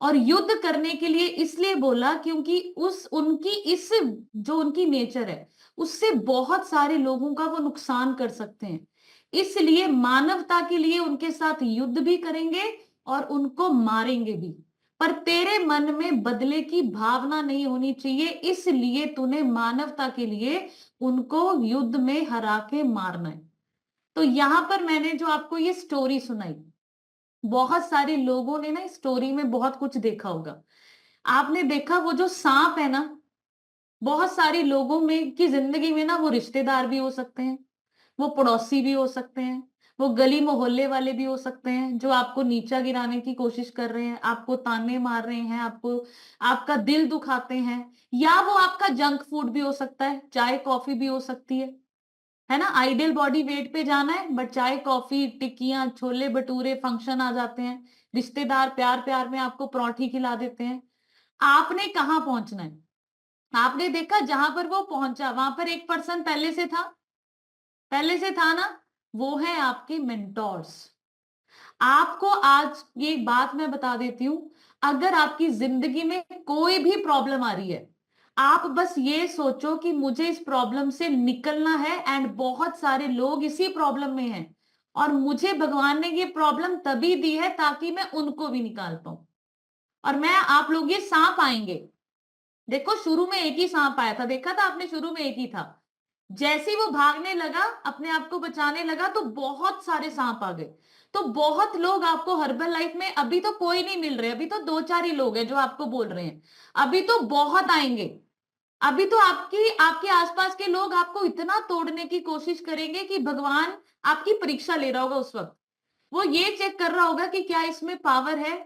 और युद्ध करने के लिए इसलिए बोला क्योंकि जो उनकी नेचर है उससे बहुत सारे लोगों का वो नुकसान कर सकते हैं। इसलिए मानवता के लिए उनके साथ युद्ध भी करेंगे और उनको मारेंगे भी, पर तेरे मन में बदले की भावना नहीं होनी चाहिए, इसलिए तूने मानवता के लिए उनको युद्ध में हरा के मारना है। तो यहां पर मैंने जो आपको ये स्टोरी सुनाई, बहुत सारे लोगों ने ना इस स्टोरी में बहुत कुछ देखा होगा। आपने देखा वो जो सांप है ना, बहुत सारे लोगों में की जिंदगी में ना वो रिश्तेदार भी हो सकते हैं, वो पड़ोसी भी हो सकते हैं, वो गली मोहल्ले वाले भी हो सकते हैं जो आपको नीचा गिराने की कोशिश कर रहे हैं, आपको ताने मार रहे हैं, आपको आपका दिल दुखाते हैं, या वो आपका जंक फूड भी हो सकता है, चाय कॉफी भी हो सकती है ना। आइडियल बॉडी वेट पे जाना है बट चाय कॉफी टिक्कियां छोले भटूरे फंक्शन आ जाते हैं, रिश्तेदार प्यार प्यार में आपको परोठी खिला देते हैं। आपने कहाँ पहुंचना है? आपने देखा जहां पर वो पहुंचा वहां पर एक पर्सन पहले से था ना, वो है आपके मेंटोर्स। आपको आज ये बात मैं बता देती हूं, अगर आपकी जिंदगी में कोई भी प्रॉब्लम आ रही है, आप बस ये सोचो कि मुझे इस प्रॉब्लम से निकलना है, एंड बहुत सारे लोग इसी प्रॉब्लम में हैं और मुझे भगवान ने ये प्रॉब्लम तभी दी है ताकि मैं उनको भी निकाल पाऊं। और मैं आप लोग ये सांप आएंगे, देखो शुरू में एक ही सांप आया था, देखा था आपने, शुरू में एक ही था। जैसे ही वो भागने लगा, अपने आप को बचाने लगा, तो बहुत सारे सांप आ गए। तो बहुत लोग आपको हर्बल लाइफ में, अभी तो कोई नहीं मिल रहे, अभी तो 2-4 ही लोग हैं जो आपको बोल रहे हैं, अभी तो बहुत आएंगे। अभी तो आपके आसपास के लोग आपको इतना तोड़ने की कोशिश करेंगे कि भगवान आपकी परीक्षा ले रहा होगा उस वक्त। वो ये चेक कर रहा होगा कि क्या इसमें पावर है,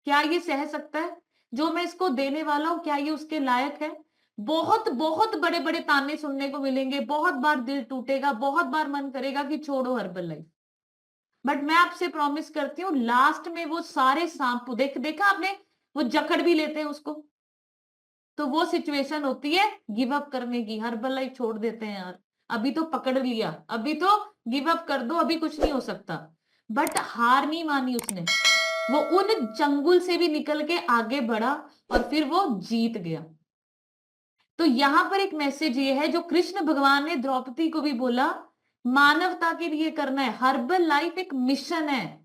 क्या ये सह सकता है, जो मैं इसको देने वाला हूं क्या ये उसके लायक है। बहुत बहुत बड़े बड़े ताने सुनने को मिलेंगे, बहुत बार दिल टूटेगा, बहुत बार मन करेगा कि छोड़ो हर्बल लाइफ। बट मैं आपसे प्रॉमिस करती हूँ लास्ट में वो सारे सांप देखा आपने, वो जकड़ भी लेते हैं उसको। तो वो सिचुएशन होती है गिव अप करने की, हर्बल लाइफ छोड़ देते हैं यार, अभी तो पकड़ लिया, अभी तो गिव अप कर दो, अभी कुछ नहीं हो सकता। बट हार नहीं मानी उसने, वो उन चंगुल से भी निकल के आगे बढ़ा और फिर वो जीत गया। तो यहां पर एक मैसेज ये है जो कृष्ण भगवान ने द्रौपदी को भी बोला, मानवता के लिए करना है। हर्बल लाइफ एक मिशन है,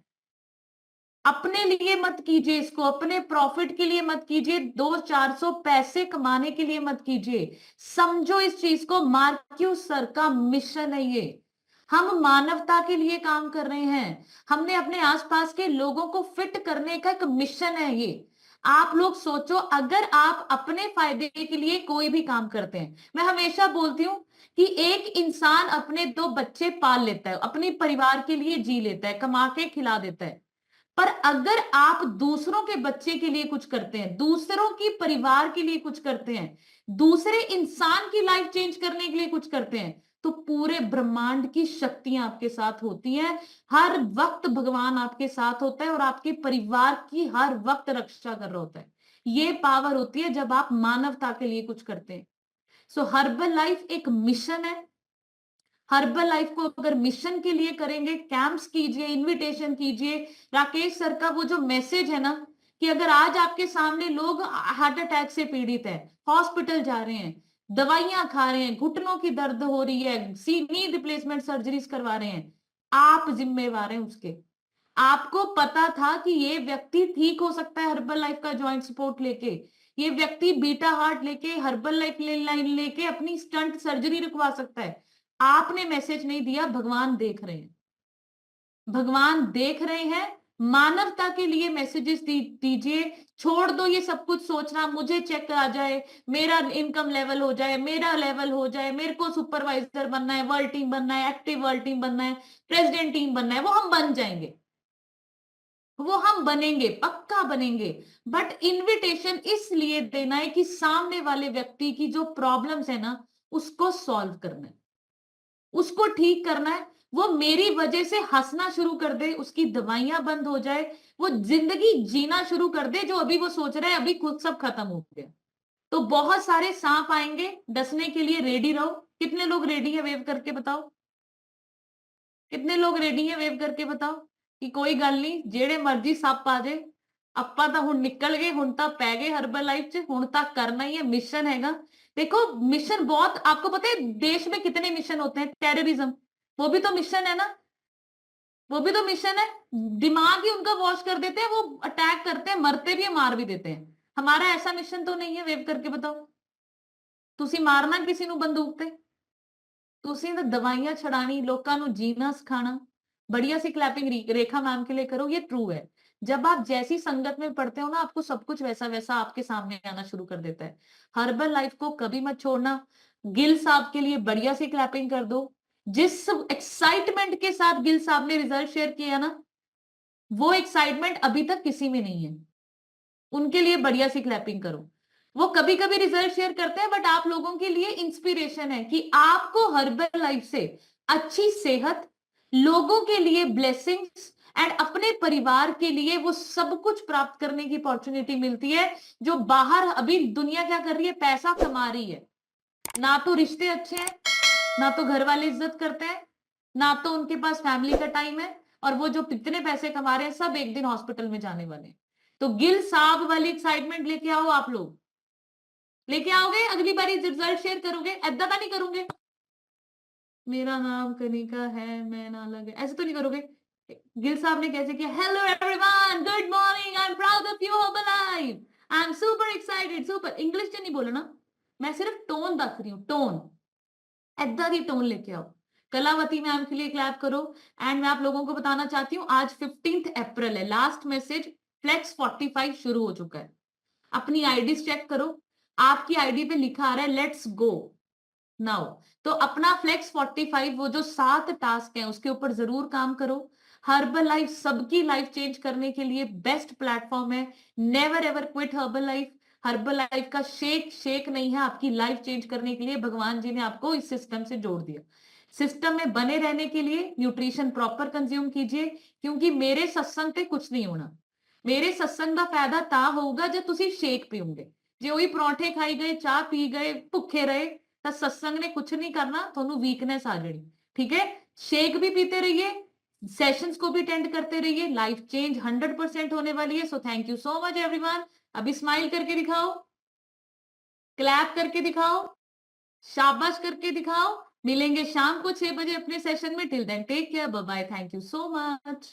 अपने लिए मत कीजिए इसको, अपने प्रॉफिट के लिए मत कीजिए, 200-400 पैसे कमाने के लिए मत कीजिए। समझो इस चीज को, मार्क्यूस सर का मिशन है ये। हम मानवता के लिए काम कर रहे हैं, हमने अपने आसपास के लोगों को फिट करने का एक मिशन है ये। आप लोग सोचो, अगर आप अपने फायदे के लिए कोई भी काम करते हैं, मैं हमेशा बोलती हूं कि एक इंसान अपने 2 बच्चे पाल लेता है, अपने परिवार के लिए जी लेता है, कमा के खिला देता है, पर अगर आप दूसरों के बच्चे के लिए कुछ करते हैं, दूसरों की परिवार के लिए कुछ करते हैं, दूसरे इंसान की लाइफ चेंज करने के लिए कुछ करते हैं, तो पूरे ब्रह्मांड की शक्तियां आपके साथ होती हैं। हर वक्त भगवान आपके साथ होता है और आपके परिवार की हर वक्त रक्षा कर रहा होता है। ये पावर होती है जब आप मानवता के लिए कुछ करते हैं। सो हर्बल लाइफ एक मिशन है। हर्बल लाइफ को अगर मिशन के लिए करेंगे, कैंप्स कीजिए, इनविटेशन कीजिए। राकेश सर का वो जो मैसेज है ना कि अगर आज आपके सामने लोग हार्ट अटैक से पीड़ित है, हॉस्पिटल जा रहे हैं, दवाइयां खा रहे हैं, घुटनों की दर्द हो रही है, नी रिप्लेसमेंट सर्जरीज करवा रहे हैं, आप जिम्मेवार हैं उसके। आपको पता था कि ये व्यक्ति ठीक हो सकता है हर्बल लाइफ का ज्वाइंट सपोर्ट लेके, ये व्यक्ति बीटा हार्ट लेके, हर्बल लाइफ लेके अपनी स्टंट सर्जरी रुकवा सकता है। आपने मैसेज नहीं दिया, भगवान देख रहे हैं, भगवान देख रहे हैं। मानवता के लिए मैसेजेस दीजिए। छोड़ दो ये सब कुछ सोचना, मुझे चेक आ जाए, मेरा इनकम लेवल हो जाए, मेरा लेवल हो जाए, मेरे को सुपरवाइजर बनना है, वर्ल्ड टीम बनना है, एक्टिव वर्ल्ड टीम बनना है, प्रेसिडेंट टीम बनना है। वो हम बन जाएंगे, वो हम बनेंगे, पक्का बनेंगे। बट इनविटेशन इसलिए देना है कि सामने वाले व्यक्ति की जो प्रॉब्लम्स है ना उसको सॉल्व करना है, उसको ठीक करना है। वो मेरी वजह से हंसना शुरू कर दे, उसकी दवाइयां बंद हो जाए, वो जिंदगी जीना शुरू कर दे जो अभी वो सोच रहा है अभी खुद सब खत्म हो गया। तो बहुत सारे सांप आएंगे, डसने के लिए रेडी रहो। कितने लोग रेडी है वेव करके बताओ, कितने लोग रेडी है वेव करके बताओ कि कोई गल नहीं, जेड़े मर्जी सप आ जाए, ਆਪਾਂ ਤਾਂ ਹੁਣ ਨਿਕਲ ਗਏ, ਹੁਣ ਤਾਂ ਪੈ ਗਏ हर्बल लाइफ च, ਹੁਣ ਤਾਂ करना ही है, मिशन हैगा। देखो मिशन बहुत, आपको पता है देश में कितने मिशन होते हैं। टेररिज्म वो भी तो मिशन है ना, वो भी तो मिशन है। दिमाग ही उनका वॉश कर देते हैं, वो अटैक करते हैं, मरते भी है, मार भी देते हैं। हमारा ऐसा मिशन तो नहीं है। वेव करके बताओ, ਤੁਸੀਂ ਮਾਰਨਾ ਕਿਸੇ ਨੂੰ ਬੰਦੂਕ ਤੇ, ਤੁਸੀਂ ਤਾਂ दवाइयां छड़ानी, लोगों ਨੂੰ जीना सिखाना। बढ़िया सी क्लैपिंग रेखा मैम के लिए करो, ये ट्रू है। जब आप जैसी संगत में पढ़ते हो ना आपको सब कुछ वैसा वैसा आपके सामने आना शुरू कर देता है। हर्बल लाइफ को कभी मत छोड़ना। गिल साहब के लिए बढ़िया सी क्लैपिंग कर दो। जिस एक्साइटमेंट के साथ गिल साहब ने रिजल्ट शेयर किया ना, वो एक्साइटमेंट अभी तक किसी में नहीं है। उनके लिए बढ़िया सी क्लैपिंग करो। वो कभी कभी रिजल्ट शेयर करते हैं बट आप लोगों के लिए इंस्पिरेशन है कि आपको हर्बल लाइफ से अच्छी सेहत, लोगों के लिए ब्लेसिंग्स एंड अपने परिवार के लिए वो सब कुछ प्राप्त करने की अपॉर्चुनिटी मिलती है जो बाहर अभी दुनिया क्या कर रही है, पैसा कमा रही है। ना तो रिश्ते अच्छे हैं, ना तो घर वाले इज्जत करते हैं, ना तो उनके पास फैमिली का टाइम है, और वो जो कितने पैसे कमा रहे हैं सब एक दिन हॉस्पिटल में जाने वाले हैं। तो गिल साहब वाली एक्साइटमेंट लेके आओ, आप लोग लेके आओगे, अगली बार रिजल्ट शेयर करोगे, ऐदा तो नहीं करोगे मेरा नाम कनिका है, मैं ना लगे, ऐसे तो नहीं करोगे। गिल साहब ने कैसे किया, hello everyone, good morning, I am proud of you herbal life, I am super excited, super. English च नहीं बोलना, मैं सिर्फ टोन दस रही हूँ, टोन ऐदा की टोन लेके आओ। कलावती मैम के लिए क्लैप करो। एंड मैं आप लोगों को बताना चाहती हूँ आज 15 अप्रैल है, लास्ट मैसेज फ्लेक्स 45 शुरू हो चुका है। अपनी आईडीज चेक करो, आपकी आईडी पे लिखा आ रहा है लेट्स गो नाउ। तो अपना फ्लेक्स 45 वो जो 7 टास्क हैं उसके ऊपर जरूर काम करो। हर्बल लाइफ सबकी लाइफ चेंज करने के लिए बेस्ट प्लेटफॉर्म है। Never ever quit herbal life. Herbal life का शेक नहीं है, आपकी लाइफ चेंज करने के लिए भगवान जी ने आपको इस सिस्टम से जोड़ दिया। सिस्टम में बने रहने के लिए न्यूट्रिशन प्रॉपर कंज्यूम कीजिए, क्योंकि मेरे सत्संग पे कुछ नहीं होना। मेरे सत्संग का फायदा ता होगा जो तुसी शेक पीओगे। जे वही परौंठे खाई गए, चाह पी गए, भुखे रहे, तो सत्संग ने कुछ नहीं करना, थोनू वीकनेस आ जानी। ठीक है, शेक भी पीते रहिए, सेशंस को भी अटेंड करते रहिए, लाइफ चेंज 100% होने वाली है। So thank you so much everyone. अभी स्माइल करके दिखाओ, क्लैप करके दिखाओ, शाबाश करके दिखाओ। मिलेंगे शाम को 6 बजे अपने सेशन में। Till then take care, bye bye, thank you so much.